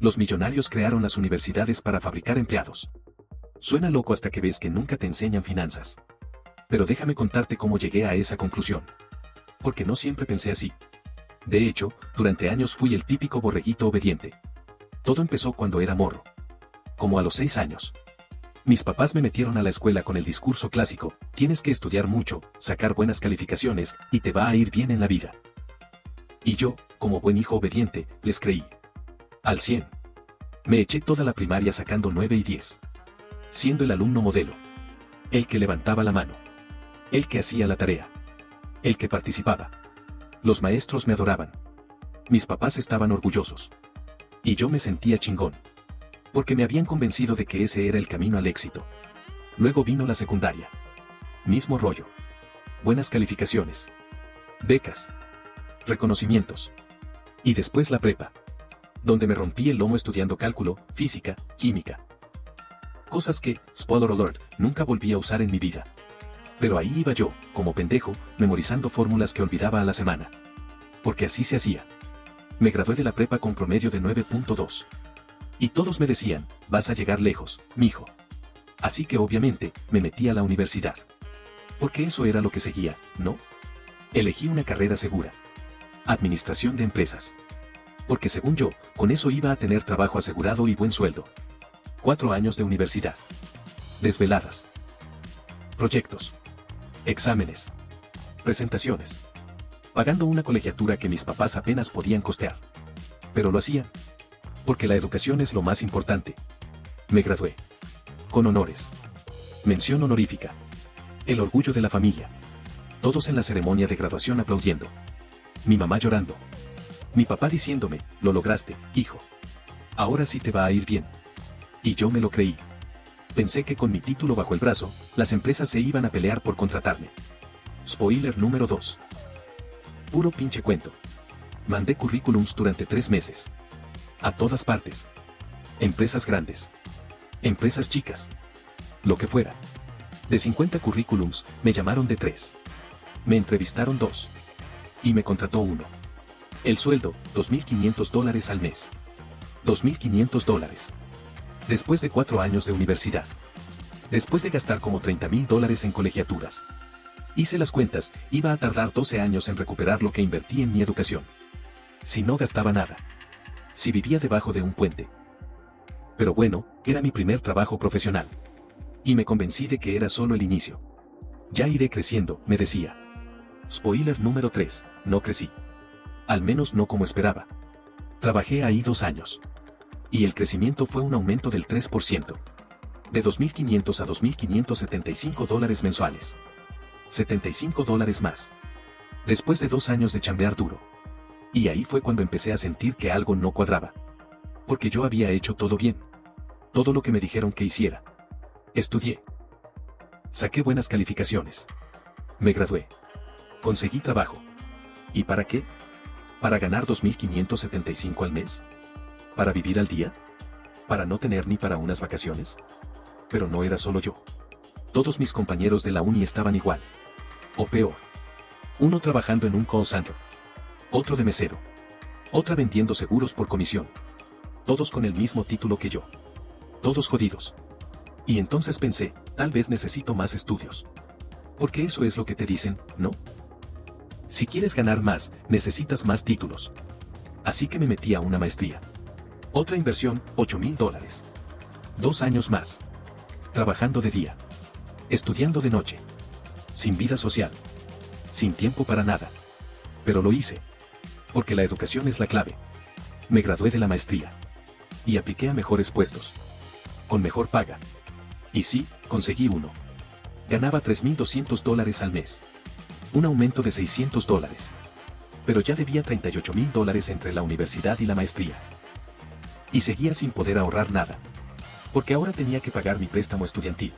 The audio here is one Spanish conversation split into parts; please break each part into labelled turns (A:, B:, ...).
A: Los millonarios crearon las universidades para fabricar empleados. Suena loco hasta que ves que nunca te enseñan finanzas. Pero déjame contarte cómo llegué a esa conclusión. Porque no siempre pensé así. De hecho, durante años fui el típico borreguito obediente. Todo empezó cuando era morro. Como a los 6 años. Mis papás me metieron a la escuela con el discurso clásico: tienes que estudiar mucho, sacar buenas calificaciones, y te va a ir bien en la vida. Y yo, como buen hijo obediente, les creí. Al 100. Me eché toda la primaria sacando 9 y 10. Siendo el alumno modelo. El que levantaba la mano. El que hacía la tarea. El que participaba. Los maestros me adoraban. Mis papás estaban orgullosos. Y yo me sentía chingón. Porque me habían convencido de que ese era el camino al éxito. Luego vino la secundaria. Mismo rollo. Buenas calificaciones. Becas. Reconocimientos. Y después la prepa. Donde me rompí el lomo estudiando cálculo, física, química. Cosas que, spoiler alert, nunca volví a usar en mi vida. Pero ahí iba yo, como pendejo, memorizando fórmulas que olvidaba a la semana. Porque así se hacía. Me gradué de la prepa con promedio de 9.2. Y todos me decían: vas a llegar lejos, mijo. Así que obviamente, me metí a la universidad. Porque eso era lo que seguía, ¿no? Elegí una carrera segura. Administración de empresas. Porque según yo, con eso iba a tener trabajo asegurado y buen sueldo. 4 años de universidad. Desveladas. Proyectos. Exámenes. Presentaciones. Pagando una colegiatura que mis papás apenas podían costear. Pero lo hacían. Porque la educación es lo más importante. Me gradué. Con honores. Mención honorífica. El orgullo de la familia. Todos en la ceremonia de graduación aplaudiendo. Mi mamá llorando. Mi papá diciéndome: lo lograste, hijo. Ahora sí te va a ir bien. Y yo me lo creí. Pensé que con mi título bajo el brazo, las empresas se iban a pelear por contratarme. Spoiler número 2. Puro pinche cuento. Mandé currículums durante 3 meses. A todas partes. Empresas grandes. Empresas chicas. Lo que fuera. De 50 currículums, me llamaron de 3. Me entrevistaron 2. Y me contrató 1. El sueldo, $2,500 al mes. $2,500. Después de 4 años de universidad. Después de gastar como $30,000 en colegiaturas. Hice las cuentas, iba a tardar 12 años en recuperar lo que invertí en mi educación. Si no gastaba nada. Si vivía debajo de un puente. Pero bueno, era mi primer trabajo profesional. Y me convencí de que era solo el inicio. Ya iré creciendo, me decía. Spoiler número 3, no crecí. Al menos no como esperaba. Trabajé ahí 2 años. Y el crecimiento fue un aumento del 3%. De $2,500 a $2,575 mensuales. $75 más. Después de 2 años de chambear duro. Y ahí fue cuando empecé a sentir que algo no cuadraba. Porque yo había hecho todo bien. Todo lo que me dijeron que hiciera. Estudié. Saqué buenas calificaciones. Me gradué. Conseguí trabajo. ¿Y para qué? ¿Para ganar $2,575 al mes? ¿Para vivir al día? ¿Para no tener ni para unas vacaciones? Pero no era solo yo. Todos mis compañeros de la uni estaban igual. O peor. Uno trabajando en un call center. Otro de mesero. Otra vendiendo seguros por comisión. Todos con el mismo título que yo. Todos jodidos. Y entonces pensé, tal vez necesito más estudios. Porque eso es lo que te dicen, ¿no? Si quieres ganar más, necesitas más títulos. Así que me metí a una maestría. Otra inversión, $8,000. 2 años más. Trabajando de día. Estudiando de noche. Sin vida social. Sin tiempo para nada. Pero lo hice. Porque la educación es la clave. Me gradué de la maestría. Y apliqué a mejores puestos. Con mejor paga. Y sí, conseguí uno. Ganaba $3,200 al mes. Un aumento de $600. Pero ya debía $38,000 entre la universidad y la maestría. Y seguía sin poder ahorrar nada. Porque ahora tenía que pagar mi préstamo estudiantil.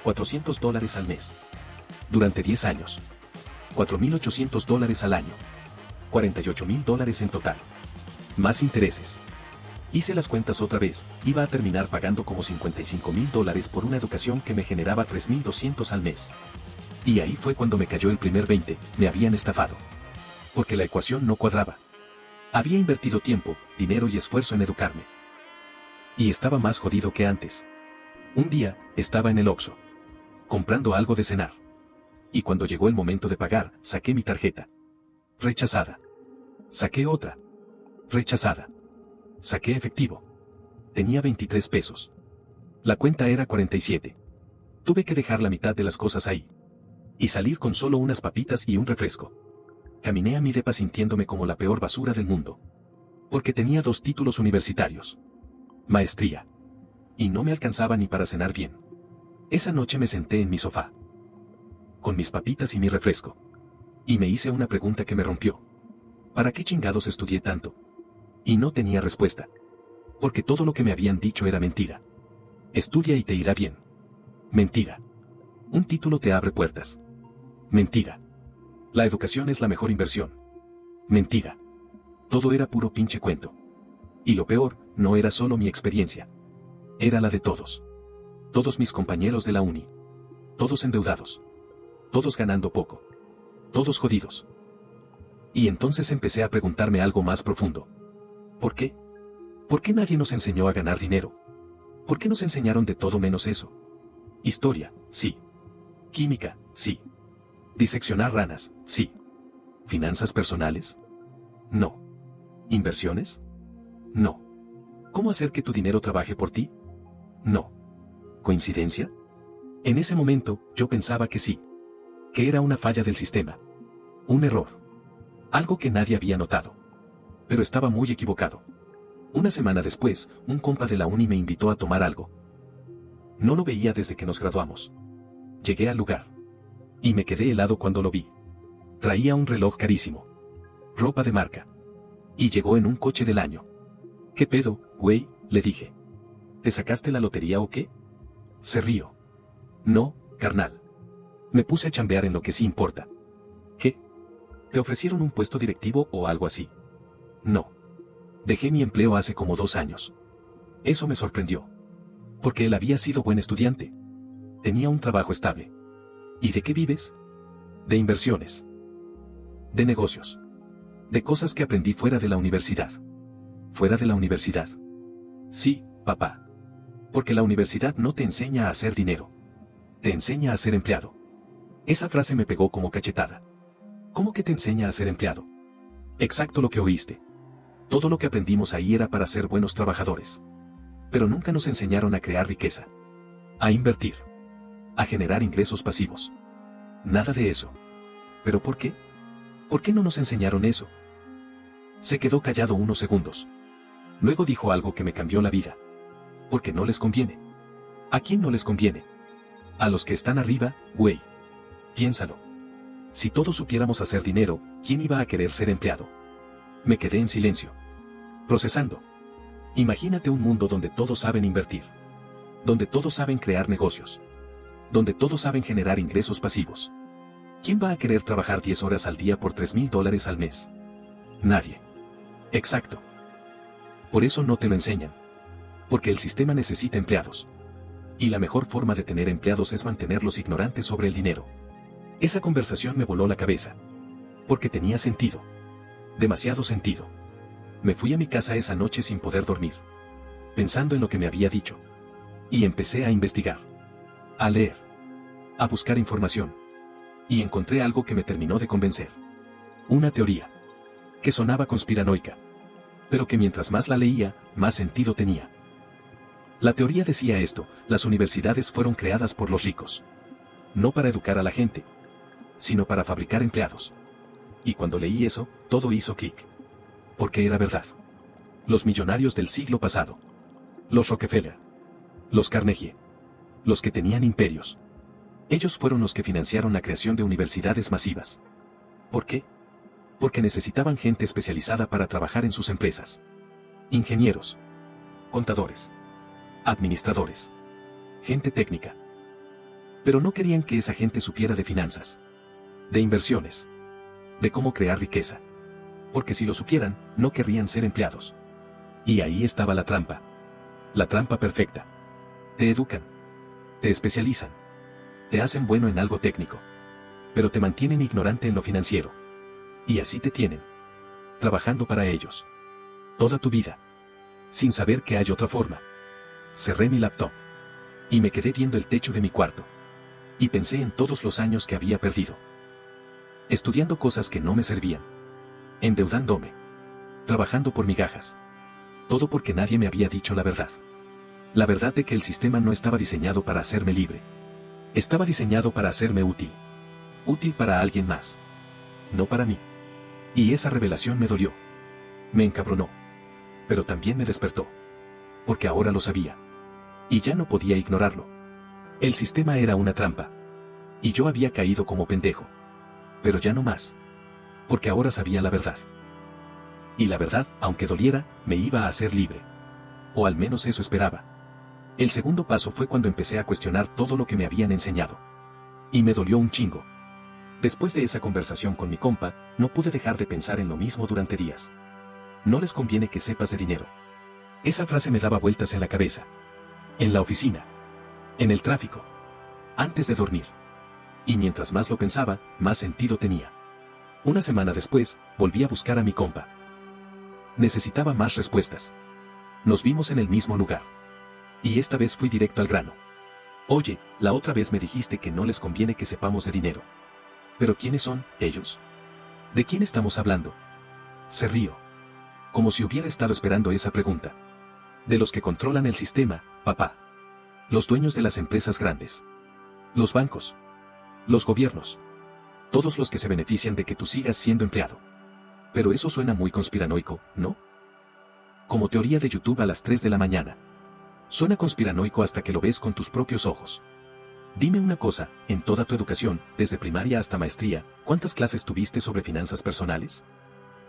A: $400 al mes. Durante 10 años. $4,800 al año. $48,000 en total. Más intereses. Hice las cuentas otra vez, iba a terminar pagando como $55,000 por una educación que me generaba $3,200 al mes. Y ahí fue cuando me cayó el primer 20, me habían estafado. Porque la ecuación no cuadraba. Había invertido tiempo, dinero y esfuerzo en educarme. Y estaba más jodido que antes. Un día, estaba en el Oxxo, comprando algo de cenar. Y cuando llegó el momento de pagar, saqué mi tarjeta. Rechazada. Saqué otra. Rechazada. Saqué efectivo. Tenía 23 pesos. La cuenta era 47. Tuve que dejar la mitad de las cosas ahí. Y salir con solo unas papitas y un refresco. Caminé a mi depa sintiéndome como la peor basura del mundo. Porque tenía 2 títulos universitarios. Maestría. Y no me alcanzaba ni para cenar bien. Esa noche me senté en mi sofá. Con mis papitas y mi refresco. Y me hice una pregunta que me rompió. ¿Para qué chingados estudié tanto? Y no tenía respuesta. Porque todo lo que me habían dicho era mentira. Estudia y te irá bien. Mentira. Un título te abre puertas. Mentira. La educación es la mejor inversión. Mentira. Todo era puro pinche cuento. Y lo peor, no era solo mi experiencia. Era la de todos. Todos mis compañeros de la uni. Todos endeudados. Todos ganando poco. Todos jodidos. Y entonces empecé a preguntarme algo más profundo. ¿Por qué? ¿Por qué nadie nos enseñó a ganar dinero? ¿Por qué nos enseñaron de todo menos eso? Historia, sí. Química, sí. Diseccionar ranas, sí. ¿Finanzas personales? No. ¿Inversiones? No. ¿Cómo hacer que tu dinero trabaje por ti? No. ¿Coincidencia? En ese momento, yo pensaba que sí. Que era una falla del sistema. Un error. Algo que nadie había notado. Pero estaba muy equivocado. Una semana después, un compa de la uni me invitó a tomar algo. No lo veía desde que nos graduamos. Llegué al lugar. Y me quedé helado cuando lo vi. Traía un reloj carísimo. Ropa de marca. Y llegó en un coche del año. ¿Qué pedo, güey?, le dije. ¿Te sacaste la lotería o qué? Se rió. No, carnal. Me puse a chambear en lo que sí importa. ¿Qué? ¿Te ofrecieron un puesto directivo o algo así? No. Dejé mi empleo hace como 2 años. Eso me sorprendió. Porque él había sido buen estudiante. Tenía un trabajo estable. ¿Y de qué vives? De inversiones. De negocios. De cosas que aprendí fuera de la universidad. ¿Fuera de la universidad? Sí, papá. Porque la universidad no te enseña a hacer dinero. Te enseña a ser empleado. Esa frase me pegó como cachetada. ¿Cómo que te enseña a ser empleado? Exacto lo que oíste. Todo lo que aprendimos ahí era para ser buenos trabajadores. Pero nunca nos enseñaron a crear riqueza. A invertir. A generar ingresos pasivos. Nada de eso. ¿Pero por qué? ¿Por qué no nos enseñaron eso? Se quedó callado unos segundos. Luego dijo algo que me cambió la vida. Porque no les conviene. ¿A quién no les conviene? A los que están arriba, güey. Piénsalo. Si todos supiéramos hacer dinero, ¿quién iba a querer ser empleado? Me quedé en silencio. Procesando. Imagínate un mundo donde todos saben invertir. Donde todos saben crear negocios. Donde todos saben generar ingresos pasivos. ¿Quién va a querer trabajar 10 horas al día por $3,000 al mes? Nadie. Exacto. Por eso no te lo enseñan. Porque el sistema necesita empleados. Y la mejor forma de tener empleados es mantenerlos ignorantes sobre el dinero. Esa conversación me voló la cabeza. Porque tenía sentido. Demasiado sentido. Me fui a mi casa esa noche sin poder dormir. Pensando en lo que me había dicho. Y empecé a investigar. A leer. A buscar información. Y encontré algo que me terminó de convencer. Una teoría. Que sonaba conspiranoica. Pero que mientras más la leía, más sentido tenía. La teoría decía esto: las universidades fueron creadas por los ricos. No para educar a la gente, sino para fabricar empleados. Y cuando leí eso, todo hizo clic. Porque era verdad. Los millonarios del siglo pasado. Los Rockefeller. Los Carnegie. Los que tenían imperios. Ellos fueron los que financiaron la creación de universidades masivas. ¿Por qué? Porque necesitaban gente especializada para trabajar en sus empresas. Ingenieros. Contadores. Administradores. Gente técnica. Pero no querían que esa gente supiera de finanzas. De inversiones. De cómo crear riqueza. Porque si lo supieran, no querrían ser empleados. Y ahí estaba la trampa. La trampa perfecta. Te educan. Te especializan. Te hacen bueno en algo técnico. Pero te mantienen ignorante en lo financiero. Y así te tienen. Trabajando para ellos. Toda tu vida. Sin saber que hay otra forma. Cerré mi laptop. Y me quedé viendo el techo de mi cuarto. Y pensé en todos los años que había perdido. Estudiando cosas que no me servían. Endeudándome. Trabajando por migajas. Todo porque nadie me había dicho la verdad. La verdad de que el sistema no estaba diseñado para hacerme libre. Estaba diseñado para hacerme útil. Útil para alguien más. No para mí. Y esa revelación me dolió. Me encabronó. Pero también me despertó. Porque ahora lo sabía. Y ya no podía ignorarlo. El sistema era una trampa. Y yo había caído como pendejo. Pero ya no más. Porque ahora sabía la verdad. Y la verdad, aunque doliera, me iba a hacer libre. O al menos eso esperaba. El segundo paso fue cuando empecé a cuestionar todo lo que me habían enseñado. Y me dolió un chingo. Después de esa conversación con mi compa, no pude dejar de pensar en lo mismo durante días. No les conviene que sepas de dinero. Esa frase me daba vueltas en la cabeza. En la oficina. En el tráfico. Antes de dormir. Y mientras más lo pensaba, más sentido tenía. Una semana después, volví a buscar a mi compa. Necesitaba más respuestas. Nos vimos en el mismo lugar. Y esta vez fui directo al grano. Oye, la otra vez me dijiste que no les conviene que sepamos de dinero. ¿Pero quiénes son, ellos? ¿De quién estamos hablando? Se rió. Como si hubiera estado esperando esa pregunta. De los que controlan el sistema, papá. Los dueños de las empresas grandes. Los bancos. Los gobiernos. Todos los que se benefician de que tú sigas siendo empleado. Pero eso suena muy conspiranoico, ¿no? Como teoría de YouTube a las 3 de la mañana. Suena conspiranoico hasta que lo ves con tus propios ojos. Dime una cosa, en toda tu educación, desde primaria hasta maestría, ¿cuántas clases tuviste sobre finanzas personales?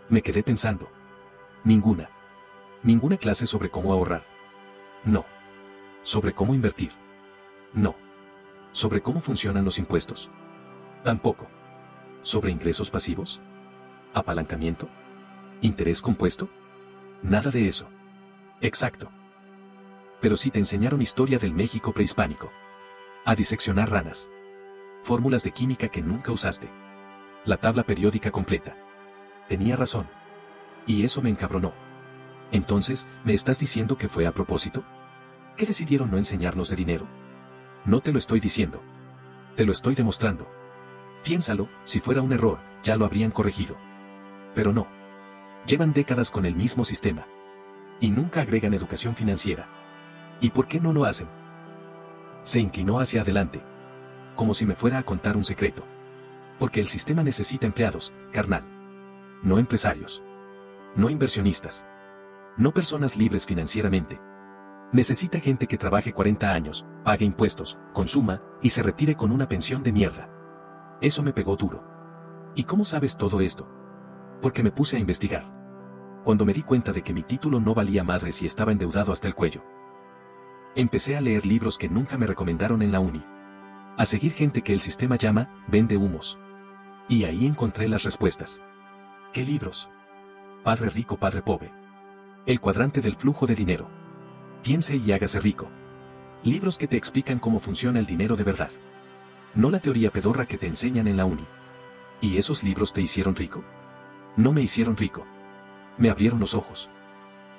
A: Me quedé pensando. Ninguna. Ninguna clase sobre cómo ahorrar. No. Sobre cómo invertir. No. Sobre cómo funcionan los impuestos. Tampoco. ¿Sobre ingresos pasivos? ¿Apalancamiento? ¿Interés compuesto? Nada de eso. Exacto. Pero sí te enseñaron historia del México prehispánico. A diseccionar ranas. Fórmulas de química que nunca usaste. La tabla periódica completa. Tenía razón. Y eso me encabronó. Entonces, ¿me estás diciendo que fue a propósito? ¿Qué decidieron no enseñarnos de dinero? No te lo estoy diciendo. Te lo estoy demostrando. Piénsalo, si fuera un error, ya lo habrían corregido. Pero no. Llevan décadas con el mismo sistema. Y nunca agregan educación financiera. ¿Y por qué no lo hacen? Se inclinó hacia adelante. Como si me fuera a contar un secreto. Porque el sistema necesita empleados, carnal. No empresarios. No inversionistas. No personas libres financieramente. Necesita gente que trabaje 40 años, pague impuestos, consuma, y se retire con una pensión de mierda. Eso me pegó duro. ¿Y cómo sabes todo esto? Porque me puse a investigar. Cuando me di cuenta de que mi título no valía madres y estaba endeudado hasta el cuello. Empecé a leer libros que nunca me recomendaron en la uni. A seguir gente que el sistema llama, vende humos. Y ahí encontré las respuestas. ¿Qué libros? Padre rico, padre pobre. El cuadrante del flujo de dinero. Piense y hágase rico. Libros que te explican cómo funciona el dinero de verdad. No la teoría pedorra que te enseñan en la uni. ¿Y esos libros te hicieron rico? No me hicieron rico. Me abrieron los ojos.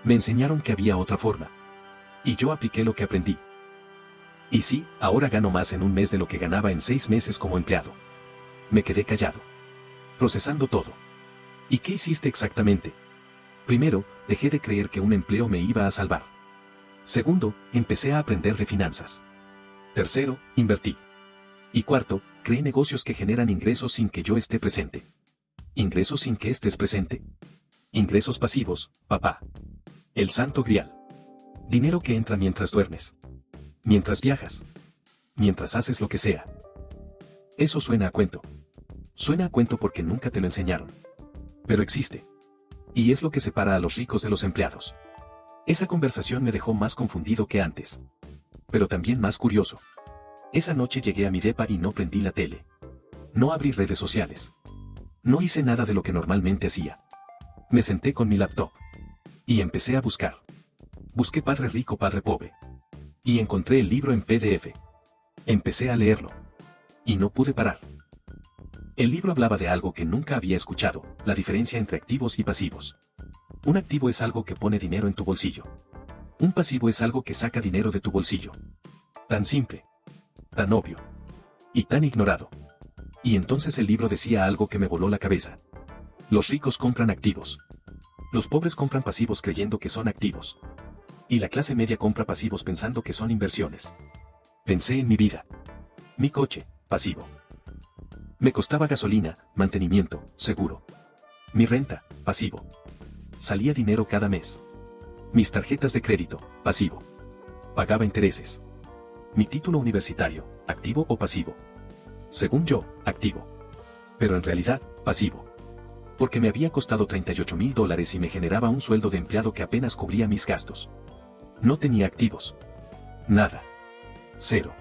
A: Me enseñaron que había otra forma. Y yo apliqué lo que aprendí. Y sí, ahora gano más en un mes de lo que ganaba en 6 meses como empleado. Me quedé callado. Procesando todo. ¿Y qué hiciste exactamente? Primero, dejé de creer que un empleo me iba a salvar. Segundo, empecé a aprender de finanzas. Tercero, invertí. Y cuarto, creé negocios que generan ingresos sin que yo esté presente. ¿Ingresos sin que estés presente? Ingresos pasivos, papá. El santo grial. Dinero que entra mientras duermes. Mientras viajas. Mientras haces lo que sea. Eso suena a cuento. Suena a cuento porque nunca te lo enseñaron. Pero existe. Y es lo que separa a los ricos de los empleados. Esa conversación me dejó más confundido que antes. Pero también más curioso. Esa noche llegué a mi depa y no prendí la tele. No abrí redes sociales. No hice nada de lo que normalmente hacía. Me senté con mi laptop. Y empecé a buscar. Busqué Padre Rico, Padre Pobre. Y encontré el libro en PDF. Empecé a leerlo. Y no pude parar. El libro hablaba de algo que nunca había escuchado, la diferencia entre activos y pasivos. Un activo es algo que pone dinero en tu bolsillo. Un pasivo es algo que saca dinero de tu bolsillo. Tan simple. Tan obvio. Y tan ignorado. Y entonces el libro decía algo que me voló la cabeza. Los ricos compran activos. Los pobres compran pasivos creyendo que son activos. Y la clase media compra pasivos pensando que son inversiones. Pensé en mi vida. Mi coche, pasivo. Me costaba gasolina, mantenimiento, seguro. Mi renta, pasivo. Salía dinero cada mes. Mis tarjetas de crédito, pasivo. Pagaba intereses. Mi título universitario, activo o pasivo. Según yo, activo. Pero en realidad, pasivo. Porque me había costado $38,000 y me generaba un sueldo de empleado que apenas cubría mis gastos. No tenía activos. Nada. Cero.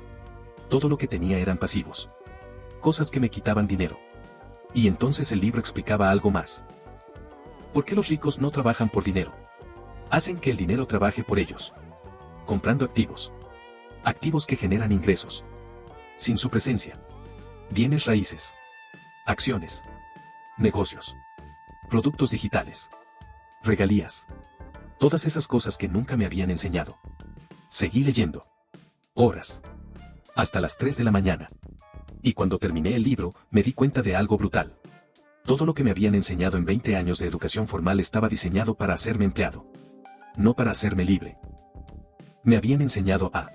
A: Todo lo que tenía eran pasivos. Cosas que me quitaban dinero. Y entonces el libro explicaba algo más. ¿Por qué los ricos no trabajan por dinero? Hacen que el dinero trabaje por ellos. Comprando activos. Activos que generan ingresos. Sin su presencia. Bienes raíces. Acciones. Negocios. Productos digitales. Regalías. Todas esas cosas que nunca me habían enseñado. Seguí leyendo. Horas. Hasta las 3 de la mañana. Y cuando terminé el libro, me di cuenta de algo brutal. Todo lo que me habían enseñado en 20 años de educación formal estaba diseñado para hacerme empleado. No para hacerme libre. Me habían enseñado a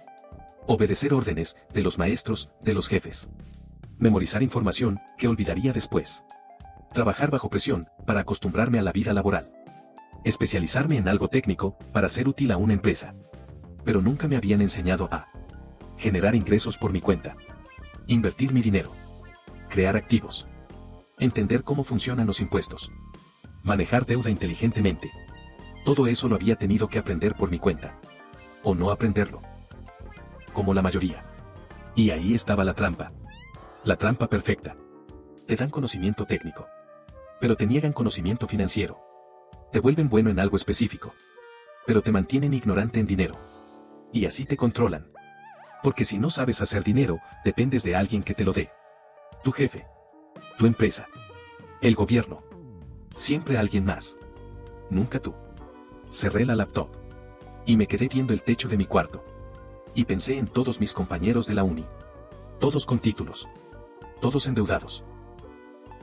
A: obedecer órdenes de los maestros, de los jefes. Memorizar información que olvidaría después. Trabajar bajo presión para acostumbrarme a la vida laboral. Especializarme en algo técnico para ser útil a una empresa. Pero nunca me habían enseñado a generar ingresos por mi cuenta. Invertir mi dinero. Crear activos. Entender cómo funcionan los impuestos. Manejar deuda inteligentemente. Todo eso lo había tenido que aprender por mi cuenta. O no aprenderlo. Como la mayoría. Y ahí estaba la trampa. La trampa perfecta. Te dan conocimiento técnico. Pero te niegan conocimiento financiero. Te vuelven bueno en algo específico. Pero te mantienen ignorante en dinero. Y así te controlan. Porque si no sabes hacer dinero, dependes de alguien que te lo dé. Tu jefe. Tu empresa. El gobierno. Siempre alguien más. Nunca tú. Cerré la laptop. Y me quedé viendo el techo de mi cuarto. Y pensé en todos mis compañeros de la uni. Todos con títulos. Todos endeudados.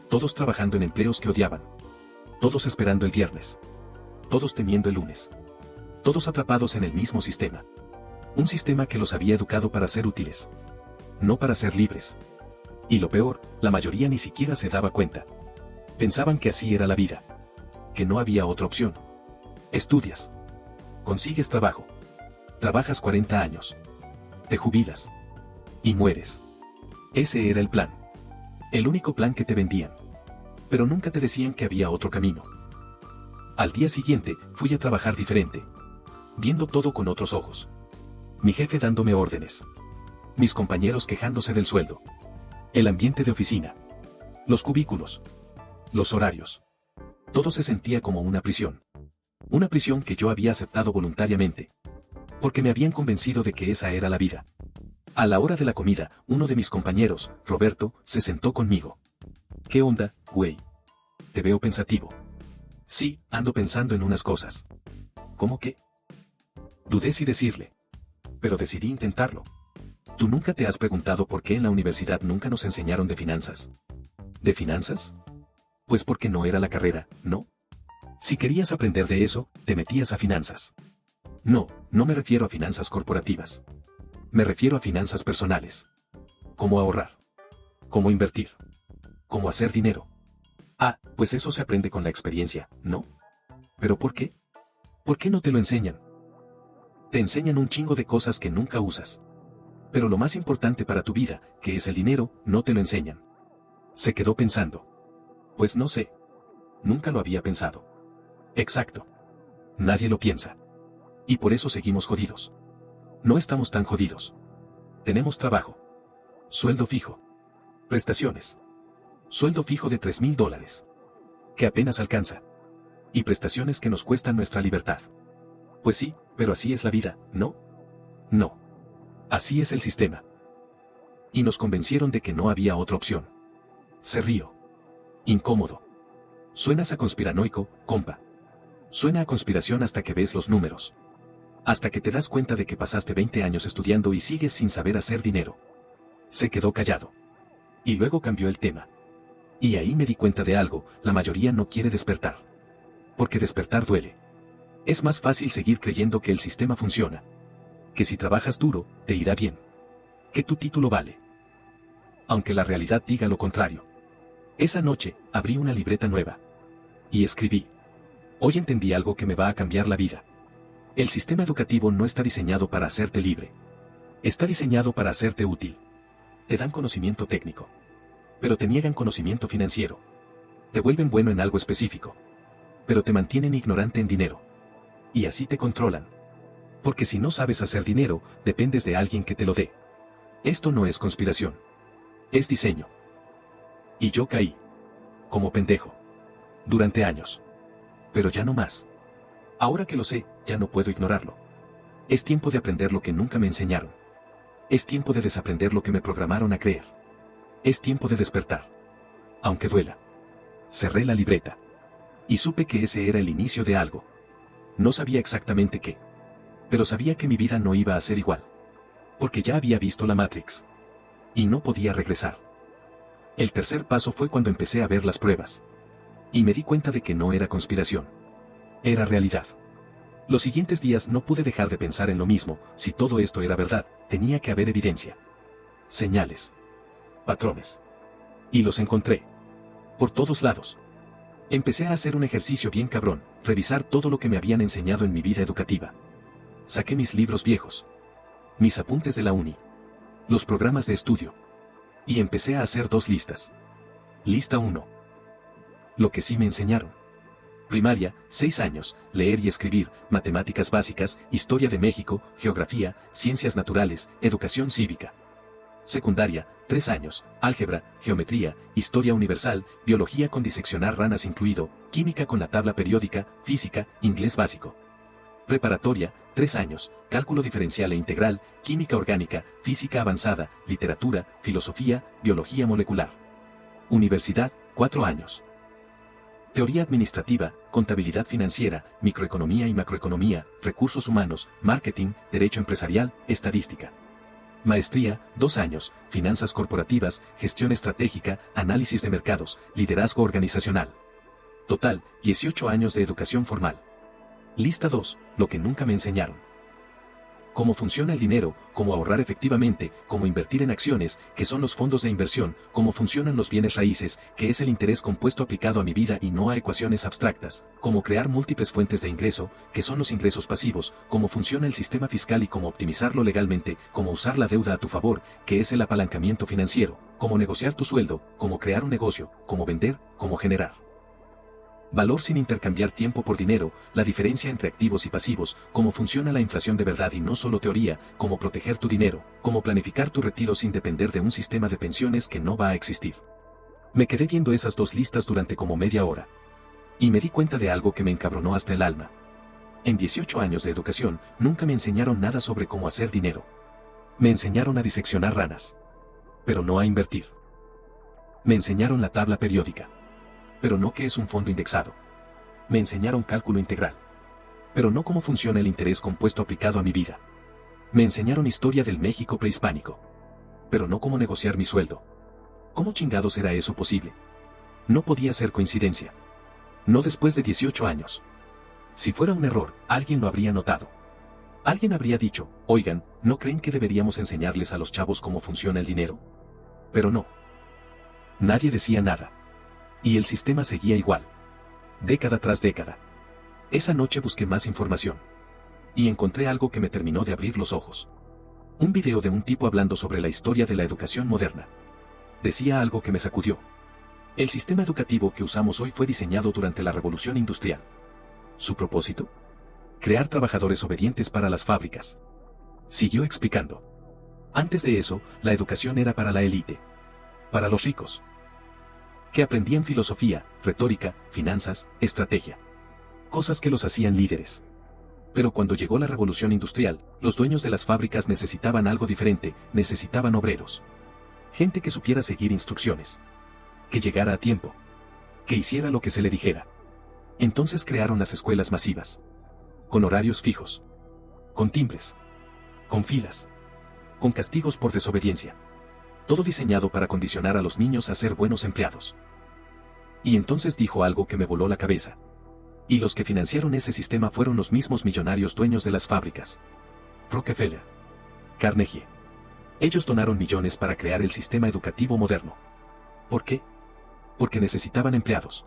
A: Todos trabajando en empleos que odiaban. Todos esperando el viernes. Todos temiendo el lunes. Todos atrapados en el mismo sistema. Un sistema que los había educado para ser útiles. No para ser libres. Y lo peor, la mayoría ni siquiera se daba cuenta. Pensaban que así era la vida. Que no había otra opción. Estudias. Consigues trabajo. Trabajas 40 años. Te jubilas. Y mueres. Ese era el plan. El único plan que te vendían. Pero nunca te decían que había otro camino. Al día siguiente, fui a trabajar diferente. Viendo todo con otros ojos. Mi jefe dándome órdenes. Mis compañeros quejándose del sueldo. El ambiente de oficina. Los cubículos. Los horarios. Todo se sentía como una prisión. Una prisión que yo había aceptado voluntariamente. Porque me habían convencido de que esa era la vida. A la hora de la comida, uno de mis compañeros, Roberto, se sentó conmigo. ¿Qué onda, güey? Te veo pensativo. Sí, ando pensando en unas cosas. ¿Cómo qué? Dudé si decirle. Pero decidí intentarlo. ¿Tú nunca te has preguntado por qué en la universidad nunca nos enseñaron de finanzas? ¿De finanzas? Pues porque no era la carrera, ¿no? Si querías aprender de eso, te metías a finanzas. No, no me refiero a finanzas corporativas. Me refiero a finanzas personales. Cómo ahorrar. Cómo invertir. Cómo hacer dinero. Ah, pues eso se aprende con la experiencia, ¿no? ¿Pero por qué? ¿Por qué no te lo enseñan? Te enseñan un chingo de cosas que nunca usas. Pero lo más importante para tu vida, que es el dinero, no te lo enseñan. Se quedó pensando. Pues no sé. Nunca lo había pensado. Exacto. Nadie lo piensa. Y por eso seguimos jodidos. No estamos tan jodidos. Tenemos trabajo. Sueldo fijo. Prestaciones. Sueldo fijo de $3,000. Que apenas alcanza. Y prestaciones que nos cuestan nuestra libertad. Pues sí, pero así es la vida, ¿no? No. Así es el sistema. Y nos convencieron de que no había otra opción. Se rió. Incómodo. Suenas a conspiranoico, compa. Suena a conspiración hasta que ves los números. Hasta que te das cuenta de que pasaste 20 años estudiando y sigues sin saber hacer dinero. Se quedó callado. Y luego cambió el tema. Y ahí me di cuenta de algo, la mayoría no quiere despertar. Porque despertar duele. Es más fácil seguir creyendo que el sistema funciona. Que si trabajas duro, te irá bien. Que tu título vale. Aunque la realidad diga lo contrario. Esa noche, abrí una libreta nueva. Y escribí. Hoy entendí algo que me va a cambiar la vida. El sistema educativo no está diseñado para hacerte libre. Está diseñado para hacerte útil. Te dan conocimiento técnico. Pero te niegan conocimiento financiero. Te vuelven bueno en algo específico. Pero te mantienen ignorante en dinero. Y así te controlan. Porque si no sabes hacer dinero, dependes de alguien que te lo dé. Esto no es conspiración. Es diseño. Y yo caí. Como pendejo. Durante años. Pero ya no más. Ahora que lo sé, ya no puedo ignorarlo. Es tiempo de aprender lo que nunca me enseñaron. Es tiempo de desaprender lo que me programaron a creer. Es tiempo de despertar. Aunque duela. Cerré la libreta. Y supe que ese era el inicio de algo. No sabía exactamente qué. Pero sabía que mi vida no iba a ser igual. Porque ya había visto la Matrix. Y no podía regresar. El tercer paso fue cuando empecé a ver las pruebas. Y me di cuenta de que no era conspiración. Era realidad. Los siguientes días no pude dejar de pensar en lo mismo, si todo esto era verdad, tenía que haber evidencia. Señales. Patrones. Y los encontré. Por todos lados. Empecé a hacer un ejercicio bien cabrón, revisar todo lo que me habían enseñado en mi vida educativa. Saqué mis libros viejos. Mis apuntes de la uni. Los programas de estudio. Y empecé a hacer dos listas. Lista 1. Lo que sí me enseñaron. Primaria, 6 años, leer y escribir, matemáticas básicas, historia de México, geografía, ciencias naturales, educación cívica. Secundaria, 3 años, álgebra, geometría, historia universal, biología con diseccionar ranas incluido, química con la tabla periódica, física, inglés básico. Preparatoria, 3 años, cálculo diferencial e integral, química orgánica, física avanzada, literatura, filosofía, biología molecular. Universidad, 4 años. Teoría administrativa, contabilidad financiera, microeconomía y macroeconomía, recursos humanos, marketing, derecho empresarial, estadística. Maestría, 2 años, finanzas corporativas, gestión estratégica, análisis de mercados, liderazgo organizacional. Total, 18 años de educación formal. Lista 2, lo que nunca me enseñaron. Cómo funciona el dinero, cómo ahorrar efectivamente, cómo invertir en acciones, que son los fondos de inversión, cómo funcionan los bienes raíces, que es el interés compuesto aplicado a mi vida y no a ecuaciones abstractas, cómo crear múltiples fuentes de ingreso, que son los ingresos pasivos, cómo funciona el sistema fiscal y cómo optimizarlo legalmente, cómo usar la deuda a tu favor, que es el apalancamiento financiero, cómo negociar tu sueldo, cómo crear un negocio, cómo vender, cómo generar valor sin intercambiar tiempo por dinero, la diferencia entre activos y pasivos, cómo funciona la inflación de verdad y no solo teoría, cómo proteger tu dinero, cómo planificar tu retiro sin depender de un sistema de pensiones que no va a existir. Me quedé viendo esas dos listas durante como media hora. Y me di cuenta de algo que me encabronó hasta el alma. En 18 años de educación, nunca me enseñaron nada sobre cómo hacer dinero. Me enseñaron a diseccionar ranas. Pero no a invertir. Me enseñaron la tabla periódica. Pero no qué es un fondo indexado. Me enseñaron cálculo integral. Pero no cómo funciona el interés compuesto aplicado a mi vida. Me enseñaron historia del México prehispánico. Pero no cómo negociar mi sueldo. ¿Cómo chingados era eso posible? No podía ser coincidencia. No después de 18 años. Si fuera un error, alguien lo habría notado. Alguien habría dicho, oigan, ¿no creen que deberíamos enseñarles a los chavos cómo funciona el dinero? Pero no. Nadie decía nada. Y el sistema seguía igual. Década tras década. Esa noche busqué más información. Y encontré algo que me terminó de abrir los ojos. Un video de un tipo hablando sobre la historia de la educación moderna. Decía algo que me sacudió. El sistema educativo que usamos hoy fue diseñado durante la Revolución Industrial. ¿Su propósito? Crear trabajadores obedientes para las fábricas. Siguió explicando. Antes de eso, la educación era para la élite. Para los ricos. Que aprendían filosofía, retórica, finanzas, estrategia. Cosas que los hacían líderes. Pero cuando llegó la revolución industrial, los dueños de las fábricas necesitaban algo diferente, necesitaban obreros. Gente que supiera seguir instrucciones. Que llegara a tiempo. Que hiciera lo que se le dijera. Entonces crearon las escuelas masivas. Con horarios fijos. Con timbres. Con filas. Con castigos por desobediencia. Todo diseñado para condicionar a los niños a ser buenos empleados. Y entonces dijo algo que me voló la cabeza. Y los que financiaron ese sistema fueron los mismos millonarios dueños de las fábricas. Rockefeller. Carnegie. Ellos donaron millones para crear el sistema educativo moderno. ¿Por qué? Porque necesitaban empleados.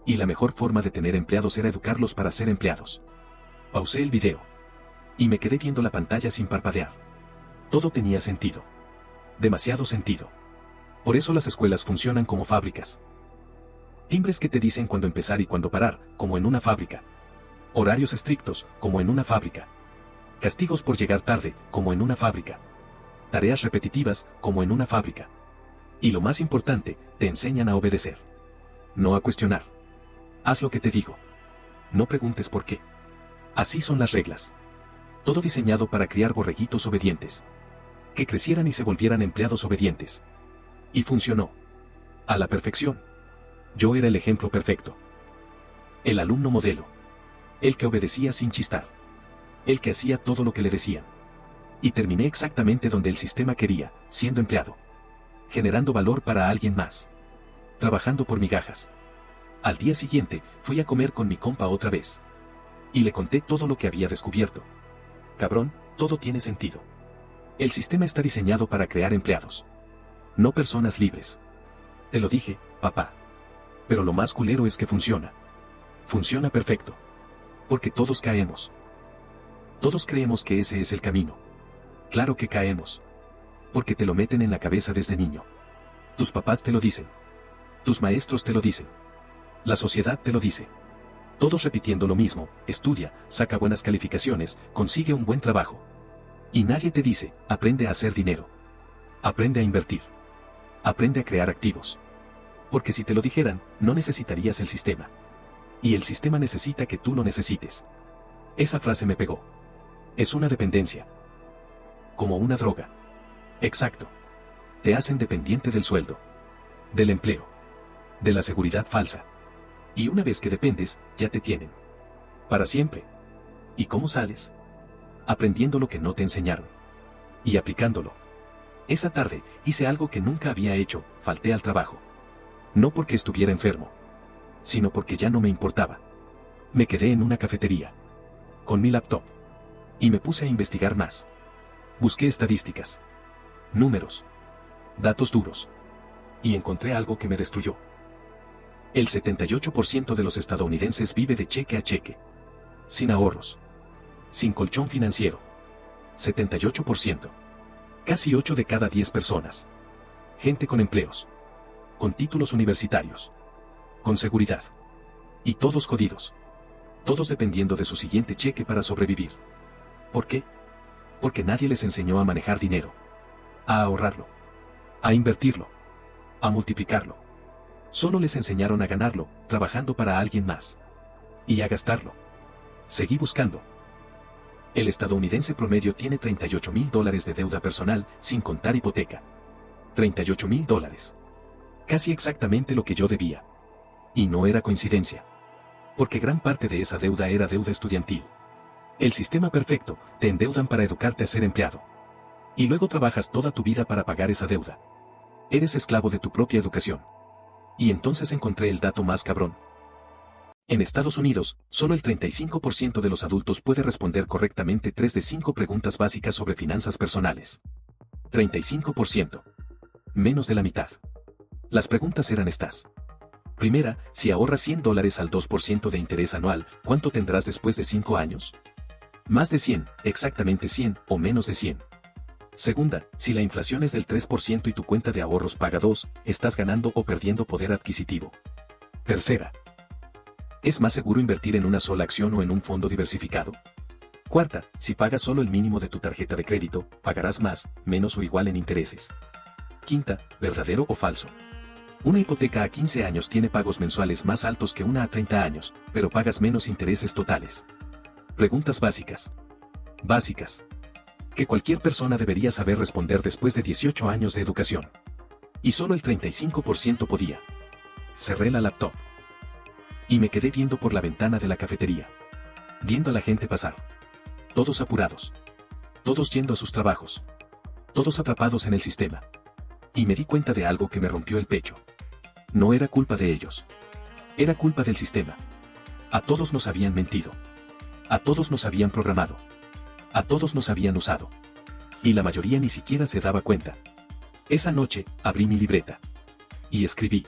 A: Y la mejor forma de tener empleados era educarlos para ser empleados. Pausé el video. Y me quedé viendo la pantalla sin parpadear. Todo tenía sentido. Demasiado sentido. Por eso las escuelas funcionan como fábricas. Timbres que te dicen cuándo empezar y cuándo parar, como en una fábrica. Horarios estrictos, como en una fábrica. Castigos por llegar tarde, como en una fábrica. Tareas repetitivas, como en una fábrica. Y lo más importante, te enseñan a obedecer. No a cuestionar. Haz lo que te digo. No preguntes por qué. Así son las reglas. Todo diseñado para criar borreguitos obedientes. Que crecieran y se volvieran empleados obedientes. Y funcionó. A la perfección. Yo era el ejemplo perfecto. El alumno modelo. El que obedecía sin chistar. El que hacía todo lo que le decían. Y terminé exactamente donde el sistema quería, siendo empleado. Generando valor para alguien más. Trabajando por migajas. Al día siguiente, fui a comer con mi compa otra vez. Y le conté todo lo que había descubierto. Cabrón, todo tiene sentido. El sistema está diseñado para crear empleados. No personas libres. Te lo dije, papá. Pero lo más culero es que funciona. Funciona perfecto. Porque todos caemos. Todos creemos que ese es el camino. Claro que caemos. Porque te lo meten en la cabeza desde niño. Tus papás te lo dicen. Tus maestros te lo dicen. La sociedad te lo dice. Todos repitiendo lo mismo: estudia, saca buenas calificaciones, consigue un buen trabajo. Y nadie te dice: aprende a hacer dinero. Aprende a invertir. Aprende a crear activos. Porque si te lo dijeran, no necesitarías el sistema. Y el sistema necesita que tú lo necesites. Esa frase me pegó. Es una dependencia. Como una droga. Exacto. Te hacen dependiente del sueldo. Del empleo. De la seguridad falsa. Y una vez que dependes, ya te tienen. Para siempre. ¿Y cómo sales? Aprendiendo lo que no te enseñaron. Y aplicándolo. Esa tarde, hice algo que nunca había hecho: falté al trabajo. No porque estuviera enfermo. Sino porque ya no me importaba. Me quedé en una cafetería. Con mi laptop. Y me puse a investigar más. Busqué estadísticas. Números. Datos duros. Y encontré algo que me destruyó. El 78% de los estadounidenses vive de cheque a cheque. Sin ahorros. Sin colchón financiero. 78%. Casi 8 de cada 10 personas. Gente con empleos. Con títulos universitarios. Con seguridad. Y todos jodidos. Todos dependiendo de su siguiente cheque para sobrevivir. ¿Por qué? Porque nadie les enseñó a manejar dinero. A ahorrarlo. A invertirlo. A multiplicarlo. Solo les enseñaron a ganarlo, trabajando para alguien más. Y a gastarlo. Seguí buscando. El estadounidense promedio tiene $38,000 de deuda personal, sin contar hipoteca. $38,000. Casi exactamente lo que yo debía. Y no era coincidencia. Porque gran parte de esa deuda era deuda estudiantil. El sistema perfecto: te endeudan para educarte a ser empleado. Y luego trabajas toda tu vida para pagar esa deuda. Eres esclavo de tu propia educación. Y entonces encontré el dato más cabrón. En Estados Unidos, solo el 35% de los adultos puede responder correctamente 3 de 5 preguntas básicas sobre finanzas personales. 35%. Menos de la mitad. Las preguntas eran estas. Primera: si ahorras $100 al 2% de interés anual, ¿cuánto tendrás después de 5 años? Más de 100, exactamente 100, o menos de 100. Segunda: si la inflación es del 3% y tu cuenta de ahorros paga 2, ¿estás ganando o perdiendo poder adquisitivo? Tercera: ¿es más seguro invertir en una sola acción o en un fondo diversificado? Cuarta: si pagas solo el mínimo de tu tarjeta de crédito, ¿pagarás más, menos o igual en intereses? Quinta: ¿verdadero o falso? Una hipoteca a 15 años tiene pagos mensuales más altos que una a 30 años, pero pagas menos intereses totales. Preguntas básicas. Básicas. Que cualquier persona debería saber responder después de 18 años de educación. Y solo el 35% podía. Cerré la laptop. Y me quedé viendo por la ventana de la cafetería. Viendo a la gente pasar. Todos apurados. Todos yendo a sus trabajos. Todos atrapados en el sistema. Y me di cuenta de algo que me rompió el pecho. No era culpa de ellos. Era culpa del sistema. A todos nos habían mentido. A todos nos habían programado. A todos nos habían usado. Y la mayoría ni siquiera se daba cuenta. Esa noche, abrí mi libreta. Y escribí.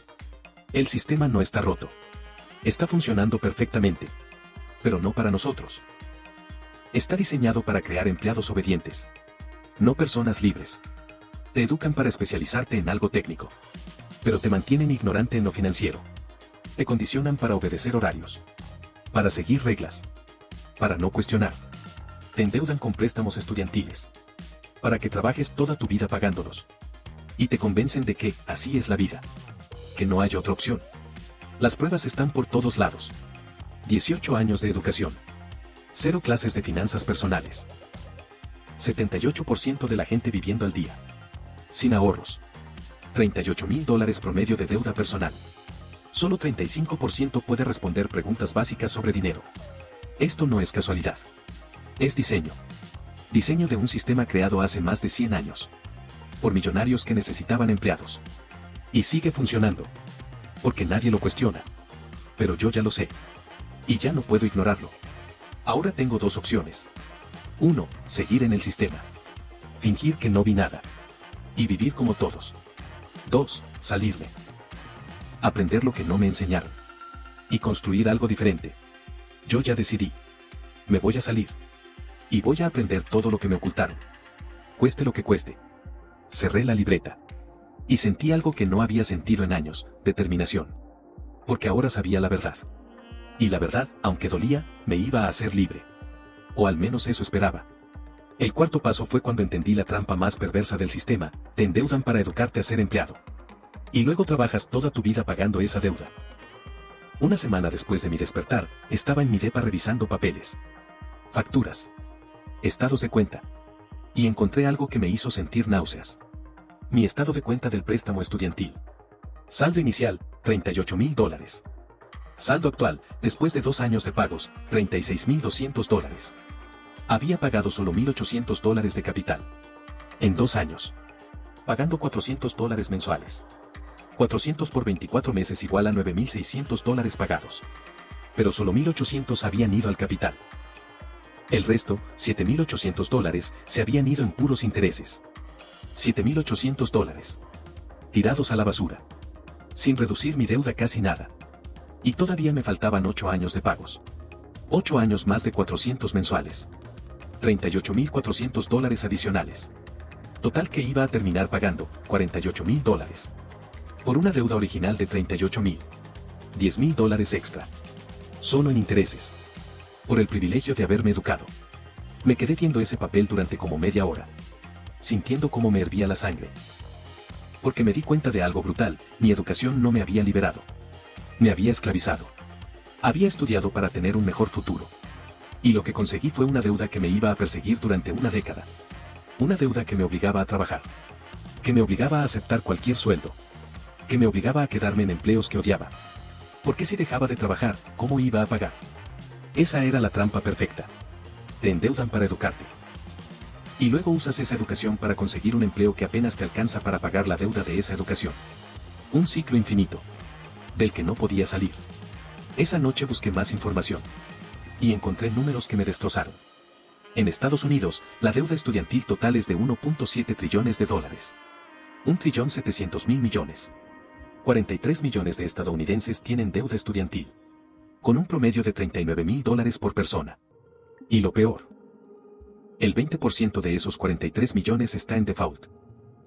A: El sistema no está roto. Está funcionando perfectamente. Pero no para nosotros. Está diseñado para crear empleados obedientes. No personas libres. Te educan para especializarte en algo técnico. Pero te mantienen ignorante en lo financiero. Te condicionan para obedecer horarios. Para seguir reglas. Para no cuestionar. Te endeudan con préstamos estudiantiles. Para que trabajes toda tu vida pagándolos. Y te convencen de que así es la vida. Que no hay otra opción. Las pruebas están por todos lados. 18 años de educación. 0 clases de finanzas personales. 78% de la gente viviendo al día. Sin ahorros. $38,000 promedio de deuda personal. Solo 35% puede responder preguntas básicas sobre dinero. Esto no es casualidad. Es diseño. Diseño de un sistema creado hace más de 100 años. Por millonarios que necesitaban empleados. Y sigue funcionando. Porque nadie lo cuestiona. Pero yo ya lo sé. Y ya no puedo ignorarlo. Ahora tengo 2 opciones. 1. Seguir en el sistema. Fingir que no vi nada. Y vivir como todos. 2. Salirme. Aprender lo que no me enseñaron. Y construir algo diferente. Yo ya decidí. Me voy a salir. Y voy a aprender todo lo que me ocultaron. Cueste lo que cueste. Cerré la libreta. Y sentí algo que no había sentido en años, determinación. Porque ahora sabía la verdad. Y la verdad, aunque dolía, me iba a hacer libre. O al menos eso esperaba. El cuarto paso fue cuando entendí la trampa más perversa del sistema: te endeudan para educarte a ser empleado. Y luego trabajas toda tu vida pagando esa deuda. Una semana después de mi despertar, estaba en mi depa revisando papeles. Facturas. Estados de cuenta. Y encontré algo que me hizo sentir náuseas. Mi estado de cuenta del préstamo estudiantil. Saldo inicial, $38,000. Saldo actual, después de 2 años de pagos, $36,200. Había pagado solo $1,800 de capital. En 2 años. Pagando $400 mensuales. 400 por 24 meses igual a $9,600 pagados. Pero solo $1,800 habían ido al capital. El resto, $7,800, se habían ido en puros intereses. $7,800. Tirados a la basura. Sin reducir mi deuda casi nada. Y todavía me faltaban 8 años de pagos. 8 años más de 400 mensuales. $38,400 adicionales. Total que iba a terminar pagando $48,000. Por una deuda original de $38,000. $10,000 extra. Solo en intereses. Por el privilegio de haberme educado. Me quedé viendo ese papel durante como media hora. Sintiendo cómo me hervía la sangre. Porque me di cuenta de algo brutal: mi educación no me había liberado. Me había esclavizado. Había estudiado para tener un mejor futuro. Y lo que conseguí fue una deuda que me iba a perseguir durante una década. Una deuda que me obligaba a trabajar. Que me obligaba a aceptar cualquier sueldo. Que me obligaba a quedarme en empleos que odiaba. Porque si dejaba de trabajar, ¿cómo iba a pagar? Esa era la trampa perfecta. Te endeudan para educarte. Y luego usas esa educación para conseguir un empleo que apenas te alcanza para pagar la deuda de esa educación. Un ciclo infinito. Del que no podía salir. Esa noche busqué más información. Y encontré números que me destrozaron. En Estados Unidos, la deuda estudiantil total es de $1.7 trillones. $1.700.000.000.000. 43 millones de estadounidenses tienen deuda estudiantil. Con un promedio de $39,000 por persona. Y lo peor. El 20% de esos 43 millones está en default.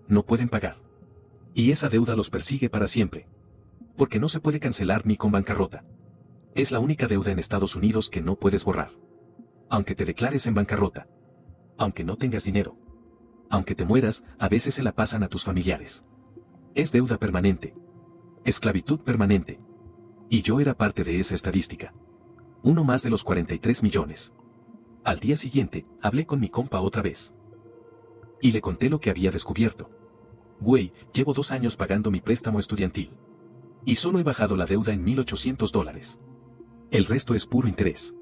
A: No pueden pagar. Y esa deuda los persigue para siempre. Porque no se puede cancelar ni con bancarrota. Es la única deuda en Estados Unidos que no puedes borrar. Aunque te declares en bancarrota. Aunque no tengas dinero. Aunque te mueras, a veces se la pasan a tus familiares. Es deuda permanente. Esclavitud permanente. Y yo era parte de esa estadística. Uno más de los 43 millones. Al día siguiente, hablé con mi compa otra vez. Y le conté lo que había descubierto. Güey, llevo 2 años pagando mi préstamo estudiantil. Y solo he bajado la deuda en $1,800. El resto es puro interés.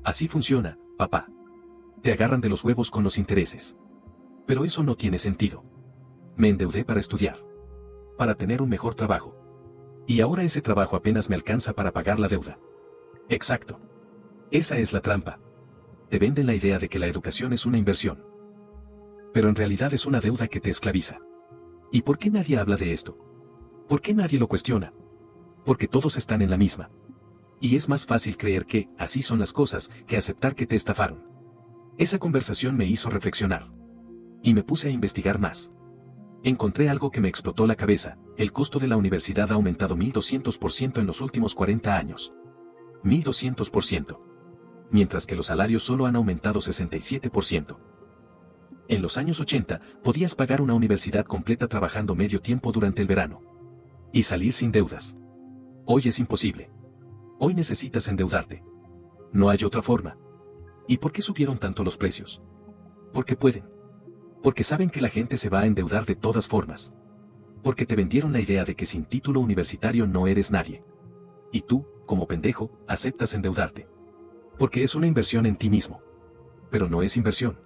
A: Así funciona, papá. Te agarran de los huevos con los intereses. Pero eso no tiene sentido. Me endeudé para estudiar. Para tener un mejor trabajo. Y ahora ese trabajo apenas me alcanza para pagar la deuda. Exacto. Esa es la trampa. Te venden la idea de que la educación es una inversión. Pero en realidad es una deuda que te esclaviza. ¿Y por qué nadie habla de esto? ¿Por qué nadie lo cuestiona? Porque todos están en la misma. Y es más fácil creer que, así son las cosas, que aceptar que te estafaron. Esa conversación me hizo reflexionar. Y me puse a investigar más. Encontré algo que me explotó la cabeza: el costo de la universidad ha aumentado 1200% en los últimos 40 años. 1200%. Mientras que los salarios solo han aumentado 67%. En los años 80, podías pagar una universidad completa trabajando medio tiempo durante el verano. Y salir sin deudas. Hoy es imposible. Hoy necesitas endeudarte. No hay otra forma. ¿Y por qué subieron tanto los precios? Porque pueden. Porque saben que la gente se va a endeudar de todas formas. Porque te vendieron la idea de que sin título universitario no eres nadie. Y tú, como pendejo, aceptas endeudarte. Porque es una inversión en ti mismo. Pero no es inversión.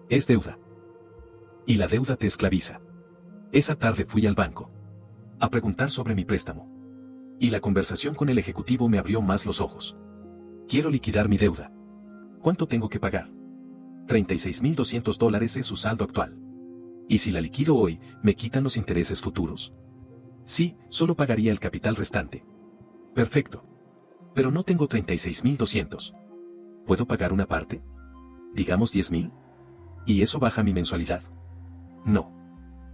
A: Es deuda. Y la deuda te esclaviza. Esa tarde fui al banco a preguntar sobre mi préstamo. Y la conversación con el ejecutivo me abrió más los ojos. Quiero liquidar mi deuda. ¿Cuánto tengo que pagar? $36,200 es su saldo actual. ¿Y si la liquido hoy, me quitan los intereses futuros? Sí, solo pagaría el capital restante. Perfecto. Pero no tengo 36,200. ¿Puedo pagar una parte? Digamos 10,000. ¿Y eso baja mi mensualidad? No.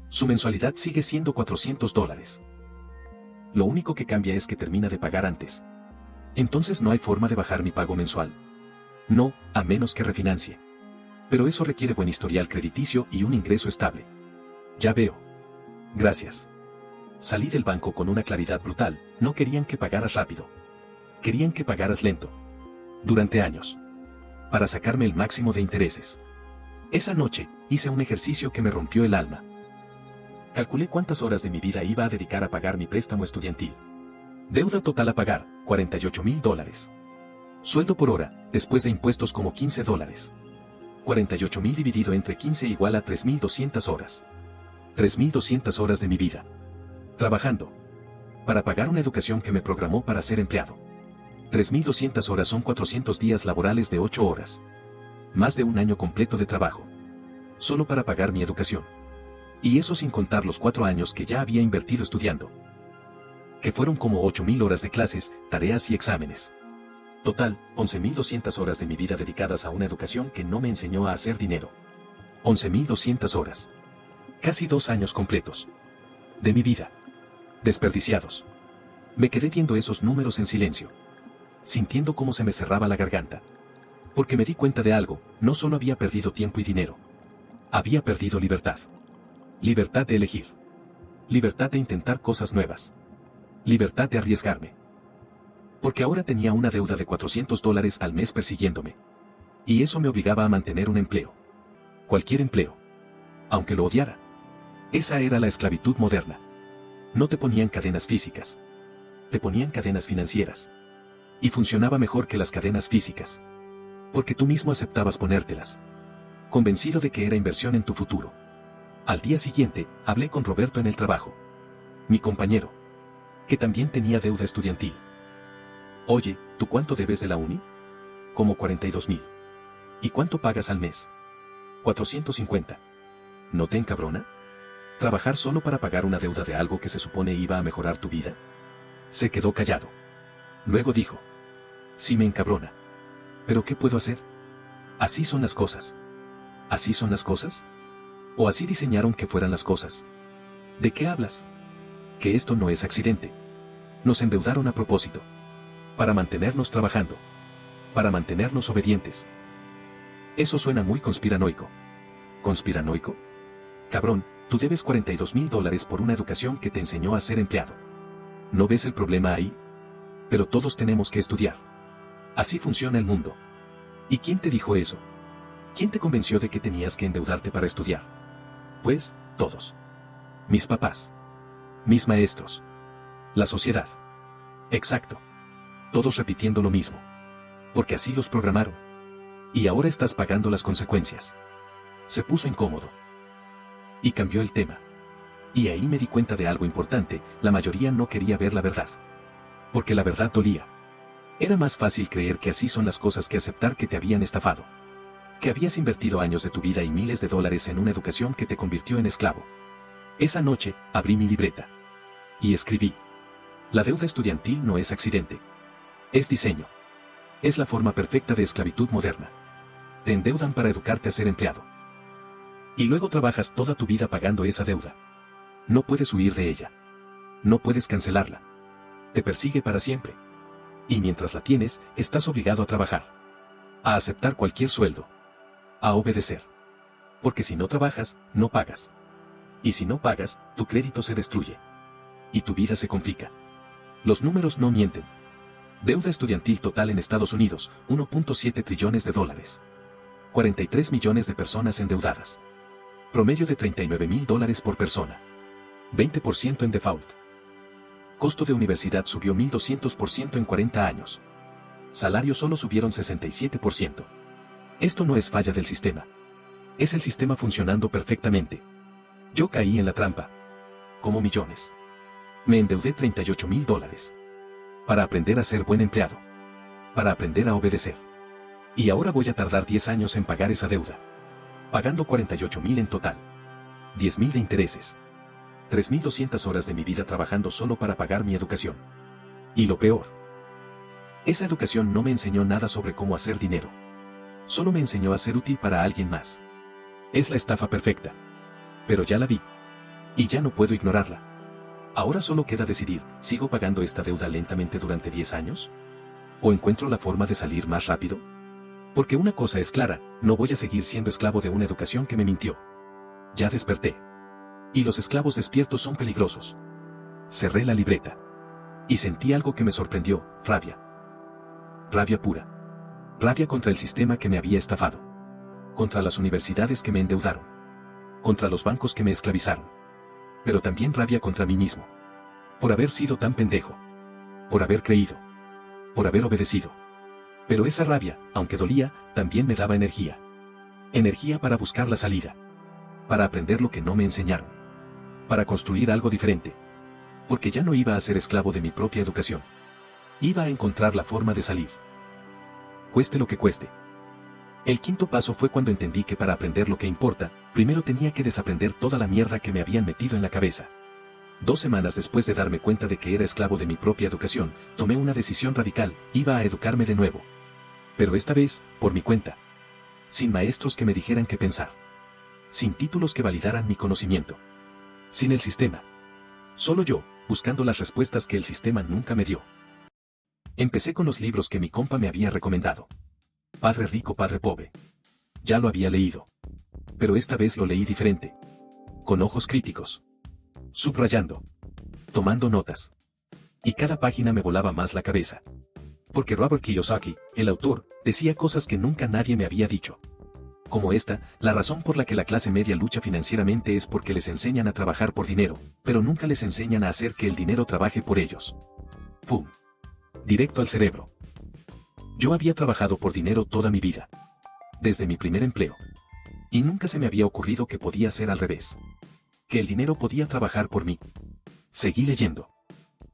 A: Su mensualidad sigue siendo $400. Lo único que cambia es que termina de pagar antes. Entonces no hay forma de bajar mi pago mensual. No, a menos que refinancie. Pero eso requiere buen historial crediticio y un ingreso estable. Ya veo. Gracias. Salí del banco con una claridad brutal: no querían que pagaras rápido. Querían que pagaras lento. Durante años. Para sacarme el máximo de intereses. Esa noche, hice un ejercicio que me rompió el alma. Calculé cuántas horas de mi vida iba a dedicar a pagar mi préstamo estudiantil. Deuda total a pagar, $48,000. Sueldo por hora, después de impuestos como $15. 48,000 dividido entre 15 igual a 3,200 horas. 3,200 horas de mi vida. Trabajando. Para pagar una educación que me programó para ser empleado. 3,200 horas son 400 días laborales de 8 horas. Más de un año completo de trabajo. Solo para pagar mi educación. Y eso sin contar los 4 años que ya había invertido estudiando. Que fueron como 8,000 horas de clases, tareas y exámenes. Total, 11,200 horas de mi vida dedicadas a una educación que no me enseñó a hacer dinero. 11,200 horas. Casi 2 años completos. De mi vida. Desperdiciados. Me quedé viendo esos números en silencio. Sintiendo cómo se me cerraba la garganta. Porque me di cuenta de algo: no solo había perdido tiempo y dinero. Había perdido libertad. Libertad de elegir. Libertad de intentar cosas nuevas. Libertad de arriesgarme. Porque ahora tenía una deuda de $400 al mes persiguiéndome. Y eso me obligaba a mantener un empleo. Cualquier empleo. Aunque lo odiara. Esa era la esclavitud moderna. No te ponían cadenas físicas. Te ponían cadenas financieras. Y funcionaba mejor que las cadenas físicas. Porque tú mismo aceptabas ponértelas. Convencido de que era inversión en tu futuro. Al día siguiente, hablé con Roberto en el trabajo. Mi compañero. Que también tenía deuda estudiantil. Oye, ¿tú cuánto debes de la uni? Como 42,000. ¿Y cuánto pagas al mes? 450. ¿No te encabrona? ¿Trabajar solo para pagar una deuda de algo que se supone iba a mejorar tu vida? Se quedó callado. Luego dijo. Sí me encabrona. ¿Pero qué puedo hacer? Así son las cosas. ¿Así son las cosas? ¿O así diseñaron que fueran las cosas? ¿De qué hablas? Que esto no es accidente. Nos endeudaron a propósito. Para mantenernos trabajando. Para mantenernos obedientes. Eso suena muy conspiranoico. ¿Conspiranoico? Cabrón, tú debes $42,000 por una educación que te enseñó a ser empleado. ¿No ves el problema ahí? Pero todos tenemos que estudiar. Así funciona el mundo. ¿Y quién te dijo eso? ¿Quién te convenció de que tenías que endeudarte para estudiar? Pues, todos. Mis papás. Mis maestros. La sociedad. Exacto. Todos repitiendo lo mismo. Porque así los programaron. Y ahora estás pagando las consecuencias. Se puso incómodo. Y cambió el tema. Y ahí me di cuenta de algo importante, la mayoría no quería ver la verdad. Porque la verdad dolía. Era más fácil creer que así son las cosas que aceptar que te habían estafado. Que habías invertido años de tu vida y miles de dólares en una educación que te convirtió en esclavo. Esa noche, abrí mi libreta. Y escribí. La deuda estudiantil no es accidente. Es diseño. Es la forma perfecta de esclavitud moderna. Te endeudan para educarte a ser empleado. Y luego trabajas toda tu vida pagando esa deuda. No puedes huir de ella. No puedes cancelarla. Te persigue para siempre. Y mientras la tienes, estás obligado a trabajar. A aceptar cualquier sueldo. A obedecer. Porque si no trabajas, no pagas. Y si no pagas, tu crédito se destruye. Y tu vida se complica. Los números no mienten. Deuda estudiantil total en Estados Unidos, 1.7 trillones de dólares. 43 millones de personas endeudadas. Promedio de $39,000 por persona. 20% en default. Costo de universidad subió 1.200% en 40 años. Salarios solo subieron 67%. Esto no es falla del sistema. Es el sistema funcionando perfectamente. Yo caí en la trampa. Como millones. Me endeudé $38,000. Para aprender a ser buen empleado. Para aprender a obedecer. Y ahora voy a tardar 10 años en pagar esa deuda. Pagando $48,000 en total. $10,000 de intereses. 3.200 horas de mi vida trabajando solo para pagar mi educación. Y lo peor. Esa educación no me enseñó nada sobre cómo hacer dinero. Solo me enseñó a ser útil para alguien más. Es la estafa perfecta. Pero ya la vi. Y ya no puedo ignorarla. Ahora solo queda decidir, ¿sigo pagando esta deuda lentamente durante 10 años? ¿O encuentro la forma de salir más rápido? Porque una cosa es clara, no voy a seguir siendo esclavo de una educación que me mintió. Ya desperté. Y los esclavos despiertos son peligrosos. Cerré la libreta. Y sentí algo que me sorprendió, rabia. Rabia pura. Rabia contra el sistema que me había estafado. Contra las universidades que me endeudaron. Contra los bancos que me esclavizaron. Pero también rabia contra mí mismo. Por haber sido tan pendejo. Por haber creído. Por haber obedecido. Pero esa rabia, aunque dolía, también me daba energía. Energía para buscar la salida. Para aprender lo que no me enseñaron. Para construir algo diferente. Porque ya no iba a ser esclavo de mi propia educación. Iba a encontrar la forma de salir. Cueste lo que cueste. El quinto paso fue cuando entendí que para aprender lo que importa, primero tenía que desaprender toda la mierda que me habían metido en la cabeza. 2 semanas después de darme cuenta de que era esclavo de mi propia educación, tomé una decisión radical, iba a educarme de nuevo. Pero esta vez, por mi cuenta. Sin maestros que me dijeran qué pensar. Sin títulos que validaran mi conocimiento. Sin el sistema. Solo yo, buscando las respuestas que el sistema nunca me dio. Empecé con los libros que mi compa me había recomendado. Padre Rico, Padre Pobre. Ya lo había leído. Pero esta vez lo leí diferente. Con ojos críticos. Subrayando. Tomando notas. Y cada página me volaba más la cabeza. Porque Robert Kiyosaki, el autor, decía cosas que nunca nadie me había dicho. Como esta, la razón por la que la clase media lucha financieramente es porque les enseñan a trabajar por dinero, pero nunca les enseñan a hacer que el dinero trabaje por ellos. ¡Pum! Directo al cerebro. Yo había trabajado por dinero toda mi vida. Desde mi primer empleo. Y nunca se me había ocurrido que podía ser al revés. Que el dinero podía trabajar por mí. Seguí leyendo.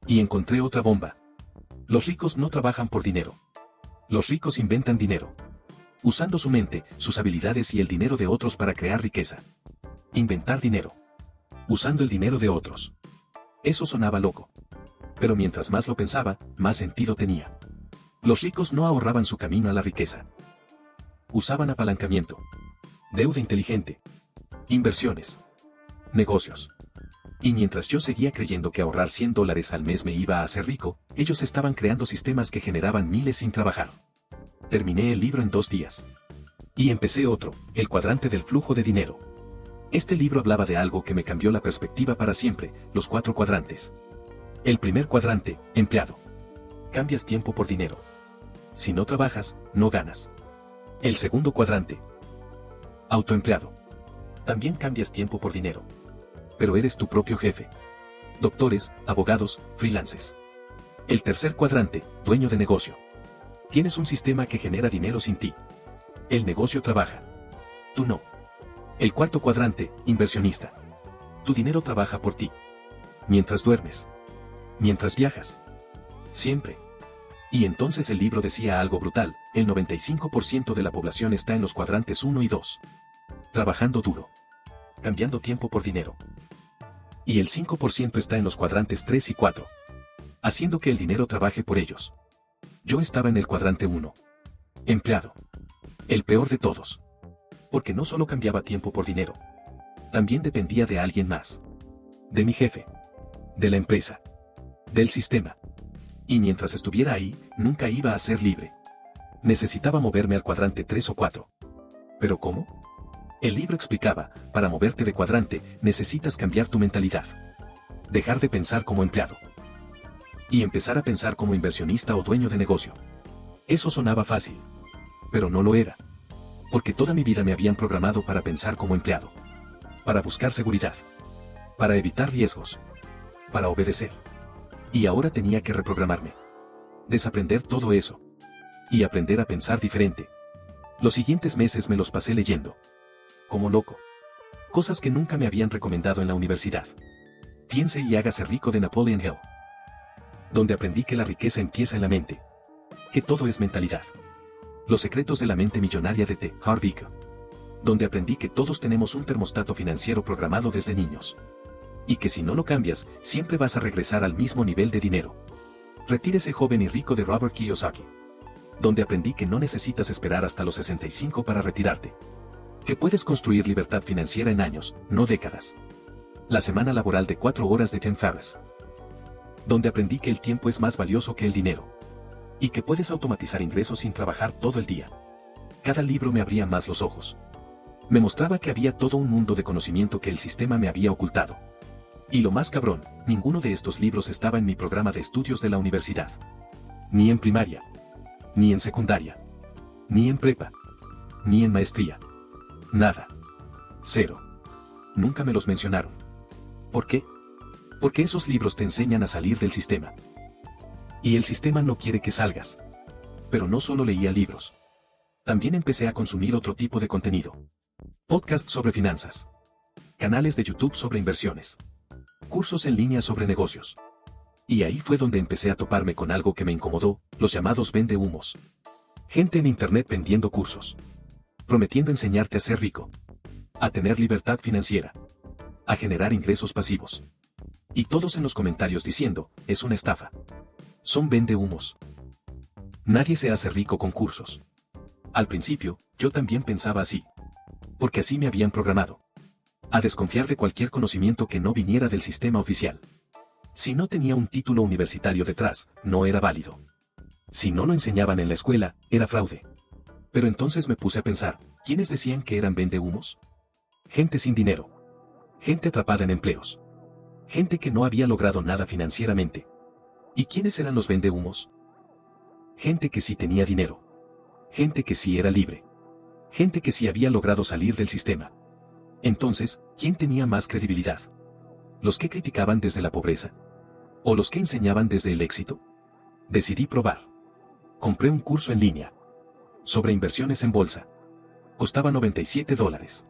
A: Y encontré otra bomba. Los ricos no trabajan por dinero. Los ricos inventan dinero. Usando su mente, sus habilidades y el dinero de otros para crear riqueza. Inventar dinero. Usando el dinero de otros. Eso sonaba loco. Pero mientras más lo pensaba, más sentido tenía. Los ricos no ahorraban su camino a la riqueza. Usaban apalancamiento. Deuda inteligente. Inversiones. Negocios. Y mientras yo seguía creyendo que ahorrar $100 al mes me iba a hacer rico, ellos estaban creando sistemas que generaban miles sin trabajar. Terminé el libro en 2 días. Y empecé otro, El cuadrante del flujo de dinero. Este libro hablaba de algo que me cambió la perspectiva para siempre, los 4 cuadrantes. El primer cuadrante, empleado. Cambias tiempo por dinero. Si no trabajas, no ganas. El segundo cuadrante. Autoempleado. También cambias tiempo por dinero. Pero eres tu propio jefe. Doctores, abogados, freelances. El tercer cuadrante, dueño de negocio. Tienes un sistema que genera dinero sin ti. El negocio trabaja. Tú no. El cuarto cuadrante, inversionista. Tu dinero trabaja por ti. Mientras duermes. Mientras viajas. Siempre. Y entonces el libro decía algo brutal: el 95% de la población está en los cuadrantes 1 y 2. Trabajando duro. Cambiando tiempo por dinero. Y el 5% está en los cuadrantes 3 y 4. Haciendo que el dinero trabaje por ellos. Yo estaba en el cuadrante 1. Empleado. El peor de todos. Porque no solo cambiaba tiempo por dinero. También dependía de alguien más. De mi jefe. De la empresa. Del sistema. Y mientras estuviera ahí, nunca iba a ser libre. Necesitaba moverme al cuadrante 3 o 4. ¿Pero cómo? El libro explicaba: para moverte de cuadrante, necesitas cambiar tu mentalidad. Dejar de pensar como empleado. Y empezar a pensar como inversionista o dueño de negocio. Eso sonaba fácil. Pero no lo era. Porque toda mi vida me habían programado para pensar como empleado. Para buscar seguridad. Para evitar riesgos. Para obedecer. Y ahora tenía que reprogramarme. Desaprender todo eso. Y aprender a pensar diferente. Los siguientes meses me los pasé leyendo. Como loco. Cosas que nunca me habían recomendado en la universidad. Piense y hágase rico de Napoleon Hill. Donde aprendí que la riqueza empieza en la mente. Que todo es mentalidad. Los secretos de la mente millonaria de T. Harv Eker. Donde aprendí que todos tenemos un termostato financiero programado desde niños. Y que si no lo cambias, siempre vas a regresar al mismo nivel de dinero. Retírese joven y rico de Robert Kiyosaki. Donde aprendí que no necesitas esperar hasta los 65 para retirarte. Que puedes construir libertad financiera en años, no décadas. La semana laboral de 4 horas de Tim Ferriss. Donde aprendí que el tiempo es más valioso que el dinero. Y que puedes automatizar ingresos sin trabajar todo el día. Cada libro me abría más los ojos. Me mostraba que había todo un mundo de conocimiento que el sistema me había ocultado. Y lo más cabrón, ninguno de estos libros estaba en mi programa de estudios de la universidad. Ni en primaria. Ni en secundaria. Ni en prepa. Ni en maestría. Nada. Cero. Nunca me los mencionaron. ¿Por qué? Porque esos libros te enseñan a salir del sistema. Y el sistema no quiere que salgas. Pero no solo leía libros. También empecé a consumir otro tipo de contenido. Podcasts sobre finanzas. Canales de YouTube sobre inversiones. Cursos en línea sobre negocios. Y ahí fue donde empecé a toparme con algo que me incomodó: los llamados vendehumos. Gente en internet vendiendo cursos. Prometiendo enseñarte a ser rico. A tener libertad financiera. A generar ingresos pasivos. Y todos en los comentarios diciendo: es una estafa. Son vendehumos. Nadie se hace rico con cursos. Al principio, yo también pensaba así. Porque así me habían programado. A desconfiar de cualquier conocimiento que no viniera del sistema oficial. Si no tenía un título universitario detrás, no era válido. Si no lo enseñaban en la escuela, era fraude. Pero entonces me puse a pensar: ¿quiénes decían que eran vendehumos? Gente sin dinero. Gente atrapada en empleos. Gente que no había logrado nada financieramente. ¿Y quiénes eran los vendehumos? Gente que sí tenía dinero. Gente que sí era libre. Gente que sí había logrado salir del sistema. Entonces, ¿quién tenía más credibilidad? ¿Los que criticaban desde la pobreza? ¿O los que enseñaban desde el éxito? Decidí probar. Compré un curso en línea. Sobre inversiones en bolsa. Costaba $97.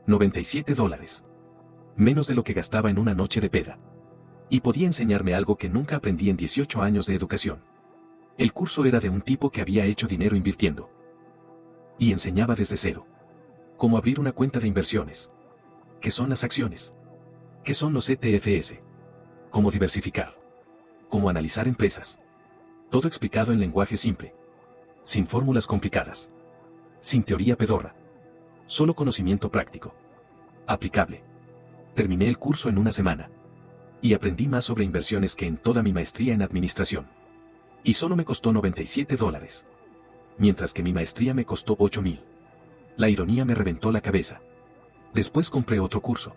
A: $97. Menos de lo que gastaba en una noche de peda. Y podía enseñarme algo que nunca aprendí en 18 años de educación. El curso era de un tipo que había hecho dinero invirtiendo. Y enseñaba desde cero. Cómo abrir una cuenta de inversiones. ¿Qué son las acciones? ¿Qué son los ETFs? Cómo diversificar. Cómo analizar empresas. Todo explicado en lenguaje simple. Sin fórmulas complicadas. Sin teoría pedorra. Solo conocimiento práctico. Aplicable. Terminé el curso en una semana. Y aprendí más sobre inversiones que en toda mi maestría en administración. Y solo me costó $97. Mientras que mi maestría me costó $8,000. La ironía me reventó la cabeza. Después compré otro curso.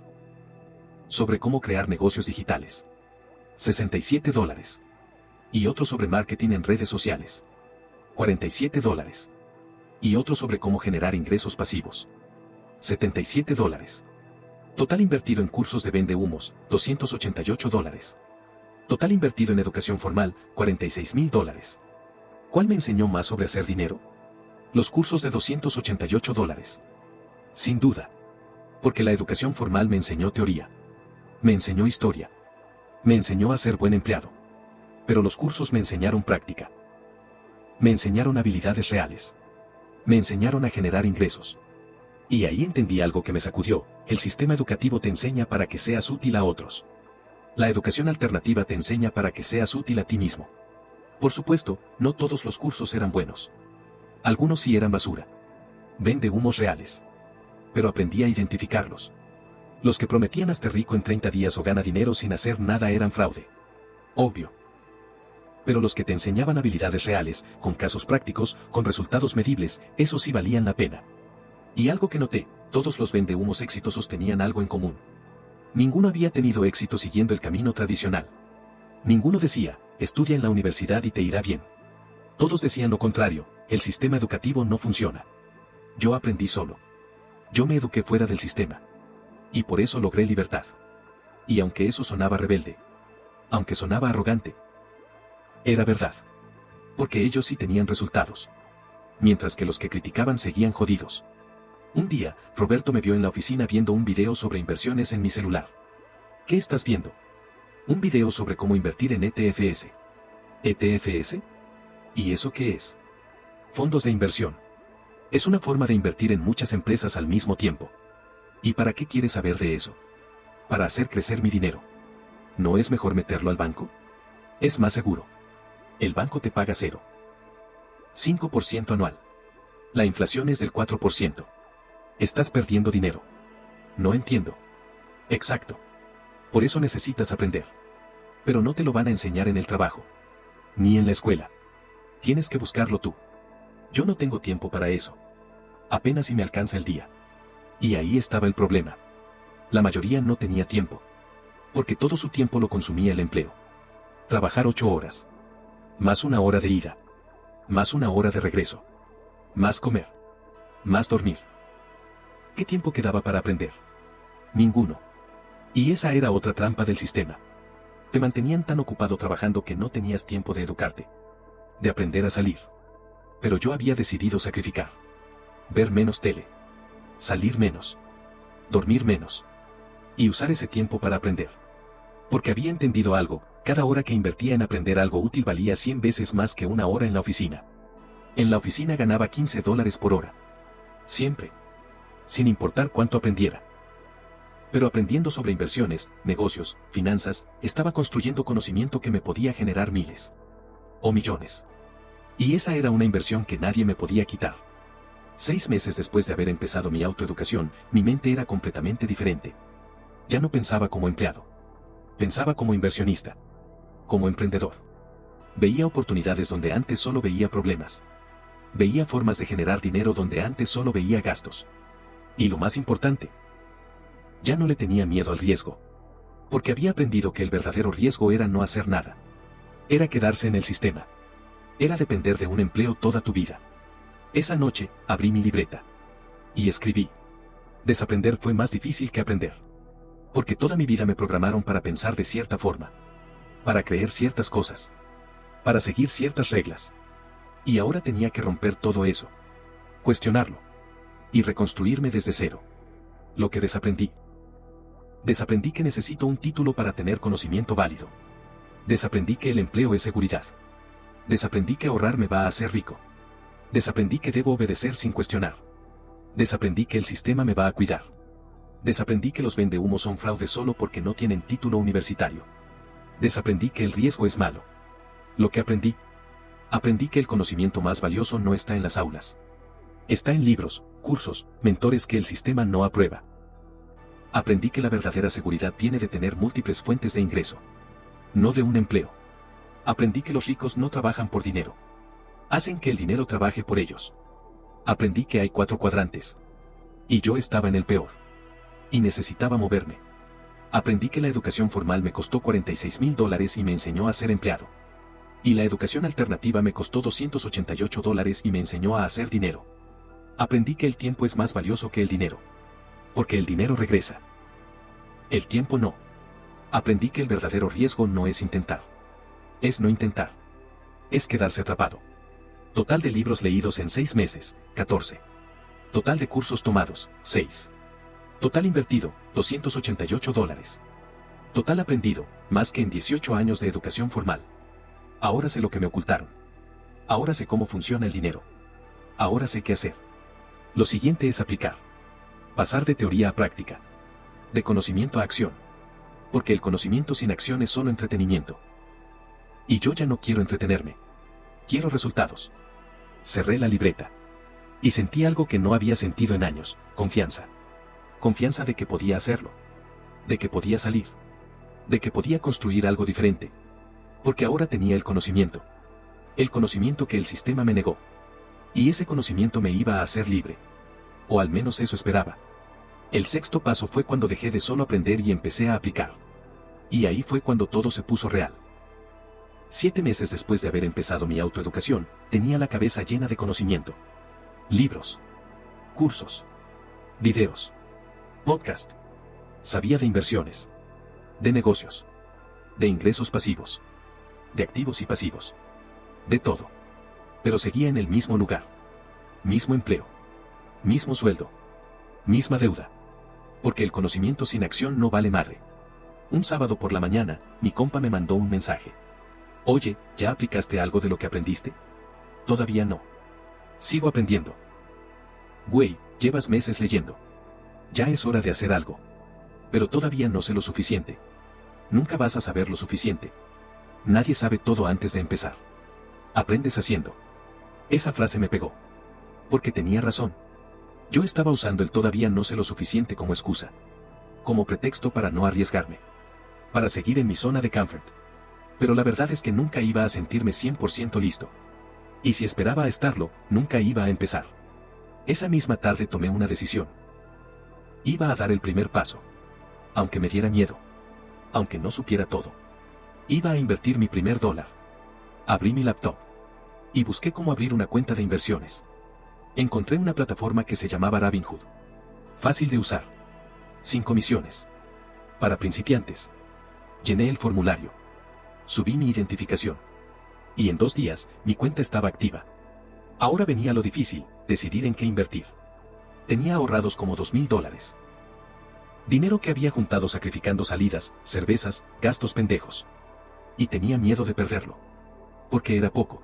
A: Sobre cómo crear negocios digitales. $67. Y otro sobre marketing en redes sociales. $47. Y otro sobre cómo generar ingresos pasivos. $77. Total invertido en cursos de vendehumos, $288. Total invertido en educación formal, $46,000. ¿Cuál me enseñó más sobre hacer dinero? Los cursos de $288. Sin duda. Porque la educación formal me enseñó teoría. Me enseñó historia. Me enseñó a ser buen empleado. Pero los cursos me enseñaron práctica. Me enseñaron habilidades reales. Me enseñaron a generar ingresos. Y ahí entendí algo que me sacudió: el sistema educativo te enseña para que seas útil a otros. La educación alternativa te enseña para que seas útil a ti mismo. Por supuesto, no todos los cursos eran buenos. Algunos sí eran basura. Vende humos reales. Pero aprendí a identificarlos. Los que prometían hazte rico en 30 días o gana dinero sin hacer nada eran fraude. Obvio. Pero los que te enseñaban habilidades reales, con casos prácticos, con resultados medibles, esos sí valían la pena. Y algo que noté: todos los vendehumos exitosos tenían algo en común. Ninguno había tenido éxito siguiendo el camino tradicional. Ninguno decía, estudia en la universidad y te irá bien. Todos decían lo contrario: el sistema educativo no funciona. Yo aprendí solo. Yo me eduqué fuera del sistema. Y por eso logré libertad. Y aunque eso sonaba rebelde, aunque sonaba arrogante, era verdad. Porque ellos sí tenían resultados. Mientras que los que criticaban seguían jodidos. Un día, Roberto me vio en la oficina viendo un video sobre inversiones en mi celular. ¿Qué estás viendo? Un video sobre cómo invertir en ETFs. ¿ETFs? ¿Y eso qué es? Fondos de inversión. Es una forma de invertir en muchas empresas al mismo tiempo. ¿Y para qué quieres saber de eso? Para hacer crecer mi dinero. ¿No es mejor meterlo al banco? Es más seguro. El banco te paga 0,5% anual. La inflación es del 4%. Estás perdiendo dinero. No entiendo. Exacto. Por eso necesitas aprender. Pero no te lo van a enseñar en el trabajo. Ni en la escuela. Tienes que buscarlo tú. Yo no tengo tiempo para eso. Apenas si me alcanza el día. Y ahí estaba el problema. La mayoría no tenía tiempo. Porque todo su tiempo lo consumía el empleo. Trabajar 8 horas. Más 1 hora de ida. Más 1 hora de regreso. Más comer. Más dormir. ¿Qué tiempo quedaba para aprender? Ninguno. Y esa era otra trampa del sistema. Te mantenían tan ocupado trabajando que no tenías tiempo de educarte. De aprender a salir. Pero yo había decidido sacrificar. Ver menos tele. Salir menos. Dormir menos. Y usar ese tiempo para aprender. Porque había entendido algo: cada hora que invertía en aprender algo útil valía 100 veces más que 1 hora en la oficina. En la oficina ganaba $15 por hora. Siempre. Sin importar cuánto aprendiera. Pero aprendiendo sobre inversiones, negocios, finanzas, estaba construyendo conocimiento que me podía generar miles. O millones. Y esa era una inversión que nadie me podía quitar. 6 meses después de haber empezado mi autoeducación, mi mente era completamente diferente. Ya no pensaba como empleado. Pensaba como inversionista. Como emprendedor. Veía oportunidades donde antes solo veía problemas. Veía formas de generar dinero donde antes solo veía gastos. Y lo más importante, ya no le tenía miedo al riesgo. Porque había aprendido que el verdadero riesgo era no hacer nada. Era quedarse en el sistema. Era depender de un empleo toda tu vida. Esa noche, abrí mi libreta. Y escribí. Desaprender fue más difícil que aprender. Porque toda mi vida me programaron para pensar de cierta forma. Para creer ciertas cosas. Para seguir ciertas reglas. Y ahora tenía que romper todo eso. Cuestionarlo. Y reconstruirme desde cero. Lo que desaprendí. Desaprendí que necesito un título para tener conocimiento válido. Desaprendí que el empleo es seguridad. Desaprendí que ahorrar me va a hacer rico. Desaprendí que debo obedecer sin cuestionar. Desaprendí que el sistema me va a cuidar. Desaprendí que los vendehumos son fraude solo porque no tienen título universitario. Desaprendí que el riesgo es malo. Lo que aprendí. Aprendí que el conocimiento más valioso no está en las aulas. Está en libros, cursos, mentores que el sistema no aprueba. Aprendí que la verdadera seguridad viene de tener múltiples fuentes de ingreso. No de un empleo. Aprendí que los ricos no trabajan por dinero. Hacen que el dinero trabaje por ellos. Aprendí que hay 4 cuadrantes. Y yo estaba en el peor. Y necesitaba moverme. Aprendí que la educación formal me costó $46,000 y me enseñó a ser empleado. Y la educación alternativa me costó $288 y me enseñó a hacer dinero. Aprendí que el tiempo es más valioso que el dinero. Porque el dinero regresa. El tiempo no. Aprendí que el verdadero riesgo no es intentar. Es no intentar. Es quedarse atrapado. Total de libros leídos en 6 meses, 14. Total de cursos tomados, 6. Total invertido, $288. Total aprendido, más que en 18 años de educación formal. Ahora sé lo que me ocultaron. Ahora sé cómo funciona el dinero. Ahora sé qué hacer. Lo siguiente es aplicar. Pasar de teoría a práctica. De conocimiento a acción. Porque el conocimiento sin acción es solo entretenimiento. Y yo ya no quiero entretenerme. Quiero resultados. Cerré la libreta. Y sentí algo que no había sentido en años, confianza. Confianza de que podía hacerlo. De que podía salir. De que podía construir algo diferente. Porque ahora tenía el conocimiento. El conocimiento que el sistema me negó. Y ese conocimiento me iba a hacer libre. O al menos eso esperaba. El sexto paso fue cuando dejé de solo aprender y empecé a aplicar. Y ahí fue cuando todo se puso real. 7 meses después de haber empezado mi autoeducación, tenía la cabeza llena de conocimiento. Libros. Cursos. Videos. Podcast. Sabía de inversiones. De negocios. De ingresos pasivos. De activos y pasivos. De todo. Pero seguía en el mismo lugar. Mismo empleo. Mismo sueldo. Misma deuda. Porque el conocimiento sin acción no vale madre. Un sábado por la mañana, mi compa me mandó un mensaje. Oye, ¿ya aplicaste algo de lo que aprendiste? Todavía no. Sigo aprendiendo. Güey, llevas meses leyendo. Ya es hora de hacer algo. Pero todavía no sé lo suficiente. Nunca vas a saber lo suficiente. Nadie sabe todo antes de empezar. Aprendes haciendo. Esa frase me pegó. Porque tenía razón. Yo estaba usando el todavía no sé lo suficiente como excusa. Como pretexto para no arriesgarme. Para seguir en mi zona de confort. Pero la verdad es que nunca iba a sentirme 100% listo. Y si esperaba a estarlo, nunca iba a empezar. Esa misma tarde tomé una decisión. Iba a dar el primer paso. Aunque me diera miedo. Aunque no supiera todo. Iba a invertir mi primer $1. Abrí mi laptop. Y busqué cómo abrir una cuenta de inversiones. Encontré una plataforma que se llamaba Robinhood. Fácil de usar. Sin comisiones. Para principiantes. Llené el formulario. Subí mi identificación. Y en 2 días, mi cuenta estaba activa. Ahora venía lo difícil, decidir en qué invertir. Tenía ahorrados como $2,000. Dinero que había juntado sacrificando salidas, cervezas, gastos pendejos. Y tenía miedo de perderlo. Porque era poco.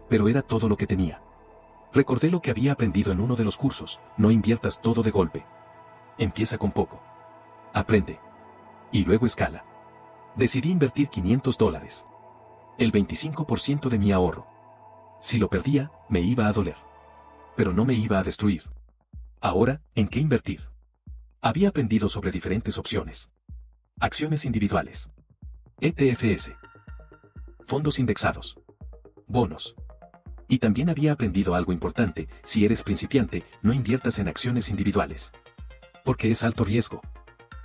A: Pero era todo lo que tenía. Recordé lo que había aprendido en uno de los cursos: no inviertas todo de golpe. Empieza con poco. Aprende. Y luego escala. Decidí invertir $500. El 25% de mi ahorro. Si lo perdía, me iba a doler. Pero no me iba a destruir. Ahora, ¿en qué invertir? Había aprendido sobre diferentes opciones. Acciones individuales. ETFs. Fondos indexados. Bonos. Y también había aprendido algo importante: si eres principiante, no inviertas en acciones individuales. Porque es alto riesgo.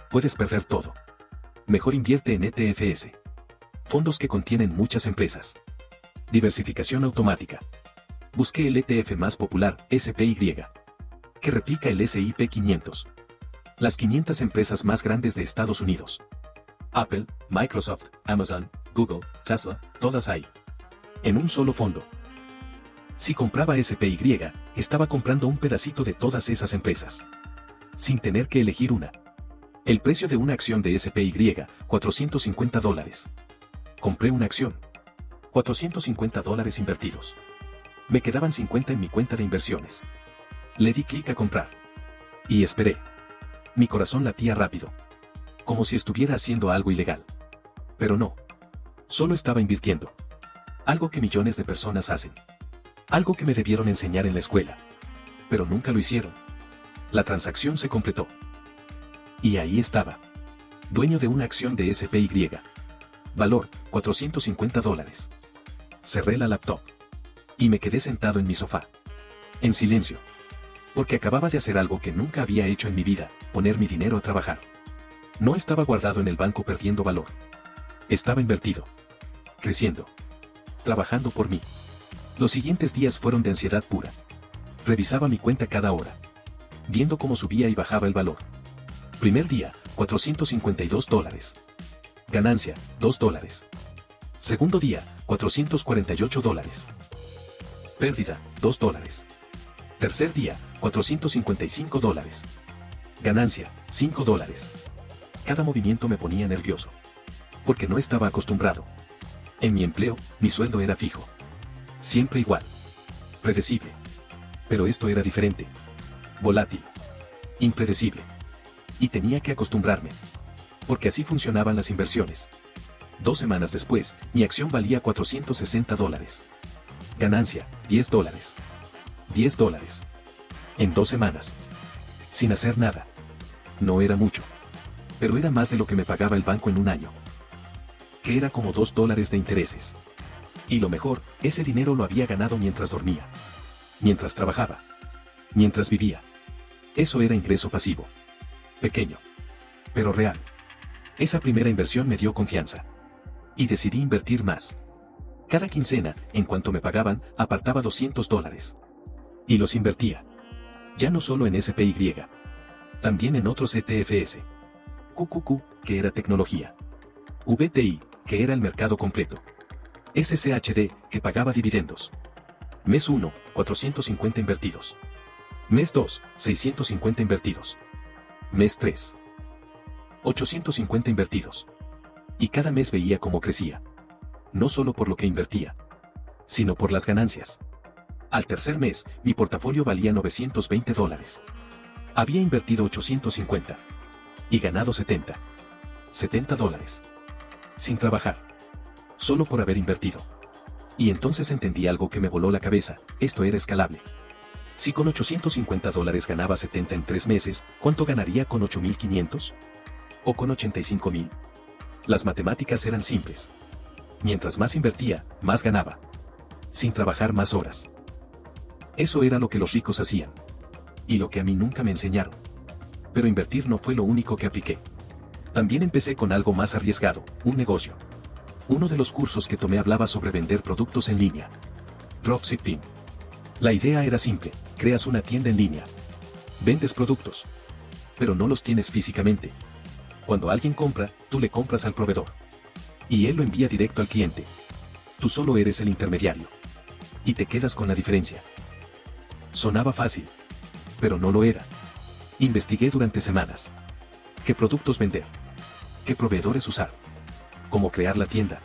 A: Puedes perder todo. Mejor invierte en ETFs. Fondos que contienen muchas empresas. Diversificación automática. Busqué el ETF más popular, SPY, que replica el S&P 500. Las 500 empresas más grandes de Estados Unidos. Apple, Microsoft, Amazon, Google, Tesla, todas ahí. En un solo fondo. Si compraba SPY, estaba comprando un pedacito de todas esas empresas. Sin tener que elegir una. El precio de una acción de SPY, $450. Compré una acción. $450 invertidos. Me quedaban 50 en mi cuenta de inversiones. Le di clic a comprar. Y esperé. Mi corazón latía rápido. Como si estuviera haciendo algo ilegal. Pero no. Solo estaba invirtiendo. Algo que millones de personas hacen. Algo que me debieron enseñar en la escuela. Pero nunca lo hicieron. La transacción se completó. Y ahí estaba. Dueño de una acción de SPY. Valor, $450. Cerré la laptop. Y me quedé sentado en mi sofá. En silencio. Porque acababa de hacer algo que nunca había hecho en mi vida: poner mi dinero a trabajar. No estaba guardado en el banco perdiendo valor. Estaba invertido. Creciendo. Trabajando por mí. Los siguientes días fueron de ansiedad pura. Revisaba mi cuenta cada hora. Viendo cómo subía y bajaba el valor. Primer día, $452. Ganancia, $2. Segundo día, $448. Pérdida, $2. Tercer día, $455. Ganancia, $5. Cada movimiento me ponía nervioso. Porque no estaba acostumbrado. En mi empleo, mi sueldo era fijo. Siempre igual. Predecible. Pero esto era diferente. Volátil. Impredecible. Y tenía que acostumbrarme. Porque así funcionaban las inversiones. 2 semanas después, mi acción valía $460. Ganancia, $10. $10. En 2 semanas. Sin hacer nada. No era mucho. Pero era más de lo que me pagaba el banco en un año. Que era como $2 de intereses. Y lo mejor, ese dinero lo había ganado mientras dormía. Mientras trabajaba. Mientras vivía. Eso era ingreso pasivo. Pequeño. Pero real. Esa primera inversión me dio confianza. Y decidí invertir más. Cada quincena, en cuanto me pagaban, apartaba $200. Y los invertía. Ya no solo en SPY. También en otros ETFs. QQQ, que era tecnología. VTI, que era el mercado completo. SCHD, que pagaba dividendos. Mes 1, 450 invertidos. Mes 2, 650 invertidos. Mes 3, 850 invertidos. Y cada mes veía cómo crecía. No solo por lo que invertía, sino por las ganancias. Al tercer mes, mi portafolio valía $920. Había invertido 850. Y ganado 70. $70. Sin trabajar. Solo por haber invertido. Y entonces entendí algo que me voló la cabeza: esto era escalable. Si con $850 ganaba 70 en 3 meses, ¿cuánto ganaría con 8.500? ¿O con 85.000? Las matemáticas eran simples. Mientras más invertía, más ganaba. Sin trabajar más horas. Eso era lo que los ricos hacían. Y lo que a mí nunca me enseñaron. Pero invertir no fue lo único que apliqué. También empecé con algo más arriesgado: un negocio. Uno de los cursos que tomé hablaba sobre vender productos en línea. Dropshipping. La idea era simple: creas una tienda en línea. Vendes productos. Pero no los tienes físicamente. Cuando alguien compra, tú le compras al proveedor. Y él lo envía directo al cliente. Tú solo eres el intermediario. Y te quedas con la diferencia. Sonaba fácil. Pero no lo era. Investigué durante semanas. ¿Qué productos vender? ¿Qué proveedores usar? ¿Cómo crear la tienda?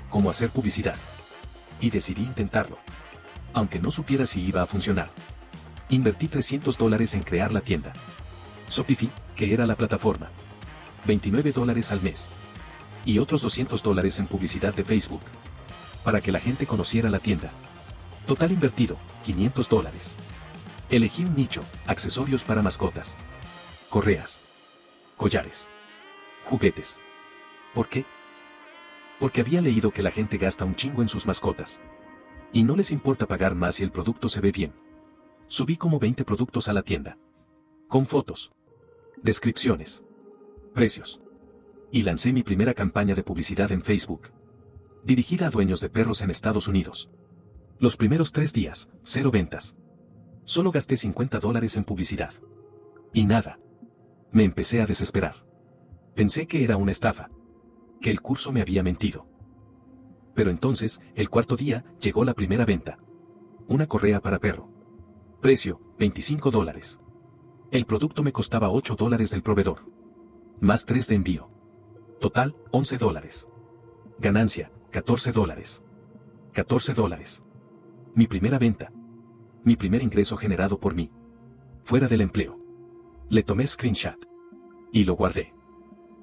A: ¿Cómo hacer publicidad? Y decidí intentarlo. Aunque no supiera si iba a funcionar. Invertí $300 en crear la tienda. Shopify, que era la plataforma. $29 al mes. Y otros $200 en publicidad de Facebook. Para que la gente conociera la tienda. Total invertido, $500. Elegí un nicho: accesorios para mascotas. Correas. Collares. Juguetes. ¿Por qué? Porque había leído que la gente gasta un chingo en sus mascotas. Y no les importa pagar más si el producto se ve bien. Subí como 20 productos a la tienda. Con fotos. Descripciones. Precios. Y lancé mi primera campaña de publicidad en Facebook. Dirigida a dueños de perros en Estados Unidos. Los primeros 3 días, 0 ventas. Solo gasté $50 en publicidad. Y nada. Me empecé a desesperar. Pensé que era una estafa. Que el curso me había mentido. Pero entonces, el cuarto día, llegó la primera venta. Una correa para perro. Precio, $25. El producto me costaba $8 del proveedor. Más 3 de envío. Total, $11. Ganancia, $14. $14. Mi primera venta. Mi primer ingreso generado por mí. Fuera del empleo. Le tomé screenshot. Y lo guardé.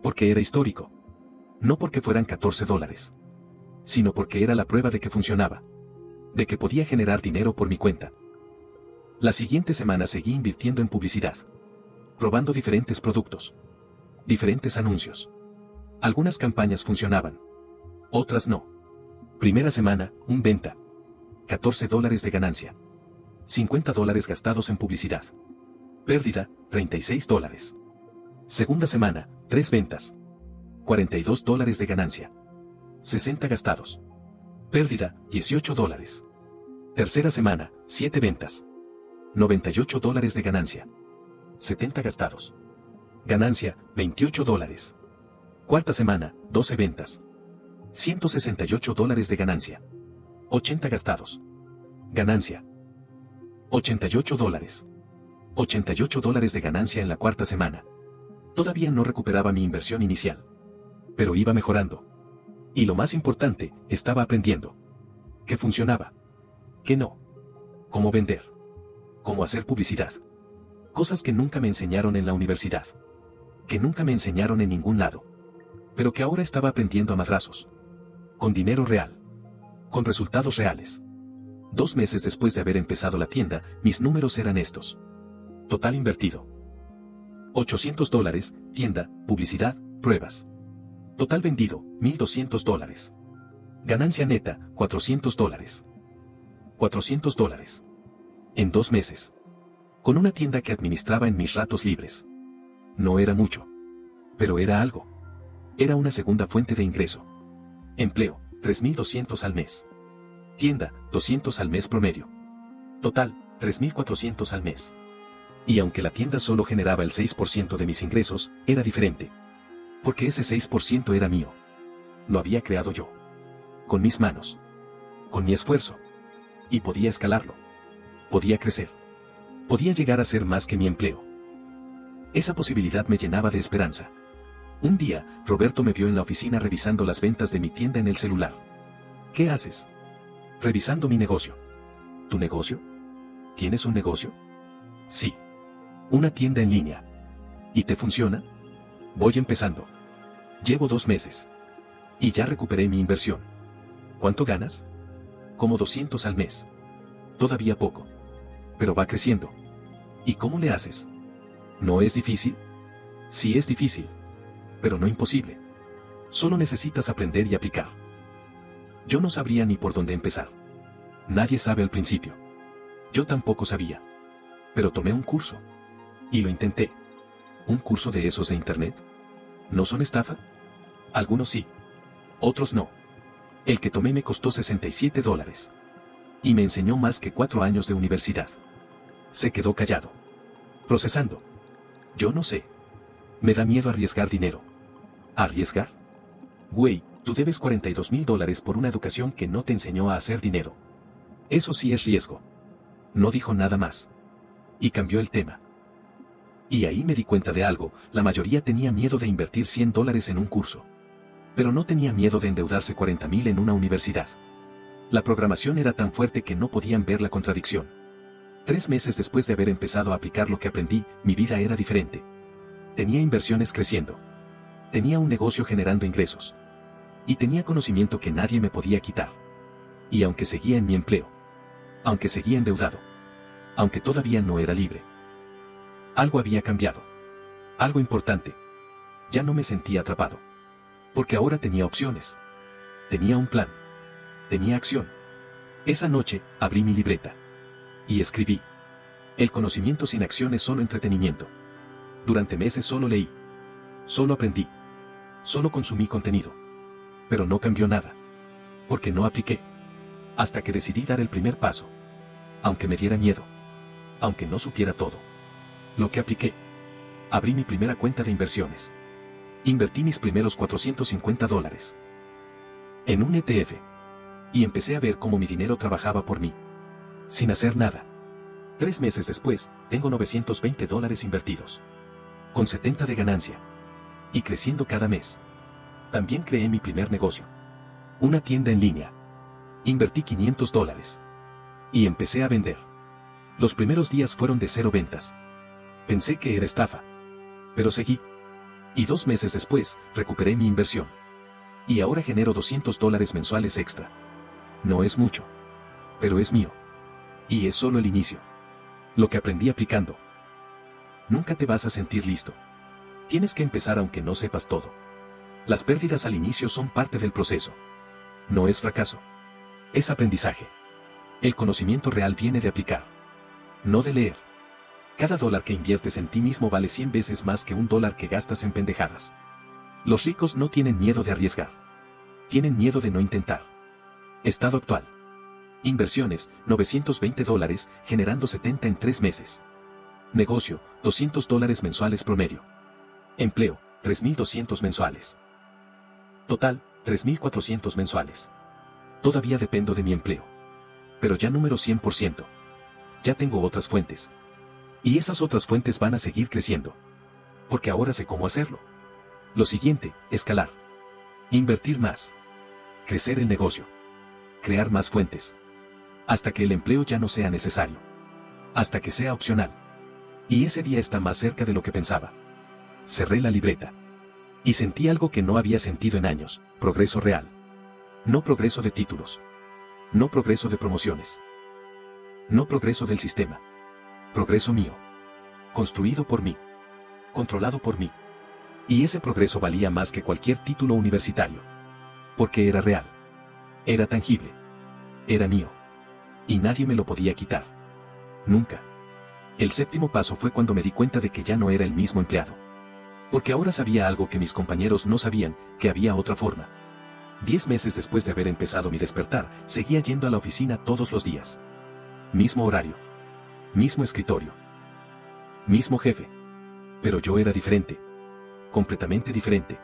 A: Porque era histórico. No porque fueran $14. Sino porque era la prueba de que funcionaba. De que podía generar dinero por mi cuenta. La siguiente semana seguí invirtiendo en publicidad. Probando diferentes productos. Diferentes anuncios. Algunas campañas funcionaban. Otras no. Primera semana, un venta. $14 de ganancia. $50 gastados en publicidad. Pérdida, $36. Segunda semana, 3 ventas. $42 de ganancia. 60 gastados. Pérdida, $18. Tercera semana, 7 ventas. $98 de ganancia. 70 gastados. Ganancia, $28. Cuarta semana, 12 ventas. $168 de ganancia. 80 gastados. Ganancia. $88. $88 de ganancia en la cuarta semana. Todavía no recuperaba mi inversión inicial. Pero iba mejorando. Y lo más importante, estaba aprendiendo. ¿Qué funcionaba? ¿Qué no? ¿Cómo vender? ¿Cómo hacer publicidad? Cosas que nunca me enseñaron en la universidad. Que nunca me enseñaron en ningún lado. Pero que ahora estaba aprendiendo a madrazos. Con dinero real. Con resultados reales. 2 meses después de haber empezado la tienda, mis números eran estos. Total invertido. $800, tienda, publicidad, pruebas. Total vendido, $1,200. Ganancia neta, $400. $400. En 2 meses. Con una tienda que administraba en mis ratos libres. No era mucho. Pero era algo. Era una segunda fuente de ingreso. Empleo, $3,200 al mes. Tienda, $200 al mes promedio. Total, $3,400 al mes. Y aunque la tienda solo generaba el 6% de mis ingresos, era diferente. Porque ese 6% era mío. Lo había creado yo. Con mis manos. Con mi esfuerzo. Y podía escalarlo. Podía crecer. Podía llegar a ser más que mi empleo. Esa posibilidad me llenaba de esperanza. Un día, Roberto me vio en la oficina revisando las ventas de mi tienda en el celular. ¿Qué haces? Revisando mi negocio. ¿Tu negocio? ¿Tienes un negocio? Sí. Una tienda en línea. ¿Y te funciona? Voy empezando. Llevo 2 meses. Y ya recuperé mi inversión. ¿Cuánto ganas? Como $200 al mes. Todavía poco. Pero va creciendo. ¿Y cómo le haces? ¿No es difícil? Sí es difícil. Pero no imposible. Solo necesitas aprender y aplicar. Yo no sabría ni por dónde empezar. Nadie sabe al principio. Yo tampoco sabía. Pero tomé un curso. Y lo intenté. ¿Un curso de esos de internet? ¿No son estafa? Algunos sí. Otros no. El que tomé me costó $67. Y me enseñó más que 4 años de universidad. Se quedó callado. Procesando. Yo no sé. Me da miedo arriesgar dinero. ¿Arriesgar? Güey, tú debes $42,000 por una educación que no te enseñó a hacer dinero. Eso sí es riesgo. No dijo nada más. Y cambió el tema. Y ahí me di cuenta de algo, la mayoría tenía miedo de invertir $100 en un curso. Pero no tenía miedo de endeudarse 40,000 en una universidad. La programación era tan fuerte que no podían ver la contradicción. 3 meses después de haber empezado a aplicar lo que aprendí, mi vida era diferente. Tenía inversiones creciendo. Tenía un negocio generando ingresos. Y tenía conocimiento que nadie me podía quitar. Y aunque seguía en mi empleo. Aunque seguía endeudado. Aunque todavía no era libre. Algo había cambiado. Algo importante. Ya no me sentía atrapado. Porque ahora tenía opciones. Tenía un plan. Tenía acción. Esa noche, abrí mi libreta. Y escribí. El conocimiento sin acción es solo entretenimiento. Durante meses solo leí. Solo aprendí. Solo consumí contenido. Pero no cambió nada. Porque no apliqué. Hasta que decidí dar el primer paso. Aunque me diera miedo. Aunque no supiera todo. Lo que apliqué. Abrí mi primera cuenta de inversiones. Invertí mis primeros $450. En un ETF. Y empecé a ver cómo mi dinero trabajaba por mí. Sin hacer nada. 3 meses después, tengo $920 invertidos. Con 70 de ganancia. Y creciendo cada mes. También creé mi primer negocio. Una tienda en línea. Invertí $500. Y empecé a vender. Los primeros días fueron de 0 ventas. Pensé que era estafa. Pero seguí. Y 2 meses después, recuperé mi inversión. Y ahora genero $200 mensuales extra. No es mucho. Pero es mío. Y es solo el inicio. Lo que aprendí aplicando. Nunca te vas a sentir listo. Tienes que empezar aunque no sepas todo. Las pérdidas al inicio son parte del proceso. No es fracaso. Es aprendizaje. El conocimiento real viene de aplicar. No de leer. Cada dólar que inviertes en ti mismo vale 100 veces más que un dólar que gastas en pendejadas. Los ricos no tienen miedo de arriesgar. Tienen miedo de no intentar. Estado actual. Inversiones, $920, generando 70 en 3 meses. Negocio, $200 mensuales promedio. Empleo, 3,200 mensuales. Total, 3,400 mensuales. Todavía dependo de mi empleo. Pero ya número 100%. Ya tengo otras fuentes. Y esas otras fuentes van a seguir creciendo. Porque ahora sé cómo hacerlo. Lo siguiente, escalar. Invertir más. Crecer el negocio. Crear más fuentes. Hasta que el empleo ya no sea necesario. Hasta que sea opcional. Y ese día está más cerca de lo que pensaba. Cerré la libreta. Y sentí algo que no había sentido en años, progreso real. No progreso de títulos. No progreso de promociones. No progreso del sistema. Progreso mío. Construido por mí. Controlado por mí. Y ese progreso valía más que cualquier título universitario. Porque era real. Era tangible. Era mío. Y nadie me lo podía quitar. Nunca. El séptimo paso fue cuando me di cuenta de que ya no era el mismo empleado. Porque ahora sabía algo que mis compañeros no sabían, que había otra forma. 10 meses después de haber empezado mi despertar, seguía yendo a la oficina todos los días. Mismo horario. Mismo escritorio. Mismo jefe. Pero yo era diferente. Completamente diferente.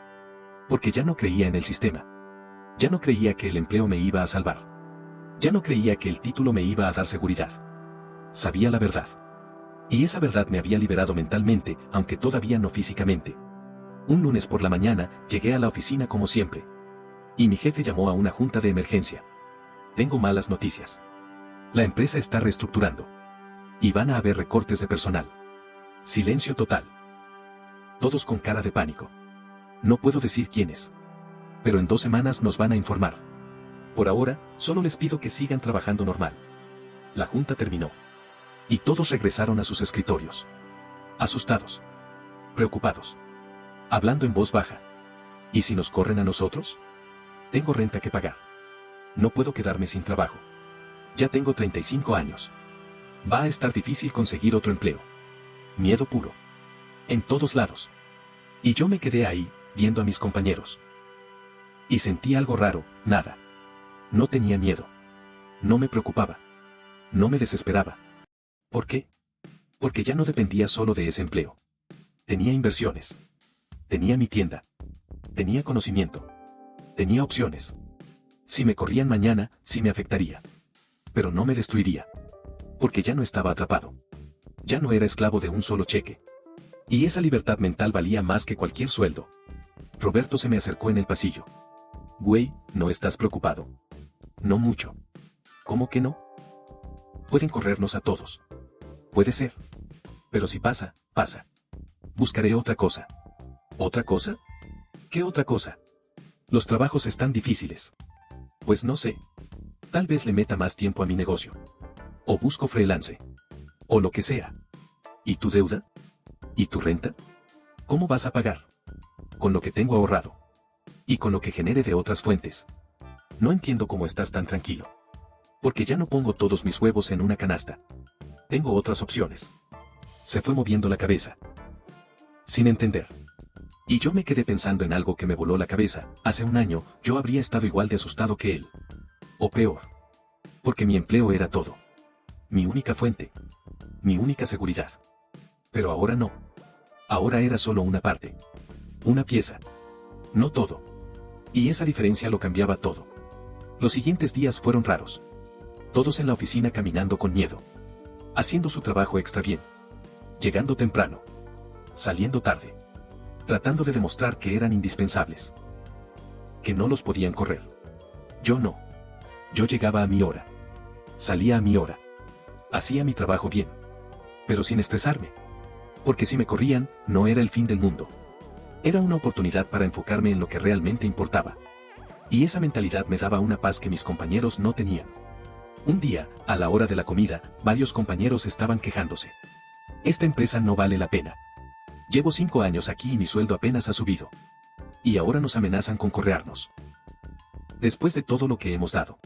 A: Porque ya no creía en el sistema. Ya no creía que el empleo me iba a salvar. Ya no creía que el título me iba a dar seguridad. Sabía la verdad. Y esa verdad me había liberado mentalmente, aunque todavía no físicamente. Un lunes por la mañana, llegué a la oficina como siempre. Y mi jefe llamó a una junta de emergencia. Tengo malas noticias. La empresa está reestructurando. Y van a haber recortes de personal. Silencio total. Todos con cara de pánico. No puedo decir quiénes. Pero en 2 semanas nos van a informar. Por ahora, solo les pido que sigan trabajando normal. La junta terminó. Y todos regresaron a sus escritorios. Asustados. Preocupados. Hablando en voz baja. ¿Y si nos corren a nosotros? Tengo renta que pagar. No puedo quedarme sin trabajo. Ya tengo 35 años. Va a estar difícil conseguir otro empleo. Miedo puro. En todos lados. Y yo me quedé ahí, viendo a mis compañeros. Y sentí algo raro, nada. No tenía miedo. No me preocupaba. No me desesperaba. ¿Por qué? Porque ya no dependía solo de ese empleo. Tenía inversiones. Tenía mi tienda. Tenía conocimiento. Tenía opciones. Si me corrían mañana, sí me afectaría. Pero no me destruiría. Porque ya no estaba atrapado. Ya no era esclavo de un solo cheque. Y esa libertad mental valía más que cualquier sueldo. Roberto se me acercó en el pasillo. Güey, ¿no estás preocupado? No mucho. ¿Cómo que no? Pueden corrernos a todos. Puede ser. Pero si pasa, pasa. Buscaré otra cosa. ¿Otra cosa? ¿Qué otra cosa? Los trabajos están difíciles. Pues no sé. Tal vez le meta más tiempo a mi negocio. O busco freelance. O lo que sea. ¿Y tu deuda? ¿Y tu renta? ¿Cómo vas a pagar? Con lo que tengo ahorrado. Y con lo que genere de otras fuentes. No entiendo cómo estás tan tranquilo. Porque ya no pongo todos mis huevos en una canasta. Tengo otras opciones. Se fue moviendo la cabeza. Sin entender. Y yo me quedé pensando en algo que me voló la cabeza. Hace un año, yo habría estado igual de asustado que él. O peor. Porque mi empleo era todo. Mi única fuente. Mi única seguridad. Pero ahora no. Ahora era solo una parte. Una pieza. No todo. Y esa diferencia lo cambiaba todo. Los siguientes días fueron raros. Todos en la oficina caminando con miedo. Haciendo su trabajo extra bien. Llegando temprano. Saliendo tarde. Tratando de demostrar que eran indispensables. Que no los podían correr. Yo no. Yo llegaba a mi hora. Salía a mi hora. Hacía mi trabajo bien. Pero sin estresarme. Porque si me corrían, no era el fin del mundo. Era una oportunidad para enfocarme en lo que realmente importaba. Y esa mentalidad me daba una paz que mis compañeros no tenían. Un día, a la hora de la comida, varios compañeros estaban quejándose. Esta empresa no vale la pena. Llevo 5 años aquí y mi sueldo apenas ha subido. Y ahora nos amenazan con correarnos. Después de todo lo que hemos dado.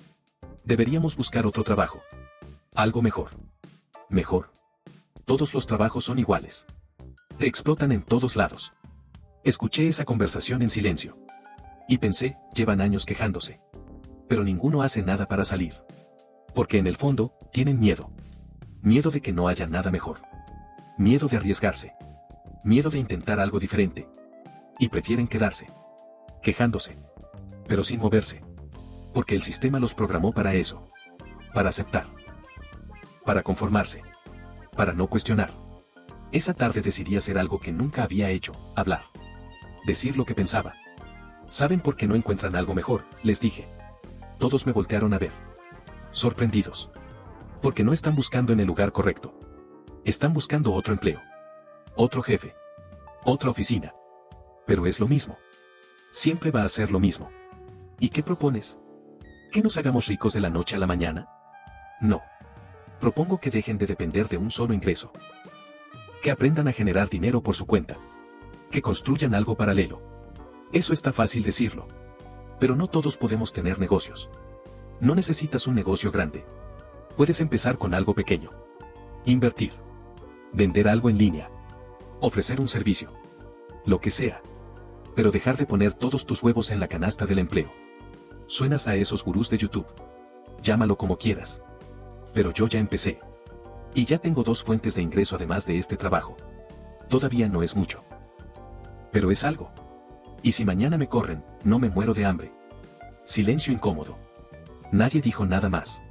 A: Deberíamos buscar otro trabajo. Algo mejor. Mejor. Todos los trabajos son iguales. Te explotan en todos lados. Escuché esa conversación en silencio. Y pensé, llevan años quejándose. Pero ninguno hace nada para salir. Porque en el fondo, tienen miedo. Miedo de que no haya nada mejor. Miedo de arriesgarse. Miedo de intentar algo diferente. Y prefieren quedarse. Quejándose. Pero sin moverse. Porque el sistema los programó para eso. para aceptar, para conformarse, para no cuestionar. Esa tarde decidí hacer algo que nunca había hecho, hablar. Decir lo que pensaba. ¿Saben por qué no encuentran algo mejor?, les dije. Todos me voltearon a ver. Sorprendidos. Porque no están buscando en el lugar correcto. Están buscando otro empleo. Otro jefe. Otra oficina. Pero es lo mismo. Siempre va a ser lo mismo. ¿Y qué propones? ¿Que nos hagamos ricos de la noche a la mañana? No. Propongo que dejen de depender de un solo ingreso. Que aprendan a generar dinero por su cuenta. Que construyan algo paralelo. Eso está fácil decirlo. Pero no todos podemos tener negocios. No necesitas un negocio grande. Puedes empezar con algo pequeño. Invertir. Vender algo en línea. Ofrecer un servicio. Lo que sea. Pero dejar de poner todos tus huevos en la canasta del empleo. Suenas a esos gurús de YouTube. Llámalo como quieras. Pero yo ya empecé. Y ya tengo 2 fuentes de ingreso además de este trabajo. Todavía no es mucho. Pero es algo. Y si mañana me corren, no me muero de hambre. Silencio incómodo. Nadie dijo nada más.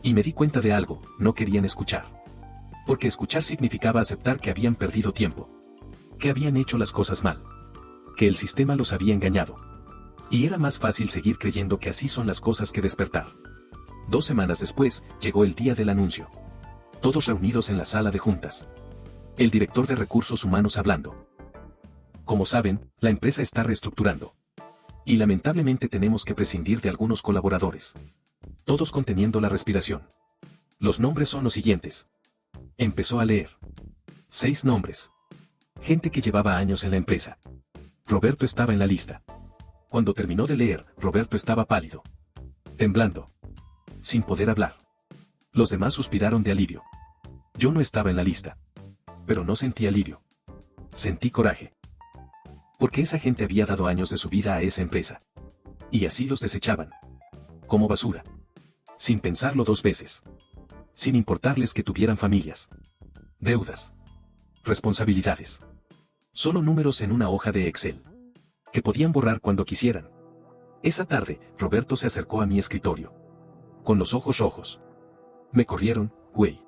A: Y me di cuenta de algo, no querían escuchar. Porque escuchar significaba aceptar que habían perdido tiempo. Que habían hecho las cosas mal. Que el sistema los había engañado. Y era más fácil seguir creyendo que así son las cosas que despertar. 2 semanas después, llegó el día del anuncio. Todos reunidos en la sala de juntas. El director de recursos humanos hablando. Como saben, la empresa está reestructurando. Y lamentablemente tenemos que prescindir de algunos colaboradores. Todos conteniendo la respiración. Los nombres son los siguientes. Empezó a leer. 6 nombres. Gente que llevaba años en la empresa. Roberto estaba en la lista. Cuando terminó de leer, Roberto estaba pálido. Temblando. Sin poder hablar. Los demás suspiraron de alivio. Yo no estaba en la lista. Pero no sentí alivio. Sentí coraje. Porque esa gente había dado años de su vida a esa empresa. Y así los desechaban. Como basura. Sin pensarlo 2 veces. Sin importarles que tuvieran familias. Deudas. Responsabilidades. Solo números en una hoja de Excel. Que podían borrar cuando quisieran. Esa tarde, Roberto se acercó a mi escritorio. Con los ojos rojos. Me corrieron, güey.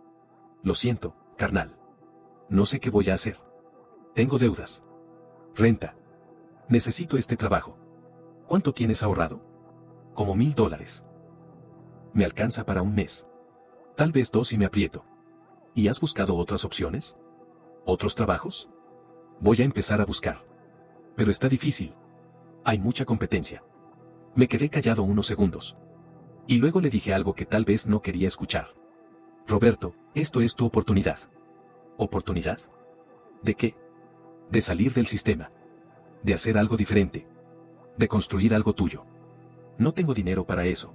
A: Lo siento, carnal. No sé qué voy a hacer. Tengo deudas. Renta. Necesito este trabajo. ¿Cuánto tienes ahorrado? Como $1000. Me alcanza para un mes. Tal vez 2 y me aprieto. ¿Y has buscado otras opciones? ¿Otros trabajos? Voy a empezar a buscar. Pero está difícil. Hay mucha competencia. Me quedé callado unos segundos. Y luego le dije algo que tal vez no quería escuchar. Roberto, esto es tu oportunidad. ¿Oportunidad? ¿De qué? De salir del sistema. De hacer algo diferente. De construir algo tuyo. No tengo dinero para eso.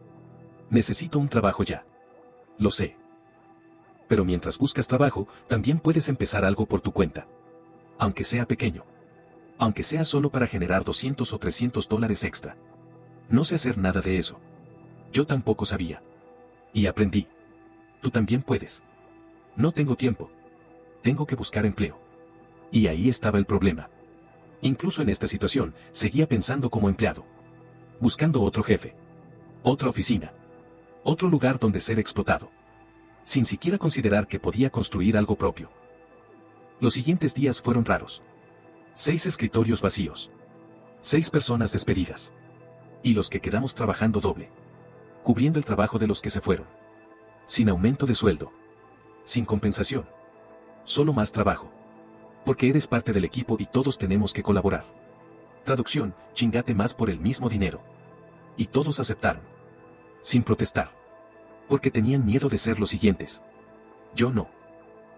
A: Necesito un trabajo ya. Lo sé. Pero mientras buscas trabajo, también puedes empezar algo por tu cuenta. Aunque sea pequeño. Aunque sea solo para generar $200 o $300 extra. No sé hacer nada de eso. Yo tampoco sabía. Y aprendí. Tú también puedes. No tengo tiempo. Tengo que buscar empleo. Y ahí estaba el problema. Incluso en esta situación, seguía pensando como empleado. Buscando otro jefe. Otra oficina. Otro lugar donde ser explotado. Sin siquiera considerar que podía construir algo propio. Los siguientes días fueron raros. 6 escritorios vacíos. 6 personas despedidas. Y los que quedamos trabajando doble. Cubriendo el trabajo de los que se fueron. Sin aumento de sueldo. Sin compensación. Solo más trabajo. Porque eres parte del equipo y todos tenemos que colaborar. Traducción, chingate más por el mismo dinero. Y todos aceptaron. Sin protestar. Porque tenían miedo de ser los siguientes. Yo no.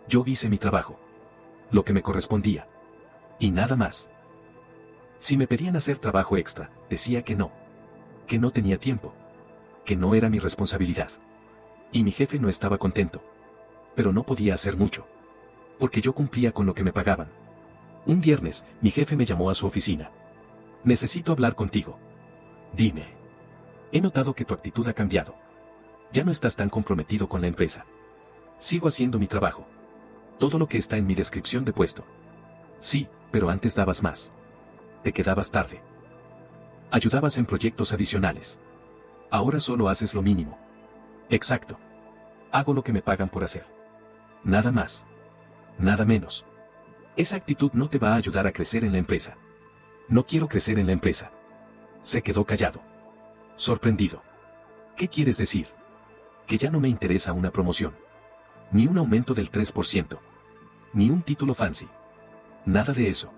A: Yo hice mi trabajo. Lo que me correspondía. Y nada más. Si me pedían hacer trabajo extra, decía que no. Que no tenía tiempo. Que no era mi responsabilidad. Y mi jefe no estaba contento. Pero no podía hacer mucho. Porque yo cumplía con lo que me pagaban. Un viernes, mi jefe me llamó a su oficina. Necesito hablar contigo. Dime. He notado que tu actitud ha cambiado. Ya no estás tan comprometido con la empresa. Sigo haciendo mi trabajo. Todo lo que está en mi descripción de puesto. Sí, pero antes dabas más. Te quedabas tarde. Ayudabas en proyectos adicionales. Ahora solo haces lo mínimo. Exacto. Hago lo que me pagan por hacer. Nada más. Nada menos. Esa actitud no te va a ayudar a crecer en la empresa. No quiero crecer en la empresa. Se quedó callado. Sorprendido. ¿Qué quieres decir? Que ya no me interesa una promoción. Ni un aumento del 3%. Ni un título fancy. Nada de eso.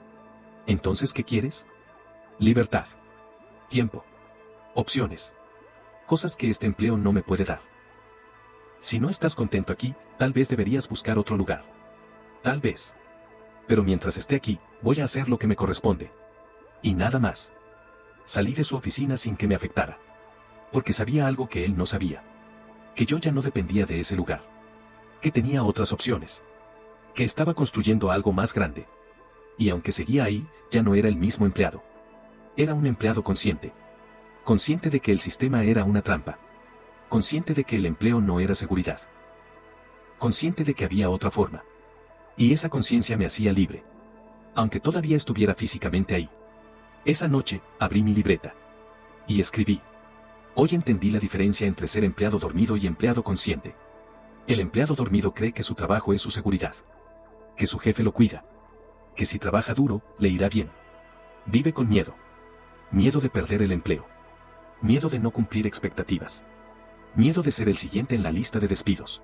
A: Entonces, ¿qué quieres? Libertad. Tiempo. Opciones. Cosas que este empleo no me puede dar. Si no estás contento aquí, tal vez deberías buscar otro lugar. Tal vez. Pero mientras esté aquí, voy a hacer lo que me corresponde. Y nada más. Salí de su oficina sin que me afectara. Porque sabía algo que él no sabía. Que yo ya no dependía de ese lugar. Que tenía otras opciones. Que estaba construyendo algo más grande. Y aunque seguía ahí, ya no era el mismo empleado. Era un empleado consciente. Consciente de que el sistema era una trampa. Consciente de que el empleo no era seguridad. Consciente de que había otra forma. Y esa conciencia me hacía libre. Aunque todavía estuviera físicamente ahí. Esa noche, abrí mi libreta. Y escribí. Hoy entendí la diferencia entre ser empleado dormido y empleado consciente. El empleado dormido cree que su trabajo es su seguridad. Que su jefe lo cuida. Que si trabaja duro, le irá bien. Vive con miedo. Miedo de perder el empleo. Miedo de no cumplir expectativas. Miedo de ser el siguiente en la lista de despidos.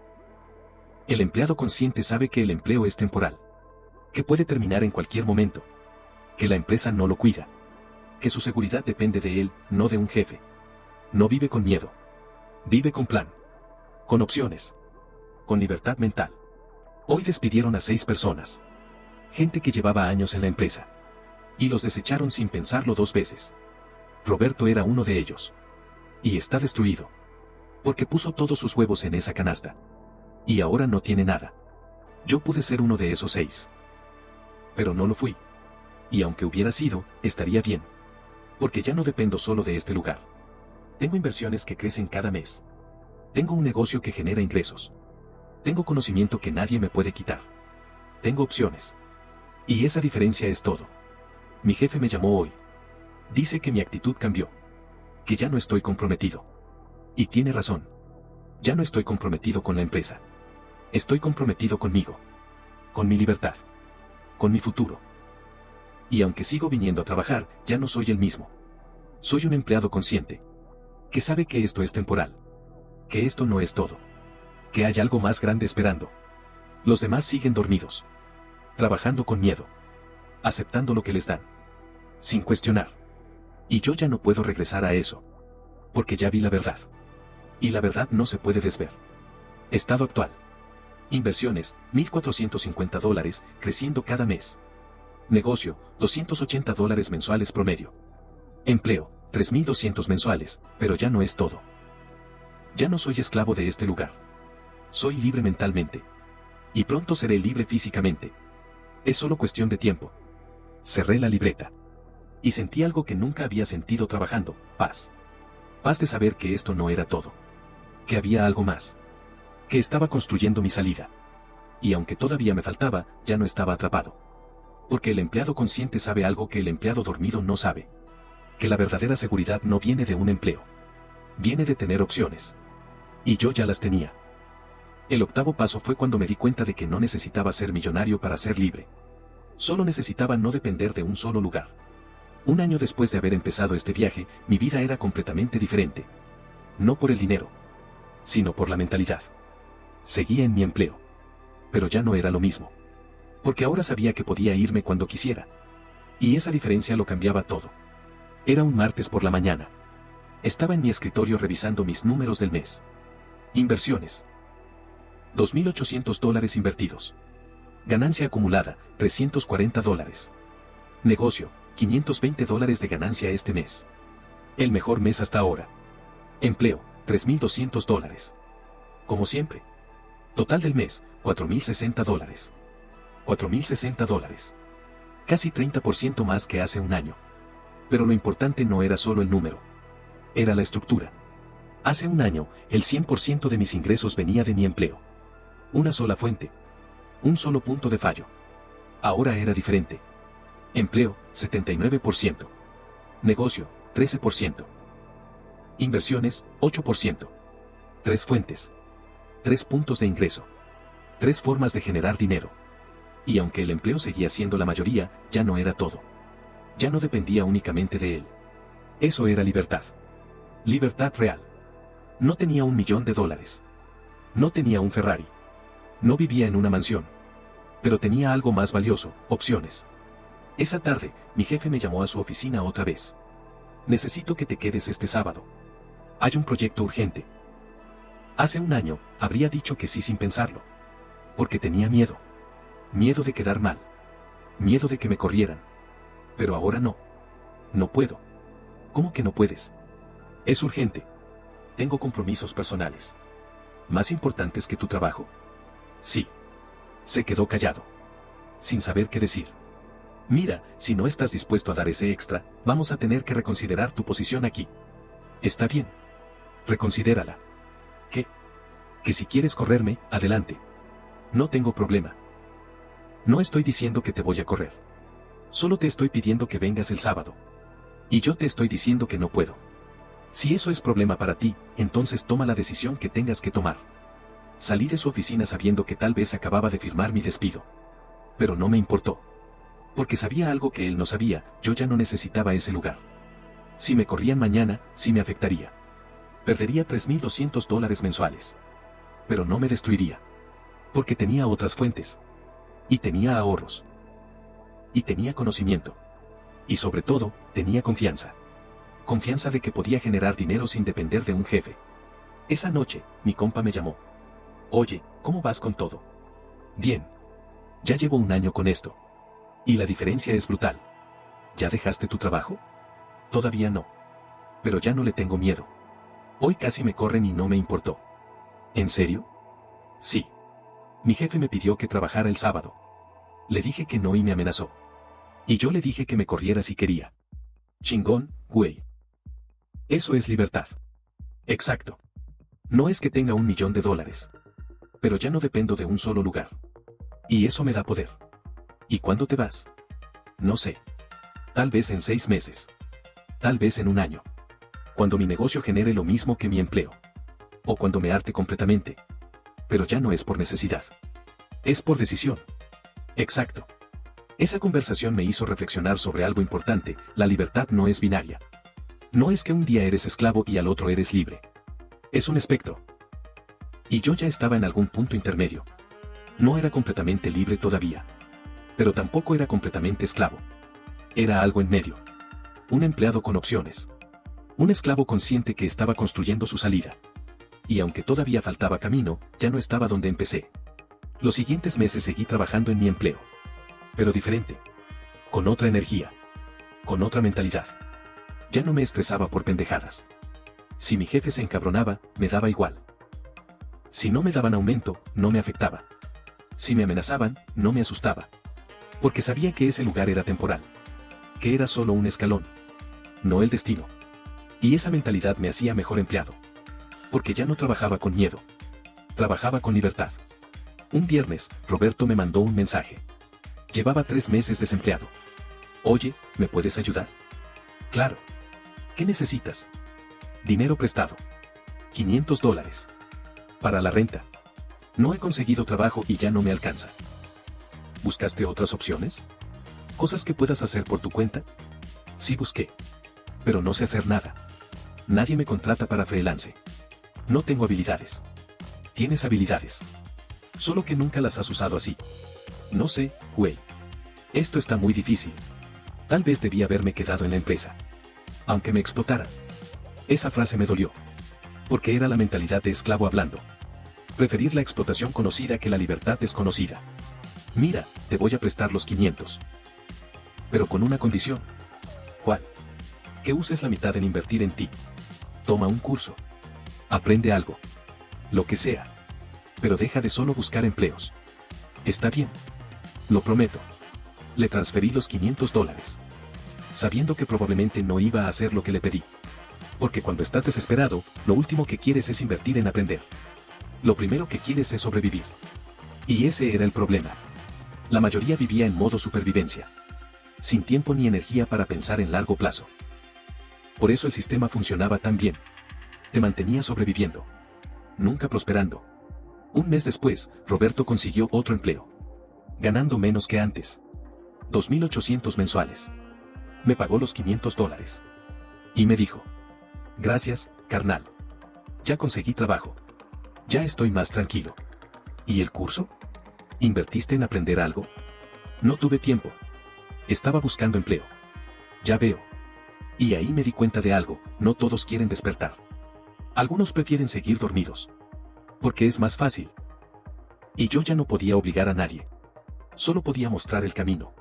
A: El empleado consciente sabe que el empleo es temporal. Que puede terminar en cualquier momento. Que la empresa no lo cuida. Que su seguridad depende de él, no de un jefe. No vive con miedo. Vive con plan. Con opciones. Con libertad mental. Hoy despidieron a 6 personas. Gente que llevaba años en la empresa. Y los desecharon sin pensarlo 2 veces. Roberto era uno de ellos. Y está destruido. Porque puso todos sus huevos en esa canasta. Y ahora no tiene nada. Yo pude ser uno de esos 6. Pero no lo fui. Y aunque hubiera sido, estaría bien. Porque ya no dependo solo de este lugar. Tengo inversiones que crecen cada mes. Tengo un negocio que genera ingresos. Tengo conocimiento que nadie me puede quitar. Tengo opciones. Y esa diferencia es todo. Mi jefe me llamó hoy. Dice que mi actitud cambió. Que ya no estoy comprometido. Y tiene razón. Ya no estoy comprometido con la empresa. Estoy comprometido conmigo. Con mi libertad. Con mi futuro. Y aunque sigo viniendo a trabajar, ya no soy el mismo. Soy un empleado consciente. Que sabe que esto es temporal. Que esto no es todo. Que hay algo más grande esperando. Los demás siguen dormidos. Trabajando con miedo. Aceptando lo que les dan. Sin cuestionar. Y yo ya no puedo regresar a eso. Porque ya vi la verdad. Y la verdad no se puede desver. Estado actual. Inversiones, $1,450, creciendo cada mes. Negocio, $280 mensuales promedio. Empleo, 3,200 mensuales, pero ya no es todo. Ya no soy esclavo de este lugar. Soy libre mentalmente. Y pronto seré libre físicamente. Es solo cuestión de tiempo. Cerré la libreta. Y sentí algo que nunca había sentido trabajando, paz. Paz de saber que esto no era todo. Que había algo más. Que estaba construyendo mi salida. Y aunque todavía me faltaba, ya no estaba atrapado. Porque el empleado consciente sabe algo que el empleado dormido no sabe. Que la verdadera seguridad no viene de un empleo. Viene de tener opciones. Y yo ya las tenía. El octavo paso fue cuando me di cuenta de que no necesitaba ser millonario para ser libre. Solo necesitaba no depender de un solo lugar. Un año después de haber empezado este viaje, mi vida era completamente diferente. No por el dinero, sino por la mentalidad. Seguía en mi empleo. Pero ya no era lo mismo. Porque ahora sabía que podía irme cuando quisiera. Y esa diferencia lo cambiaba todo. Era un martes por la mañana. Estaba en mi escritorio revisando mis números del mes. Inversiones. $2,800 invertidos. Ganancia acumulada, $340. Negocio, $520 de ganancia este mes. El mejor mes hasta ahora. Empleo, $3,200. Como siempre. Total del mes, $4,060. $4,060. Casi 30% más que hace un año. Pero lo importante no era solo el número. Era la estructura. Hace un año, el 100% de mis ingresos venía de mi empleo. Una sola fuente. Un solo punto de fallo. Ahora era diferente. Empleo, 79%. Negocio, 13%. Inversiones, 8%. 3 fuentes. 3 puntos de ingreso. 3 formas de generar dinero. Y aunque el empleo seguía siendo la mayoría, ya no era todo. Ya no dependía únicamente de él. Eso era libertad. Libertad real. No tenía $1.000.000. No tenía un Ferrari. No vivía en una mansión. Pero tenía algo más valioso, opciones. Esa tarde, mi jefe me llamó a su oficina otra vez. Necesito que te quedes este sábado. Hay un proyecto urgente. Hace un año, habría dicho que sí sin pensarlo. Porque tenía miedo. Miedo de quedar mal. Miedo de que me corrieran. Pero ahora no. No puedo. ¿Cómo que no puedes? Es urgente. Tengo compromisos personales. ¿Más importantes que tu trabajo? Sí. Se quedó callado. Sin saber qué decir. Mira, si no estás dispuesto a dar ese extra, vamos a tener que reconsiderar tu posición aquí. Está bien. Reconsidérala. ¿Qué? Que si quieres correrme, adelante. No tengo problema. No estoy diciendo que te voy a correr. Solo te estoy pidiendo que vengas el sábado. Y yo te estoy diciendo que no puedo. Si eso es problema para ti, entonces toma la decisión que tengas que tomar. Salí de su oficina sabiendo que tal vez acababa de firmar mi despido. Pero no me importó. Porque sabía algo que él no sabía, yo ya no necesitaba ese lugar. Si me corrían mañana, sí me afectaría. Perdería $3.200 mensuales. Pero no me destruiría. Porque tenía otras fuentes. Y tenía ahorros. Y tenía conocimiento. Y sobre todo, tenía confianza. Confianza de que podía generar dinero sin depender de un jefe. Esa noche, mi compa me llamó. Oye, ¿cómo vas con todo? Bien. Ya llevo un año con esto. Y la diferencia es brutal. ¿Ya dejaste tu trabajo? Todavía no. Pero ya no le tengo miedo. Hoy casi me corren y no me importó. ¿En serio? Sí. Mi jefe me pidió que trabajara el sábado. Le dije que no y me amenazó. Y yo le dije que me corriera si quería. Chingón, güey. Eso es libertad. Exacto. No es que tenga $1.000.000. Pero ya no dependo de un solo lugar. Y eso me da poder. ¿Y cuándo te vas? No sé. Tal vez en 6 meses. Tal vez en un año. Cuando mi negocio genere lo mismo que mi empleo. O cuando me harte completamente. Pero ya no es por necesidad. Es por decisión. Exacto. Esa conversación me hizo reflexionar sobre algo importante, la libertad no es binaria. No es que un día eres esclavo y al otro eres libre. Es un espectro. Y yo ya estaba en algún punto intermedio. No era completamente libre todavía. Pero tampoco era completamente esclavo. Era algo en medio. Un empleado con opciones. Un esclavo consciente que estaba construyendo su salida. Y aunque todavía faltaba camino, ya no estaba donde empecé. Los siguientes meses seguí trabajando en mi empleo. Pero diferente. Con otra energía. Con otra mentalidad. Ya no me estresaba por pendejadas. Si mi jefe se encabronaba, me daba igual. Si no me daban aumento, no me afectaba. Si me amenazaban, no me asustaba. Porque sabía que ese lugar era temporal. Que era solo un escalón. No el destino. Y esa mentalidad me hacía mejor empleado. Porque ya no trabajaba con miedo. Trabajaba con libertad. Un viernes, Roberto me mandó un mensaje. Llevaba 3 meses desempleado. Oye, ¿me puedes ayudar? Claro. ¿Qué necesitas? Dinero prestado. $500. Para la renta. No he conseguido trabajo y ya no me alcanza. ¿Buscaste otras opciones? ¿Cosas que puedas hacer por tu cuenta? Sí busqué. Pero no sé hacer nada. Nadie me contrata para freelance. No tengo habilidades. Tienes habilidades. Solo que nunca las has usado así. No sé, güey. Esto está muy difícil. Tal vez debía haberme quedado en la empresa. Aunque me explotaran. Esa frase me dolió. Porque era la mentalidad de esclavo hablando. Preferir la explotación conocida que la libertad desconocida. Mira, te voy a prestar los 500. Pero con una condición. ¿Cuál? Que uses la mitad en invertir en ti. Toma un curso. Aprende algo. Lo que sea. Pero deja de solo buscar empleos. Está bien. Lo prometo. Le transferí los $500. Sabiendo que probablemente no iba a hacer lo que le pedí. Porque cuando estás desesperado, lo último que quieres es invertir en aprender. Lo primero que quieres es sobrevivir. Y ese era el problema. La mayoría vivía en modo supervivencia. Sin tiempo ni energía para pensar en largo plazo. Por eso el sistema funcionaba tan bien. Te mantenía sobreviviendo. Nunca prosperando. Un mes después, Roberto consiguió otro empleo. Ganando menos que antes. 2.800 mensuales. Me pagó los $500. Y me dijo: gracias, carnal. Ya conseguí trabajo. Ya estoy más tranquilo. ¿Y el curso? ¿Invertiste en aprender algo? No tuve tiempo. Estaba buscando empleo. Ya veo. Y ahí me di cuenta de algo: no todos quieren despertar. Algunos prefieren seguir dormidos. Porque es más fácil. Y yo ya no podía obligar a nadie. Solo podía mostrar el camino.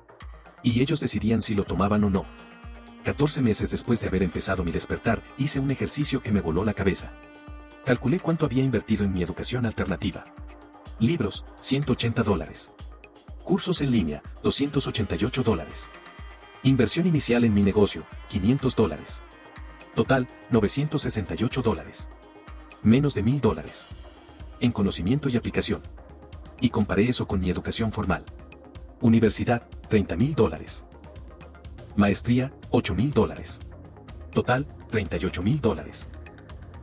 A: Y ellos decidían si lo tomaban o no. 14 meses después de haber empezado mi despertar, hice un ejercicio que me voló la cabeza. Calculé cuánto había invertido en mi educación alternativa. Libros, $180. Cursos en línea, $288. Inversión inicial en mi negocio, $500. Total, $968. Menos de $1,000. En conocimiento y aplicación. Y comparé eso con mi educación formal. Universidad, $30,000. Maestría, $8,000. Total, $38,000.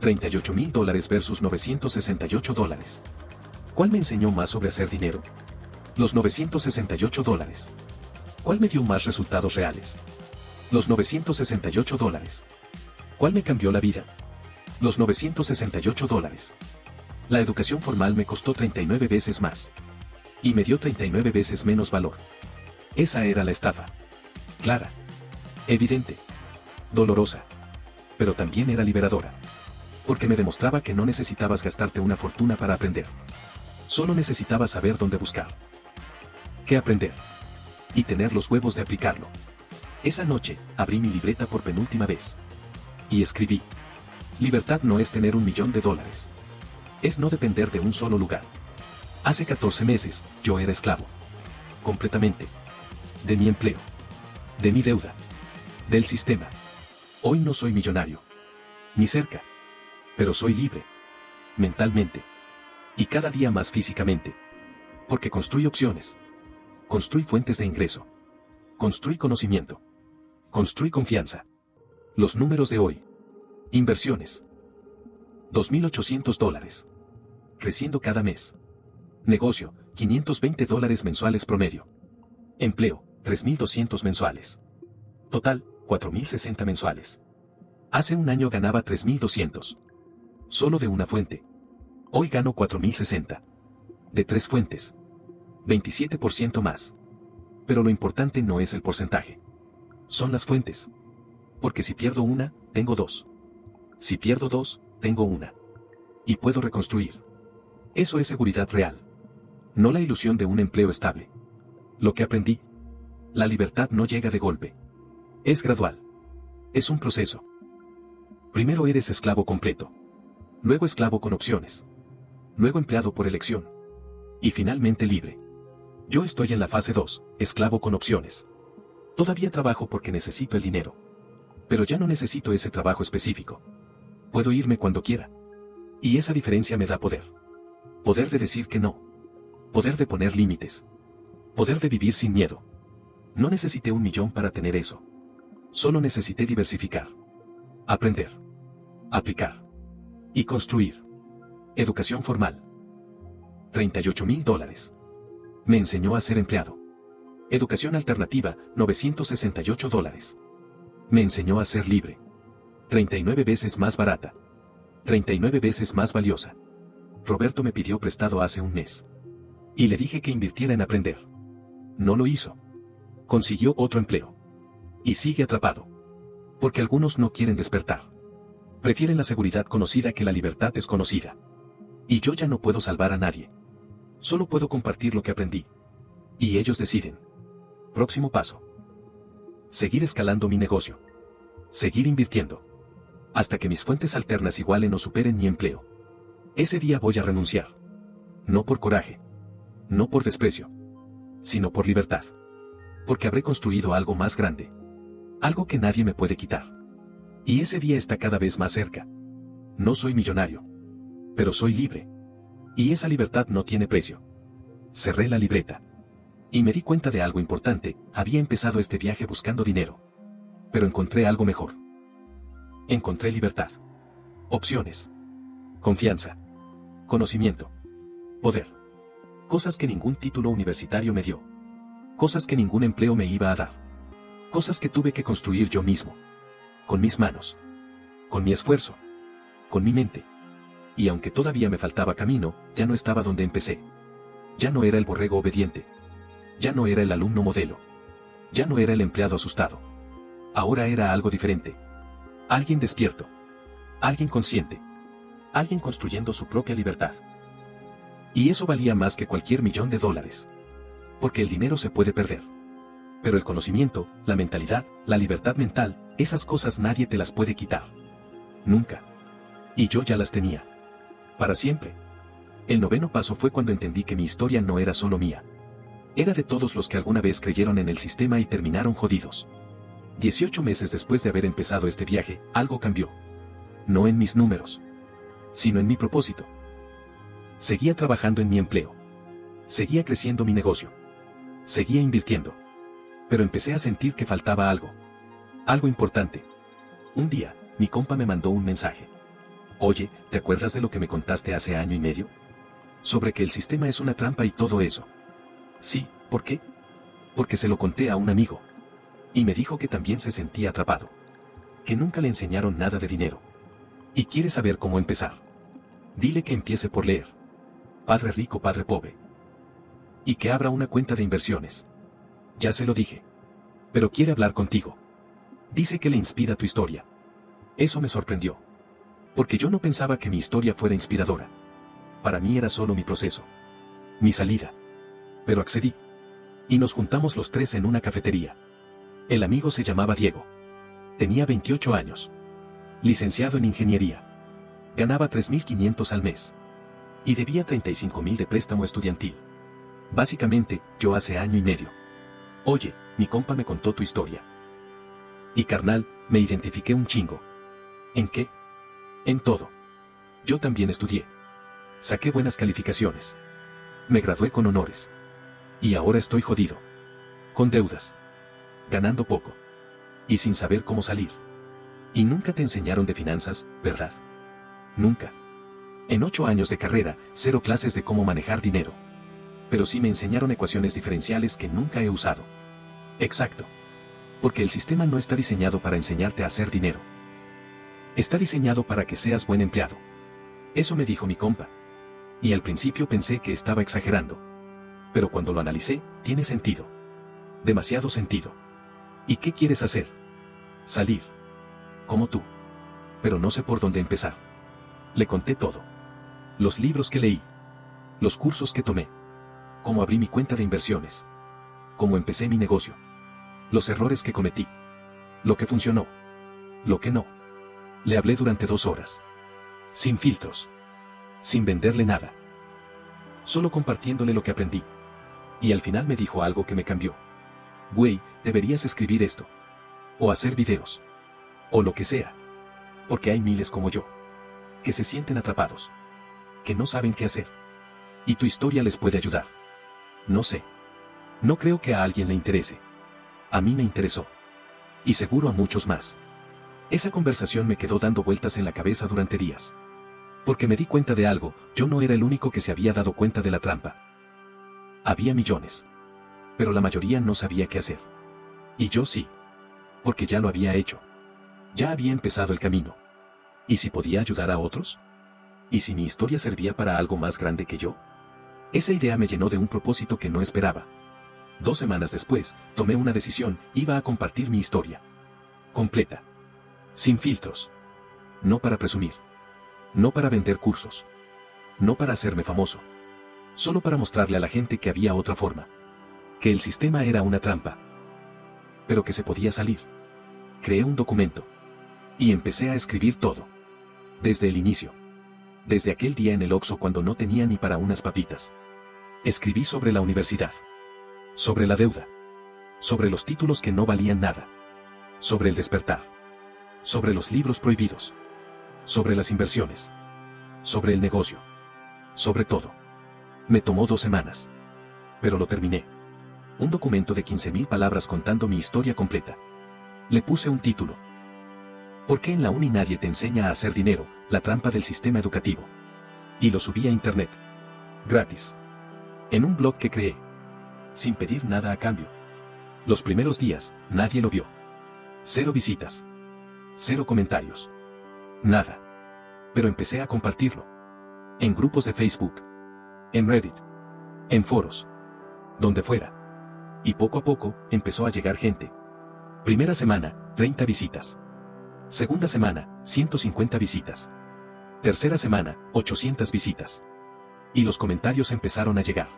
A: $38,000 versus $968. ¿Cuál me enseñó más sobre hacer dinero? Los $968. ¿Cuál me dio más resultados reales? Los $968. ¿Cuál me cambió la vida? Los $968. La educación formal me costó 39 veces más. Y me dio 39 veces menos valor. Esa era la estafa. Clara. Evidente. Dolorosa. Pero también era liberadora. Porque me demostraba que no necesitabas gastarte una fortuna para aprender. Solo necesitabas saber dónde buscar. ¿Qué aprender? Y tener los huevos de aplicarlo. Esa noche, abrí mi libreta por penúltima vez. Y escribí: libertad no es tener $1,000,000. Es no depender de un solo lugar. Hace 14 meses, yo era esclavo. Completamente. De mi empleo. De mi deuda. Del sistema. Hoy no soy millonario. Ni cerca. Pero soy libre. Mentalmente. Y cada día más físicamente. Porque construí opciones. Construí fuentes de ingreso. Construí conocimiento. Construí confianza. Los números de hoy. Inversiones. $2.800. Creciendo cada mes. Negocio, $520 mensuales promedio. Empleo, 3.200 mensuales. Total, 4.060 mensuales. Hace un año ganaba 3.200. Solo de una fuente. Hoy gano 4.060. De 3 fuentes. 27% más. Pero lo importante no es el porcentaje. Son las fuentes. Porque si pierdo una, tengo 2. Si pierdo 2, tengo una. Y puedo reconstruir. Eso es seguridad real. No la ilusión de un empleo estable. Lo que aprendí. La libertad no llega de golpe. Es gradual. Es un proceso. Primero eres esclavo completo. Luego esclavo con opciones. Luego empleado por elección. Y finalmente libre. Yo estoy en la fase 2, esclavo con opciones. Todavía trabajo porque necesito el dinero. Pero ya no necesito ese trabajo específico. Puedo irme cuando quiera. Y esa diferencia me da poder. Poder de decir que no. Poder de poner límites. Poder de vivir sin miedo. No necesité $1,000,000 para tener eso. Solo necesité diversificar. Aprender. Aplicar. Y construir. Educación formal. $38,000. Me enseñó a ser empleado. Educación alternativa, $968. Me enseñó a ser libre. 39 veces más barata. 39 veces más valiosa. Roberto me pidió prestado hace un mes. Y le dije que invirtiera en aprender. No lo hizo. Consiguió otro empleo. Y sigue atrapado. Porque algunos no quieren despertar. Prefieren la seguridad conocida que la libertad desconocida. Y yo ya no puedo salvar a nadie. Solo puedo compartir lo que aprendí. Y ellos deciden. Próximo paso. Seguir escalando mi negocio. Seguir invirtiendo. Hasta que mis fuentes alternas igualen o superen mi empleo. Ese día voy a renunciar. No por coraje. No por desprecio. Sino por libertad. Porque habré construido algo más grande. Algo que nadie me puede quitar. Y ese día está cada vez más cerca. No soy millonario. Pero soy libre. Y esa libertad no tiene precio. Cerré la libreta. Y me di cuenta de algo importante: había empezado este viaje buscando dinero. Pero encontré algo mejor. Encontré libertad. Opciones. Confianza. Conocimiento. Poder. Cosas que ningún título universitario me dio. Cosas que ningún empleo me iba a dar. Cosas que tuve que construir yo mismo. Con mis manos. Con mi esfuerzo. Con mi mente. Y aunque todavía me faltaba camino, ya no estaba donde empecé. Ya no era el borrego obediente. Ya no era el alumno modelo. Ya no era el empleado asustado. Ahora era algo diferente. Alguien despierto. Alguien consciente. Alguien construyendo su propia libertad. Y eso valía más que cualquier $1.000.000. Porque el dinero se puede perder. Pero el conocimiento, la mentalidad, la libertad mental, esas cosas nadie te las puede quitar. Nunca. Y yo ya las tenía. Para siempre. El 9º paso fue cuando entendí que mi historia no era solo mía. Era de todos los que alguna vez creyeron en el sistema y terminaron jodidos. 18 meses después de haber empezado este viaje, algo cambió. No en mis números, sino en mi propósito. Seguía trabajando en mi empleo. Seguía creciendo mi negocio. Seguía invirtiendo. Pero empecé a sentir que faltaba algo. Algo importante. Un día, mi compa me mandó un mensaje. Oye, ¿te acuerdas de lo que me contaste hace año y medio? Sobre que el sistema es una trampa y todo eso. Sí, ¿por qué? Porque se lo conté a un amigo. Y me dijo que también se sentía atrapado. Que nunca le enseñaron nada de dinero. Y quiere saber cómo empezar. Dile que empiece por leer. Padre rico, padre pobre. Y que abra una cuenta de inversiones. Ya se lo dije. Pero quiere hablar contigo. Dice que le inspira tu historia. Eso me sorprendió. Porque yo no pensaba que mi historia fuera inspiradora. Para mí era solo mi proceso. Mi salida. Pero accedí. Y nos juntamos los tres en una cafetería. El amigo se llamaba Diego. Tenía 28 años. Licenciado en ingeniería. Ganaba $3.500 al mes. Y debía $35.000 de préstamo estudiantil. Básicamente, yo hace año y medio. Oye, mi compa me contó tu historia. Y carnal, me identifiqué un chingo. ¿En qué? En todo. Yo también estudié. Saqué buenas calificaciones. Me gradué con honores. Y ahora estoy jodido. Con deudas. Ganando poco. Y sin saber cómo salir. Y nunca te enseñaron de finanzas, ¿verdad? Nunca. En 8 años de carrera, 0 clases de cómo manejar dinero. Pero sí me enseñaron ecuaciones diferenciales que nunca he usado. Exacto. Porque el sistema no está diseñado para enseñarte a hacer dinero. Está diseñado para que seas buen empleado. Eso me dijo mi compa. Y al principio pensé que estaba exagerando. Pero cuando lo analicé, tiene sentido. Demasiado sentido. ¿Y qué quieres hacer? Salir. Como tú. Pero no sé por dónde empezar. Le conté todo. Los libros que leí. Los cursos que tomé. Cómo abrí mi cuenta de inversiones. Cómo empecé mi negocio. Los errores que cometí. Lo que funcionó. Lo que no. Le hablé durante 2 horas. Sin filtros. Sin venderle nada. Solo compartiéndole lo que aprendí. Y al final me dijo algo que me cambió. Güey, deberías escribir esto. O hacer videos. O lo que sea. Porque hay miles como yo. Que se sienten atrapados. Que no saben qué hacer. Y tu historia les puede ayudar. No sé. No creo que a alguien le interese. A mí me interesó. Y seguro a muchos más. Esa conversación me quedó dando vueltas en la cabeza durante días. Porque me di cuenta de algo, yo no era el único que se había dado cuenta de la trampa. Había millones. Pero la mayoría no sabía qué hacer. Y yo sí. Porque ya lo había hecho. Ya había empezado el camino. ¿Y si podía ayudar a otros? ¿Y si mi historia servía para algo más grande que yo? Esa idea me llenó de un propósito que no esperaba. 2 semanas después, tomé una decisión, iba a compartir mi historia. Completa. Sin filtros. No para presumir. No para vender cursos. No para hacerme famoso. Solo para mostrarle a la gente que había otra forma. Que el sistema era una trampa. Pero que se podía salir. Creé un documento. Y empecé a escribir todo. Desde el inicio. Desde aquel día en el Oxxo cuando no tenía ni para unas papitas. Escribí sobre la universidad. Sobre la deuda. Sobre los títulos que no valían nada. Sobre el despertar. Sobre los libros prohibidos. Sobre las inversiones. Sobre el negocio. Sobre todo. Me tomó 2 semanas. Pero lo terminé. Un documento de 15.000 palabras contando mi historia completa. Le puse un título. ¿Por qué en la uni nadie te enseña a hacer dinero? La trampa del sistema educativo. Y lo subí a internet. Gratis. En un blog que creé. Sin pedir nada a cambio. Los primeros días, nadie lo vio. 0 visitas. 0 comentarios. Nada. Pero empecé a compartirlo. En grupos de Facebook. En Reddit. En foros. Donde fuera. Y poco a poco, empezó a llegar gente. Primera semana, 30 visitas. Segunda semana, 150 visitas. Tercera semana, 800 visitas. Y los comentarios empezaron a llegar.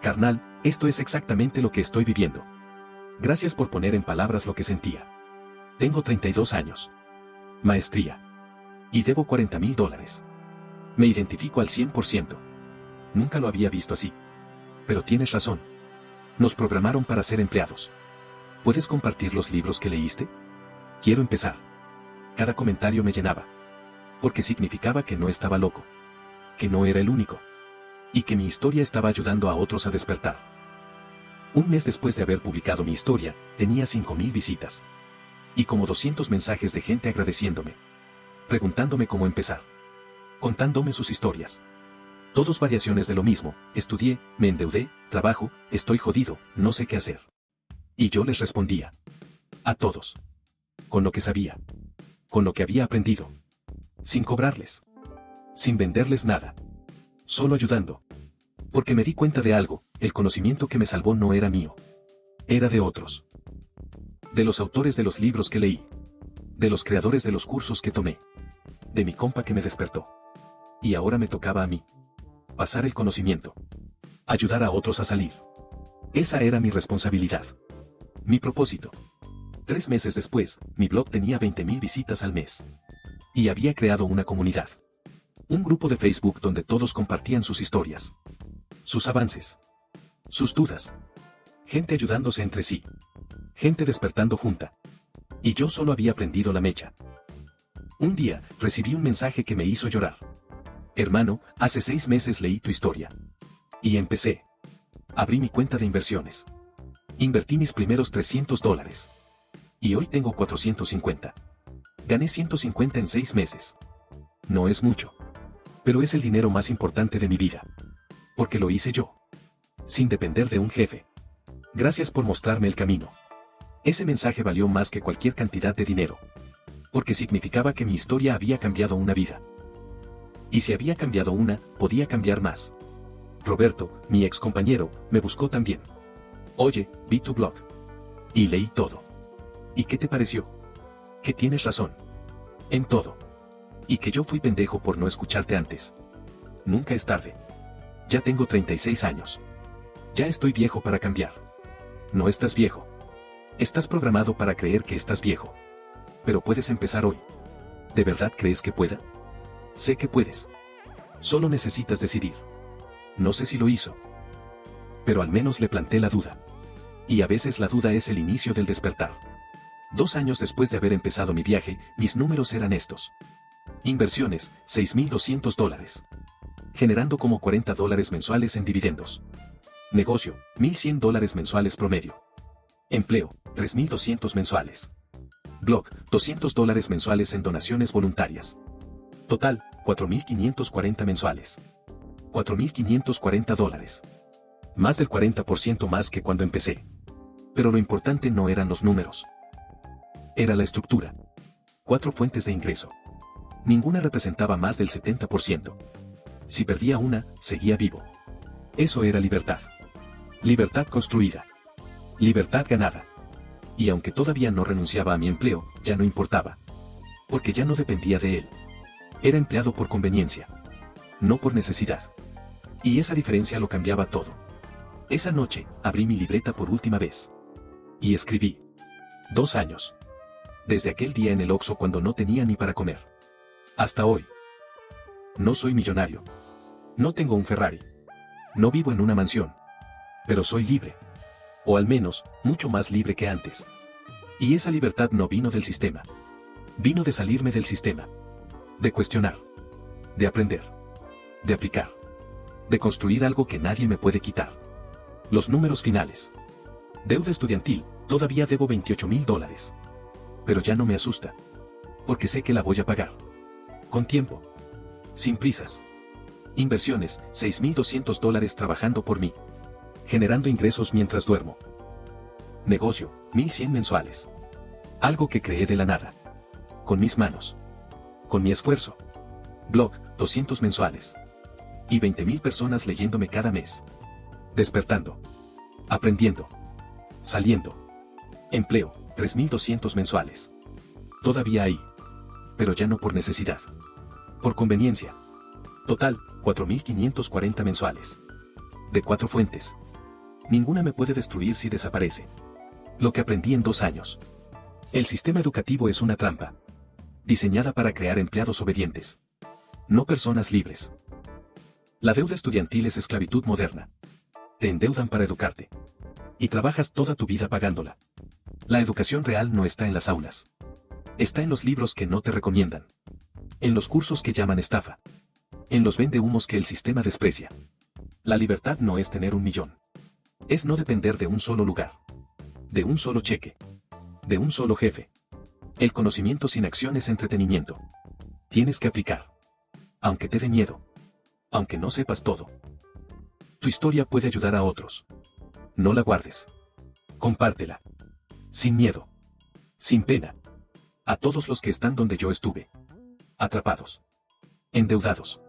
A: Carnal, esto es exactamente lo que estoy viviendo. Gracias por poner en palabras lo que sentía. Tengo 32 años. Maestría. Y debo $40,000. Me identifico al 100%. Nunca lo había visto así. Pero tienes razón. Nos programaron para ser empleados. ¿Puedes compartir los libros que leíste? Quiero empezar. Cada comentario me llenaba. Porque significaba que no estaba loco. Que no era el único. Y que mi historia estaba ayudando a otros a despertar. Un mes después de haber publicado mi historia, tenía 5,000 visitas. Y como 200 mensajes de gente agradeciéndome. Preguntándome cómo empezar. Contándome sus historias. Todos variaciones de lo mismo: estudié, me endeudé, trabajo, estoy jodido, no sé qué hacer. Y yo les respondía. A todos. Con lo que sabía. Con lo que había aprendido. Sin cobrarles. Sin venderles nada. Solo ayudando. Porque me di cuenta de algo: el conocimiento que me salvó no era mío. Era de otros. De los autores de los libros que leí. De los creadores de los cursos que tomé. De mi compa que me despertó. Y ahora me tocaba a mí. Pasar el conocimiento. Ayudar a otros a salir. Esa era mi responsabilidad. Mi propósito. 3 meses después, mi blog tenía 20,000 visitas al mes. Y había creado una comunidad. Un grupo de Facebook donde todos compartían sus historias. Sus avances. Sus dudas. Gente ayudándose entre sí. Gente despertando junta. Y yo solo había prendido la mecha. Un día, recibí un mensaje que me hizo llorar. Hermano, hace 6 meses leí tu historia. Y empecé. Abrí mi cuenta de inversiones. Invertí mis primeros $300. Y hoy tengo 450. Gané 150 en 6 meses. No es mucho. Pero es el dinero más importante de mi vida. Porque lo hice yo. Sin depender de un jefe. Gracias por mostrarme el camino. Ese mensaje valió más que cualquier cantidad de dinero. Porque significaba que mi historia había cambiado una vida. Y si había cambiado una, podía cambiar más. Roberto, mi ex compañero, me buscó también. Oye, vi tu blog. Y leí todo. ¿Y qué te pareció? Que tienes razón. En todo. Y que yo fui pendejo por no escucharte antes. Nunca es tarde. Ya tengo 36 años. Ya estoy viejo para cambiar. No estás viejo. Estás programado para creer que estás viejo. Pero puedes empezar hoy. ¿De verdad crees que pueda? Sé que puedes. Solo necesitas decidir. No sé si lo hizo. Pero al menos le planté la duda. Y a veces la duda es el inicio del despertar. 2 años después de haber empezado mi viaje, mis números eran estos. Inversiones, $6,200. Generando como $40 mensuales en dividendos. Negocio, $1,100 mensuales promedio. Empleo, 3,200 mensuales. Blog, $200 mensuales en donaciones voluntarias. Total, 4,540 mensuales. $4,540. Más del 40% más que cuando empecé. Pero lo importante no eran los números. Era la estructura. 4 fuentes de ingreso. Ninguna representaba más del 70%. Si perdía una, seguía vivo. Eso era libertad. Libertad construida. Libertad ganada. Y aunque todavía no renunciaba a mi empleo, ya no importaba. Porque ya no dependía de él. Era empleado por conveniencia. No por necesidad. Y esa diferencia lo cambiaba todo. Esa noche, abrí mi libreta por última vez. Y escribí. 2 años. Desde aquel día en el Oxxo cuando no tenía ni para comer. Hasta hoy. No soy millonario. No tengo un Ferrari. No vivo en una mansión. Pero soy libre. O al menos, mucho más libre que antes. Y esa libertad no vino del sistema. Vino de salirme del sistema. De cuestionar. De aprender. De aplicar. De construir algo que nadie me puede quitar. Los números finales. Deuda estudiantil, todavía debo $28,000. Pero ya no me asusta. Porque sé que la voy a pagar. Con tiempo. Sin prisas. Inversiones, $6,200 trabajando por mí. Generando ingresos mientras duermo. Negocio, 1,100 mensuales. Algo que creé de la nada. Con mis manos. Con mi esfuerzo. Blog, 200 mensuales. Y 20,000 personas leyéndome cada mes. Despertando. Aprendiendo. Saliendo. Empleo, 3,200 mensuales. Todavía ahí. Pero ya no por necesidad. Por conveniencia. Total, 4,540 mensuales. De 4 fuentes. Ninguna me puede destruir si desaparece. Lo que aprendí en 2 años. El sistema educativo es una trampa. Diseñada para crear empleados obedientes. No personas libres. La deuda estudiantil es esclavitud moderna. Te endeudan para educarte. Y trabajas toda tu vida pagándola. La educación real no está en las aulas. Está en los libros que no te recomiendan. En los cursos que llaman estafa. En los vendehumos que el sistema desprecia. La libertad no es tener 1,000,000. Es no depender de un solo lugar. De un solo cheque. De un solo jefe. El conocimiento sin acción es entretenimiento. Tienes que aplicar. Aunque te dé miedo. Aunque no sepas todo. Tu historia puede ayudar a otros. No la guardes. Compártela. Sin miedo. Sin pena. A todos los que están donde yo estuve. Atrapados. Endeudados.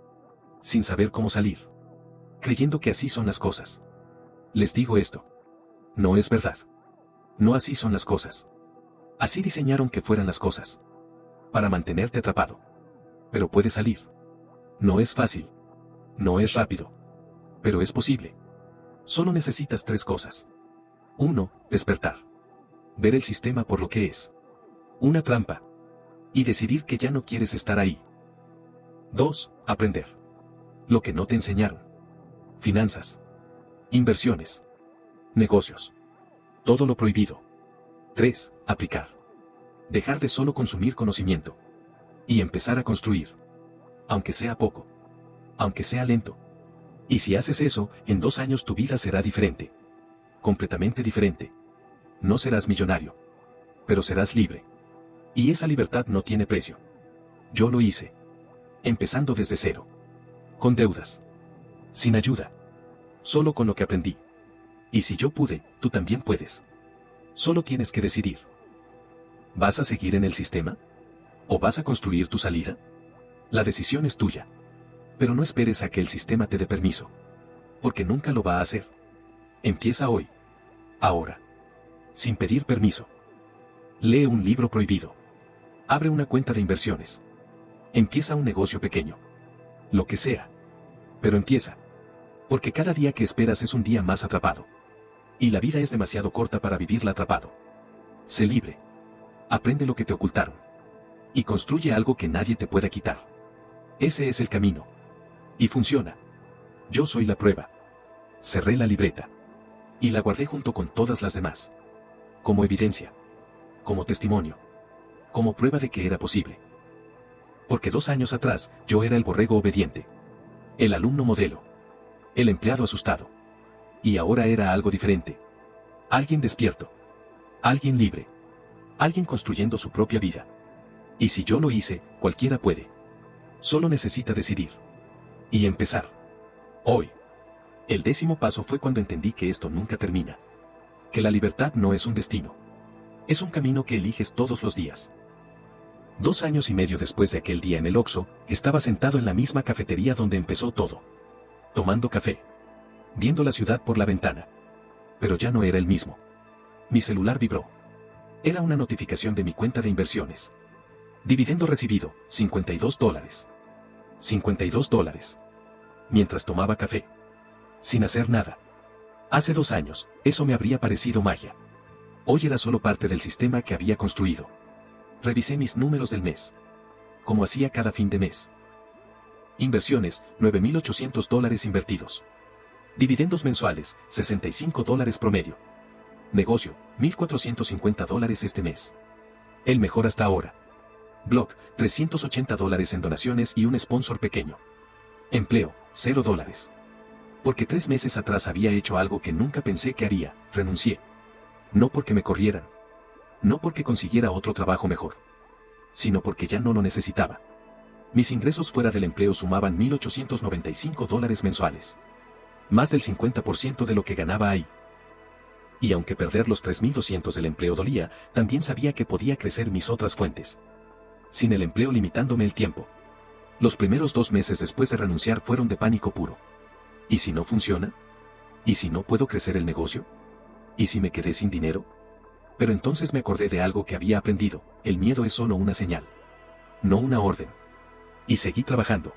A: Sin saber cómo salir. Creyendo que así son las cosas. Les digo esto. No es verdad. No así son las cosas. Así diseñaron que fueran las cosas. Para mantenerte atrapado. Pero puedes salir. No es fácil. No es rápido. Pero es posible. Solo necesitas 3 cosas. 1. Despertar. Ver el sistema por lo que es. Una trampa. Y decidir que ya no quieres estar ahí. 2. Aprender. Lo que no te enseñaron. Finanzas. Inversiones. Negocios. Todo lo prohibido. 3. Aplicar. Dejar de solo consumir conocimiento. Y empezar a construir. Aunque sea poco. Aunque sea lento. Y si haces eso, en 2 años tu vida será diferente. Completamente diferente. No serás millonario. Pero serás libre. Y esa libertad no tiene precio. Yo lo hice. Empezando desde cero. Con deudas. Sin ayuda. Solo con lo que aprendí. Y si yo pude, tú también puedes. Solo tienes que decidir. ¿Vas a seguir en el sistema? ¿O vas a construir tu salida? La decisión es tuya. Pero no esperes a que el sistema te dé permiso. Porque nunca lo va a hacer. Empieza hoy. Ahora. Sin pedir permiso. Lee un libro prohibido. Abre una cuenta de inversiones. Empieza un negocio pequeño. Lo que sea. Pero empieza. Porque cada día que esperas es un día más atrapado. Y la vida es demasiado corta para vivirla atrapado. Sé libre. Aprende lo que te ocultaron. Y construye algo que nadie te pueda quitar. Ese es el camino. Y funciona. Yo soy la prueba. Cerré la libreta. Y la guardé junto con todas las demás. Como evidencia. Como testimonio. Como prueba de que era posible. Porque 2 años atrás, yo era el borrego obediente. El alumno modelo. El empleado asustado. Y ahora era algo diferente. Alguien despierto. Alguien libre. Alguien construyendo su propia vida. Y si yo lo hice, cualquiera puede. Solo necesita decidir. Y empezar. Hoy. El 10º paso fue cuando entendí que esto nunca termina. Que la libertad no es un destino. Es un camino que eliges todos los días. 2 años y medio después de aquel día en el Oxxo, estaba sentado en la misma cafetería donde empezó todo. Tomando café. Viendo la ciudad por la ventana. Pero ya no era el mismo. Mi celular vibró. Era una notificación de mi cuenta de inversiones. Dividendo recibido, $52. $52. Mientras tomaba café. Sin hacer nada. Hace 2 años, eso me habría parecido magia. Hoy era solo parte del sistema que había construido. Revisé mis números del mes. Como hacía cada fin de mes. Inversiones, $9,800 invertidos. Dividendos mensuales, $65 promedio. Negocio, $1,450 este mes. El mejor hasta ahora. Blog, $380 en donaciones y un sponsor pequeño. Empleo, $0. Porque 3 meses atrás había hecho algo que nunca pensé que haría, renuncié. No porque me corrieran. No porque consiguiera otro trabajo mejor. Sino porque ya no lo necesitaba. Mis ingresos fuera del empleo sumaban $1.895 mensuales. Más del 50% de lo que ganaba ahí. Y aunque perder los 3.200 del empleo dolía, también sabía que podía crecer mis otras fuentes. Sin el empleo limitándome el tiempo. Los primeros 2 meses después de renunciar fueron de pánico puro. ¿Y si no funciona? ¿Y si no puedo crecer el negocio? ¿Y si me quedé sin dinero? Pero entonces me acordé de algo que había aprendido: el miedo es solo una señal, no una orden. Y seguí trabajando.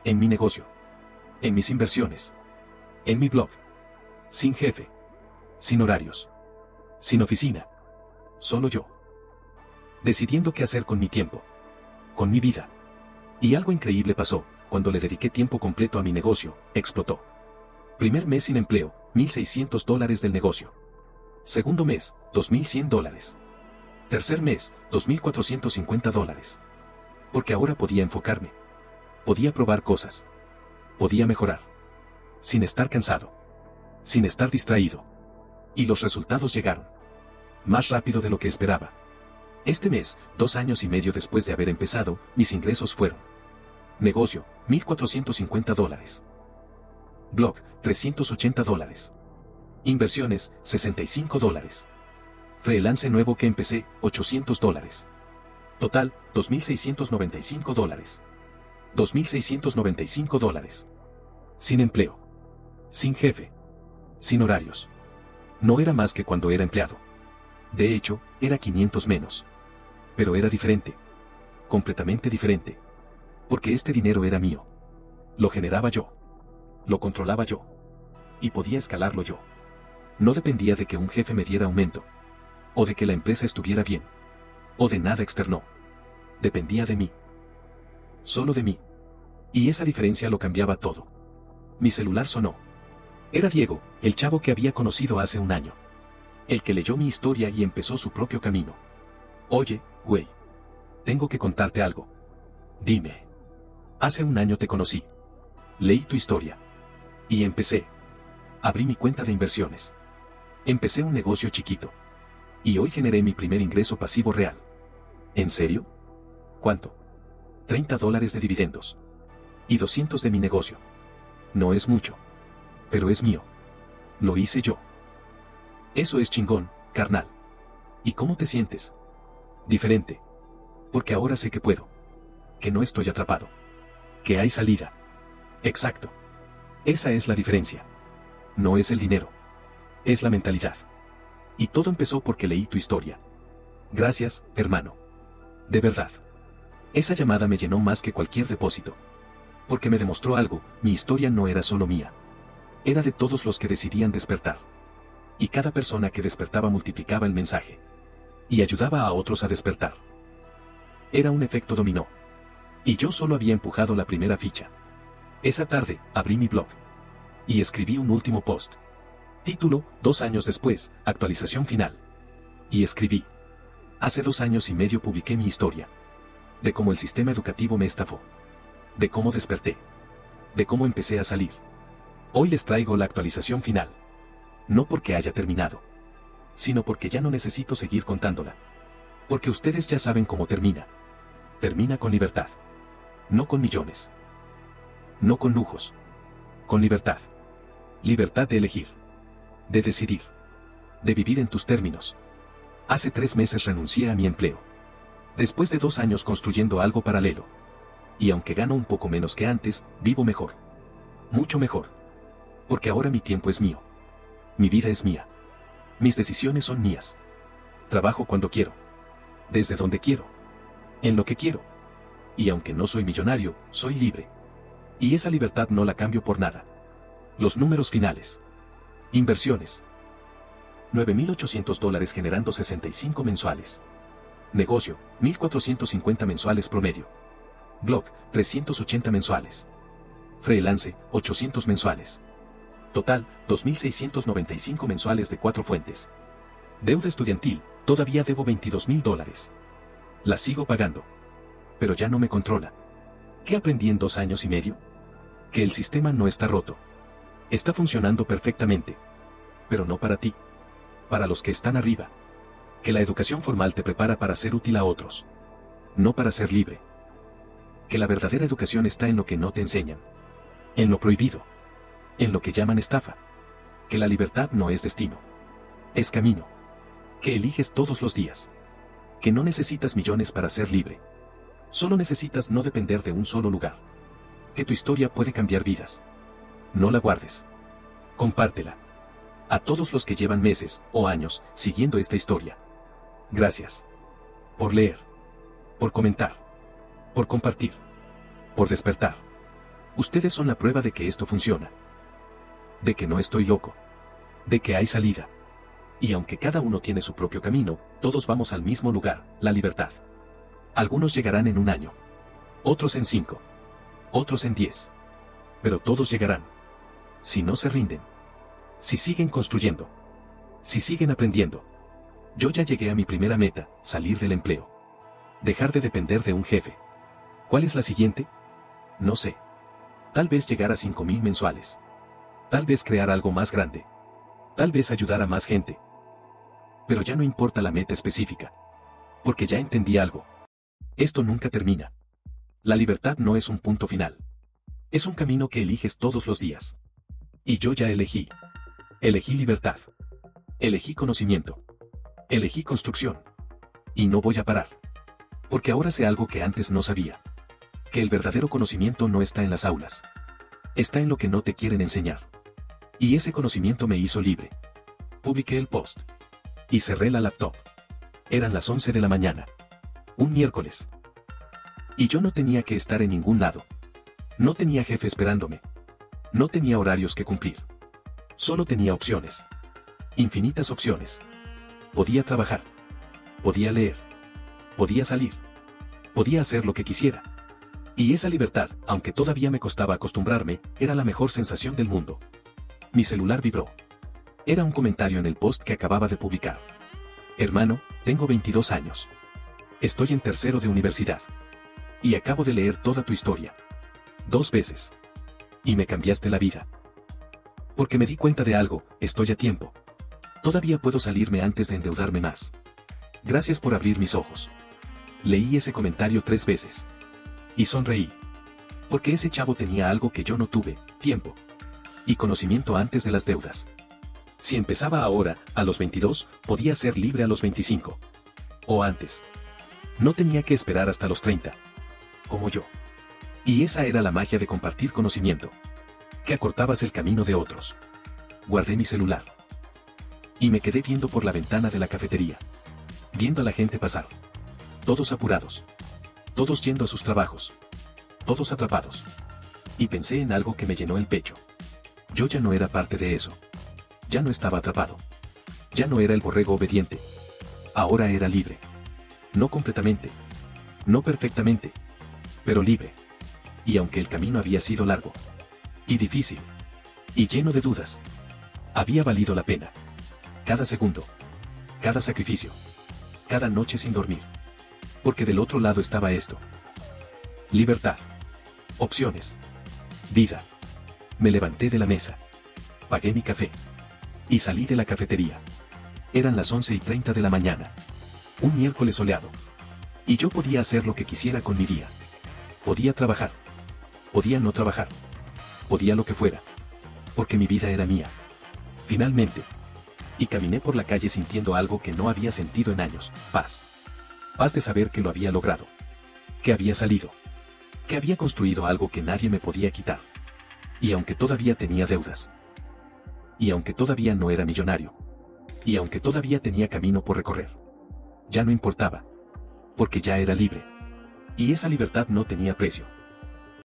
A: En mi negocio. En mis inversiones. En mi blog. Sin jefe. Sin horarios. Sin oficina. Solo yo. Decidiendo qué hacer con mi tiempo. Con mi vida. Y algo increíble pasó: cuando le dediqué tiempo completo a mi negocio, explotó. Primer mes sin empleo, $1.600 del negocio. Segundo mes, $2.100. Tercer mes, $2.450. Porque ahora podía enfocarme. Podía probar cosas. Podía mejorar. Sin estar cansado. Sin estar distraído. Y los resultados llegaron. Más rápido de lo que esperaba. Este mes, 2 años y medio después de haber empezado, mis ingresos fueron: negocio, $1.450. Blog, $380. Inversiones, $65. Freelance nuevo que empecé, $800. Total, $2.695. $2.695. Sin empleo. Sin jefe. Sin horarios. No era más que cuando era empleado. De hecho, era 500 menos. Pero era diferente. Completamente diferente. Porque este dinero era mío. Lo generaba yo. Lo controlaba yo. Y podía escalarlo yo. No dependía de que un jefe me diera aumento. O de que la empresa estuviera bien. O de nada externo. Dependía de mí. Solo de mí. Y esa diferencia lo cambiaba todo. Mi celular sonó. Era Diego, el chavo que había conocido hace un año. El que leyó mi historia y empezó su propio camino. Oye, güey. Tengo que contarte algo. Dime. Hace un año te conocí. Leí tu historia. Y empecé. Abrí mi cuenta de inversiones. Empecé un negocio chiquito. Y hoy generé mi primer ingreso pasivo real. ¿En serio? ¿Cuánto? $30 de dividendos. Y 200 de mi negocio. No es mucho. Pero es mío. Lo hice yo. Eso es chingón, carnal. ¿Y cómo te sientes? Diferente. Porque ahora sé que puedo. Que no estoy atrapado. Que hay salida. Exacto. Esa es la diferencia. No es el dinero. Es la mentalidad. Y todo empezó porque leí tu historia. Gracias, hermano. De verdad. Esa llamada me llenó más que cualquier depósito. Porque me demostró algo: mi historia no era solo mía. Era de todos los que decidían despertar. Y cada persona que despertaba multiplicaba el mensaje. Y ayudaba a otros a despertar. Era un efecto dominó. Y yo solo había empujado la primera ficha. Esa tarde, abrí mi blog. Y escribí un último post. Título: 2 años después, actualización final. Y escribí: hace 2 años y medio publiqué mi historia. De cómo el sistema educativo me estafó. De cómo desperté. De cómo empecé a salir. Hoy les traigo la actualización final. No porque haya terminado. Sino porque ya no necesito seguir contándola. Porque ustedes ya saben cómo termina. Termina con libertad. No con millones. No con lujos. Con libertad. Libertad de elegir. De decidir. De vivir en tus términos. Hace 3 meses renuncié a mi empleo. Después de 2 años construyendo algo paralelo. Y aunque gano un poco menos que antes, vivo mejor. Mucho mejor. Porque ahora mi tiempo es mío. Mi vida es mía. Mis decisiones son mías. Trabajo cuando quiero. Desde donde quiero. En lo que quiero. Y aunque no soy millonario, soy libre. Y esa libertad no la cambio por nada. Los números finales. Inversiones. $9.800 generando 65 mensuales. Negocio, 1.450 mensuales promedio. Blog, 380 mensuales. Freelance, 800 mensuales. Total, 2.695 mensuales de 4 fuentes. Deuda estudiantil, todavía debo $22.000. La sigo pagando. Pero ya no me controla. ¿Qué aprendí en 2 años y medio? Que el sistema no está roto. Está funcionando perfectamente. Pero no para ti. Para los que están arriba. Que la educación formal te prepara para ser útil a otros. No para ser libre. Que la verdadera educación está en lo que no te enseñan. En lo prohibido. En lo que llaman estafa. Que la libertad no es destino. Es camino. Que eliges todos los días. Que no necesitas millones para ser libre. Solo necesitas no depender de un solo lugar. Que tu historia puede cambiar vidas. No la guardes. Compártela. A todos los que llevan meses o años siguiendo esta historia. Gracias. Por leer. Por comentar. Por compartir. Por despertar. Ustedes son la prueba de que esto funciona. De que no estoy loco. De que hay salida. Y aunque cada uno tiene su propio camino, todos vamos al mismo lugar, la libertad. Algunos llegarán en 1 año. Otros en 5. Otros en 10. Pero todos llegarán. Si no se rinden. Si siguen construyendo. Si siguen aprendiendo. Yo ya llegué a mi primera meta, salir del empleo. Dejar de depender de un jefe. ¿Cuál es la siguiente? No sé. Tal vez llegar a 5,000 mensuales. Tal vez crear algo más grande. Tal vez ayudar a más gente. Pero ya no importa la meta específica. Porque ya entendí algo. Esto nunca termina. La libertad no es un punto final. Es un camino que eliges todos los días. Y yo ya elegí. Elegí libertad. Elegí conocimiento. Elegí construcción. Y no voy a parar. Porque ahora sé algo que antes no sabía. Que el verdadero conocimiento no está en las aulas. Está en lo que no te quieren enseñar. Y ese conocimiento me hizo libre. Publiqué el post. Y cerré la laptop. Eran las 11 de la mañana. Un miércoles. Y yo no tenía que estar en ningún lado. No tenía jefe esperándome. No tenía horarios que cumplir. Solo tenía opciones. Infinitas opciones. Podía trabajar. Podía leer. Podía salir. Podía hacer lo que quisiera. Y esa libertad, aunque todavía me costaba acostumbrarme, era la mejor sensación del mundo. Mi celular vibró. Era un comentario en el post que acababa de publicar. Hermano, tengo 22 años. Estoy en tercero de universidad. Y acabo de leer toda tu historia. 2 veces. Y me cambiaste la vida. Porque me di cuenta de algo, estoy a tiempo. Todavía puedo salirme antes de endeudarme más. Gracias por abrir mis ojos. Leí ese comentario 3 veces. Y sonreí. Porque ese chavo tenía algo que yo no tuve, tiempo. Y conocimiento antes de las deudas. Si empezaba ahora, a los 22, podía ser libre a los 25. O antes. No tenía que esperar hasta los 30. Como yo. Y esa era la magia de compartir conocimiento. Que acortabas el camino de otros. Guardé mi celular. Y me quedé viendo por la ventana de la cafetería. Viendo a la gente pasar. Todos apurados. Todos yendo a sus trabajos. Todos atrapados. Y pensé en algo que me llenó el pecho. Yo ya no era parte de eso. Ya no estaba atrapado. Ya no era el borrego obediente. Ahora era libre. No completamente. No perfectamente. Pero libre. Y aunque el camino había sido largo. Y difícil. Y lleno de dudas. Había valido la pena. Cada segundo. Cada sacrificio. Cada noche sin dormir. Porque del otro lado estaba esto. Libertad. Opciones. Vida. Me levanté de la mesa. Pagué mi café. Y salí de la cafetería. Eran las 11:30 de la mañana. Un miércoles soleado. Y yo podía hacer lo que quisiera con mi día. Podía trabajar. Podía no trabajar. Podía lo que fuera. Porque mi vida era mía. Finalmente. Y caminé por la calle sintiendo algo que no había sentido en años, paz. Paz de saber que lo había logrado. Que había salido. Que había construido algo que nadie me podía quitar. Y aunque todavía tenía deudas. Y aunque todavía no era millonario. Y aunque todavía tenía camino por recorrer. Ya no importaba. Porque ya era libre. Y esa libertad no tenía precio.